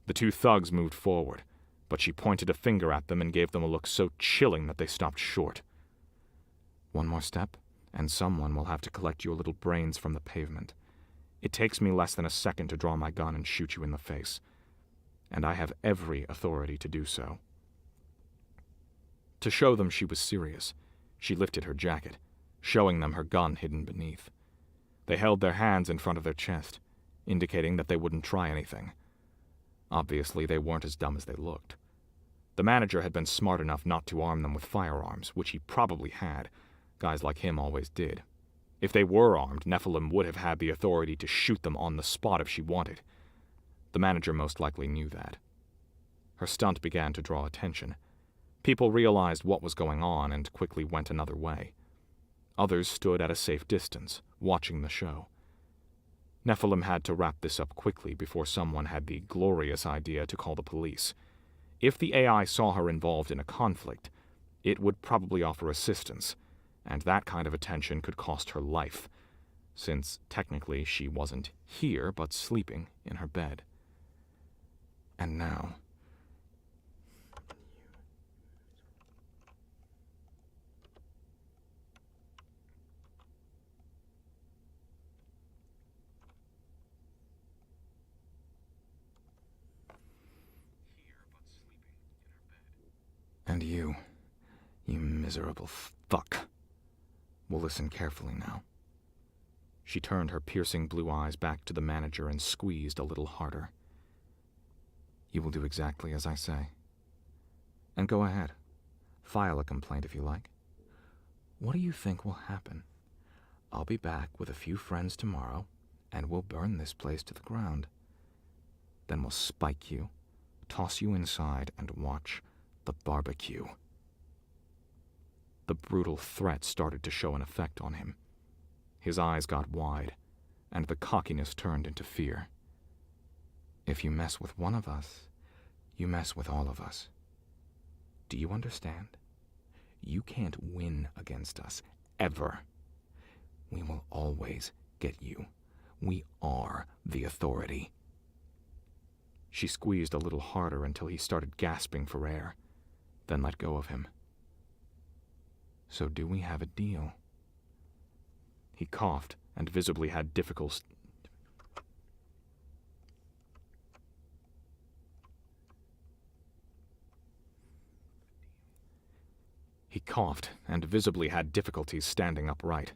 The two thugs moved forward, but she pointed a finger at them and gave them a look so chilling that they stopped short. One more step, and someone will have to collect your little brains from the pavement. It takes me less than a second to draw my gun and shoot you in the face, and I have every authority to do so. To show them she was serious, she lifted her jacket, showing them her gun hidden beneath. They held their hands in front of their chest, indicating that they wouldn't try anything. Obviously, they weren't as dumb as they looked. The manager had been smart enough not to arm them with firearms, which he probably had. Guys like him always did. If they were armed, Nephilim would have had the authority to shoot them on the spot if she wanted. The manager most likely knew that. Her stunt began to draw attention. People realized what was going on and quickly went another way. Others stood at a safe distance, watching the show. Nephilim had to wrap this up quickly before someone had the glorious idea to call the police. If the AI saw her involved in a conflict, it would probably offer assistance, and that kind of attention could cost her life, since technically she wasn't here but sleeping in her bed. And now... And you miserable fuck, will listen carefully now. She turned her piercing blue eyes back to the manager and squeezed a little harder. You will do exactly as I say. And go ahead. File a complaint if you like. What do you think will happen? I'll be back with a few friends tomorrow, and we'll burn this place to the ground. Then we'll spike you, toss you inside, and watch the barbecue. The brutal threat started to show an effect on him. His eyes got wide, and the cockiness turned into fear. If you mess with one of us, you mess with all of us. Do you understand? You can't win against us, ever. We will always get you. We are the authority. She squeezed a little harder until he started gasping for air, then let go of him. So do we have a deal? He coughed and visibly had difficulty. He coughed and visibly had difficulties standing upright.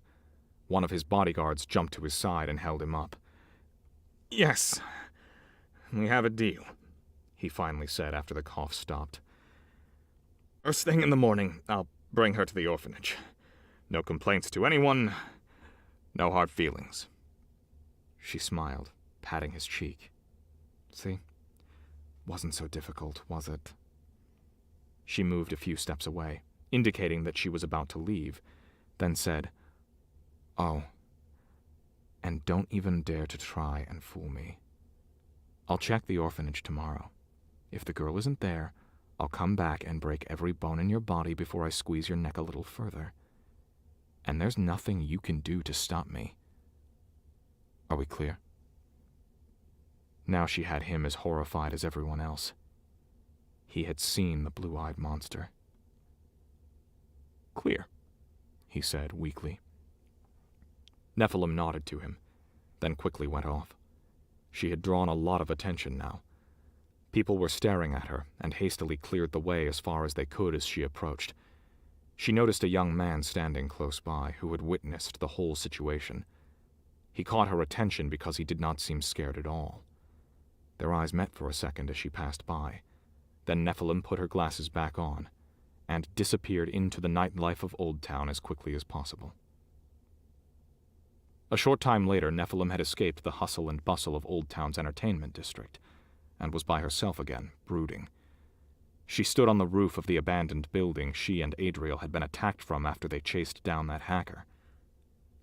One of his bodyguards jumped to his side and held him up. Yes, we have a deal, he finally said after the cough stopped. First thing in the morning, I'll bring her to the orphanage. No complaints to anyone, no hard feelings. She smiled, patting his cheek. See? Wasn't so difficult, was it? She moved a few steps away, indicating that she was about to leave, then said, "Oh, and don't even dare to try and fool me. I'll check the orphanage tomorrow. If the girl isn't there, I'll come back and break every bone in your body before I squeeze your neck a little further. And there's nothing you can do to stop me. Are we clear?" Now she had him as horrified as everyone else. He had seen the blue-eyed monster. Clear, he said weakly. Nephilim nodded to him, then quickly went off. She had drawn a lot of attention now. People were staring at her and hastily cleared the way as far as they could as she approached. She noticed a young man standing close by who had witnessed the whole situation. He caught her attention because he did not seem scared at all. Their eyes met for a second as she passed by. Then Nephilim put her glasses back on and disappeared into the nightlife of Old Town as quickly as possible. A short time later, Nephilim had escaped the hustle and bustle of Old Town's entertainment district and was by herself again, brooding. She stood on the roof of the abandoned building she and Adriel had been attacked from after they chased down that hacker.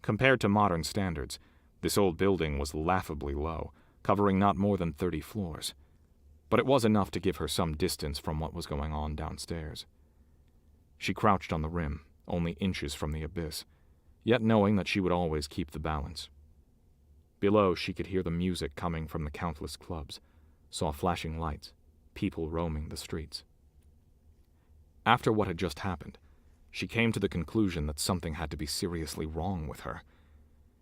Compared to modern standards, this old building was laughably low, covering not more than 30 floors. But it was enough to give her some distance from what was going on downstairs. She crouched on the rim, only inches from the abyss, yet knowing that she would always keep the balance. Below, she could hear the music coming from the countless clubs, saw flashing lights, people roaming the streets. After what had just happened, she came to the conclusion that something had to be seriously wrong with her.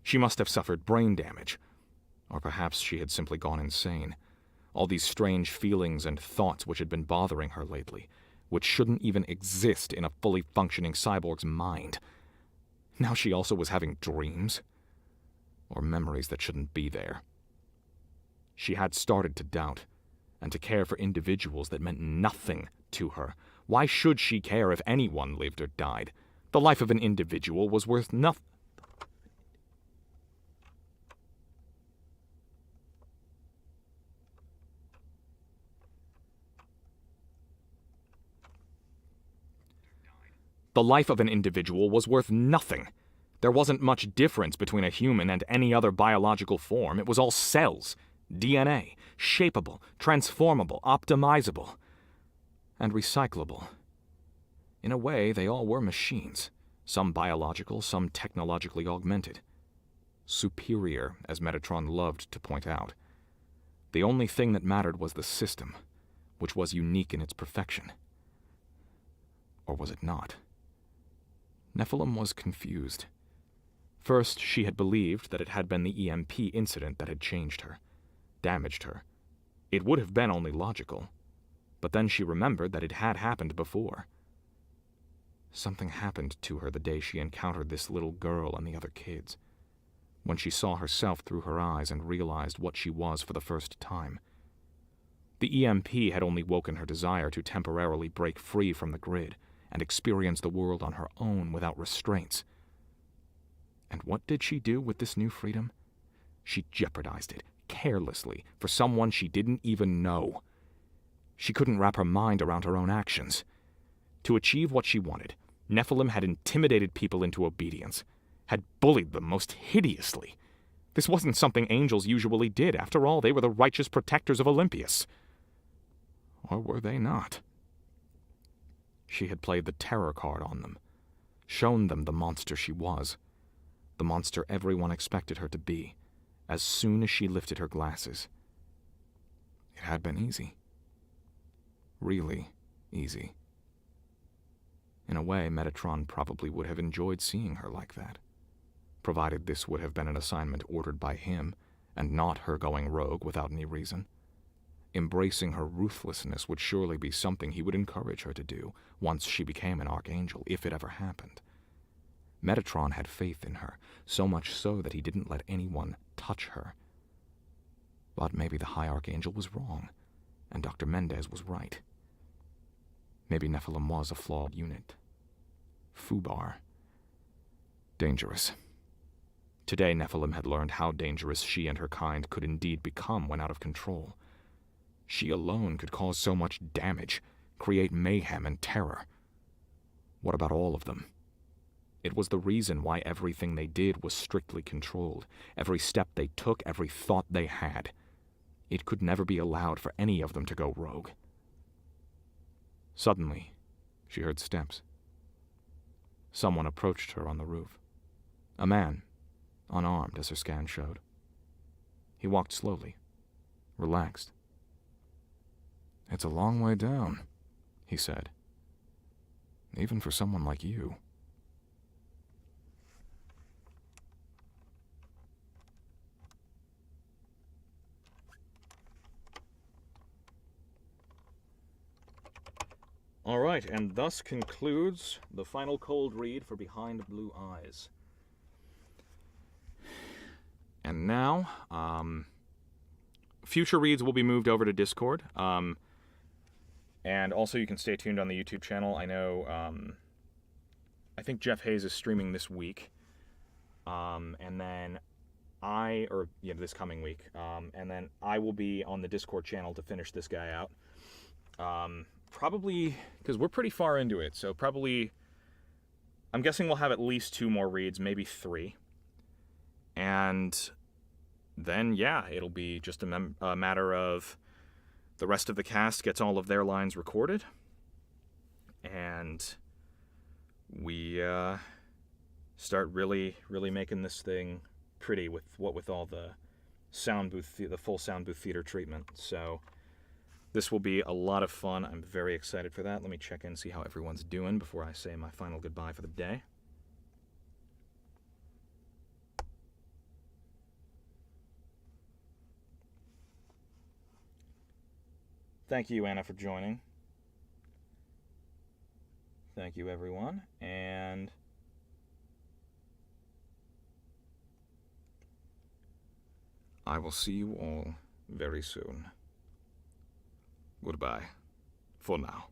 She must have suffered brain damage, or perhaps she had simply gone insane. All these strange feelings and thoughts which had been bothering her lately, which shouldn't even exist in a fully functioning cyborg's mind. Now she also was having dreams, or memories that shouldn't be there. She had started to doubt, and to care for individuals that meant nothing to her. Why should she care if anyone lived or died? The life of an individual was worth nothing. The life of an individual was worth nothing. There wasn't much difference between a human and any other biological form. It was all cells, DNA, shapeable, transformable, optimizable, and recyclable. In a way, they all were machines, some biological, some technologically augmented. Superior, as Metatron loved to point out. The only thing that mattered was the system, which was unique in its perfection. Or was it not? Nephilim was confused. First, she had believed that it had been the EMP incident that had changed her, damaged her. It would have been only logical. But then she remembered that it had happened before, Something happened to her the day she encountered this little girl and the other kids, when she saw herself through her eyes and realized what she was for the first time. The EMP had only woken her desire to temporarily break free from the grid and experience the world on her own without restraints. And what did she do with this new freedom? She jeopardized it, carelessly, for someone she didn't even know. She couldn't wrap her mind around her own actions. To achieve what she wanted, Nephilim had intimidated people into obedience, had bullied them most hideously. This wasn't something angels usually did. After all, they were the righteous protectors of Olympias. Or were they not? She had played the terror card on them, shown them the monster she was, the monster everyone expected her to be, as soon as she lifted her glasses. It had been easy. Really easy. In a way, Metatron probably would have enjoyed seeing her like that, provided this would have been an assignment ordered by him, and not her going rogue without any reason. Embracing her ruthlessness would surely be something he would encourage her to do once she became an archangel, if it ever happened. Metatron had faith in her, so much so that he didn't let anyone touch her. But maybe the High Archangel was wrong, and Dr. Mendez was right. Maybe Nephilim was a flawed unit. Fubar. Dangerous. Today, Nephilim had learned how dangerous she and her kind could indeed become when out of control. She alone could cause so much damage, create mayhem and terror. What about all of them? It was the reason why everything they did was strictly controlled, every step they took, every thought they had. It could never be allowed for any of them to go rogue. Suddenly, she heard steps. Someone approached her on the roof. A man, unarmed as her scan showed. He walked slowly, relaxed. "It's a long way down," he said. "Even for someone like you." All right, and thus concludes the final cold read for Behind Blue Eyes. And now, future reads will be moved over to Discord. And also you can stay tuned on the YouTube channel. I know, I think Jeff Hayes is streaming this week. And then this coming week. And then I will be on the Discord channel to finish this guy out. Probably, because we're pretty far into it, so probably, I'm guessing we'll have at least 2 more reads, maybe 3. And then, yeah, it'll be just a matter of the rest of the cast gets all of their lines recorded, and we start really making this thing pretty with all the sound booth, the full sound booth theater treatment. So this will be a lot of fun. I'm very excited for that. Let me check in, see how everyone's doing before I say my final goodbye for the day. Thank you, Anna, for joining. Thank you, everyone. And I will see you all very soon. Goodbye, for now.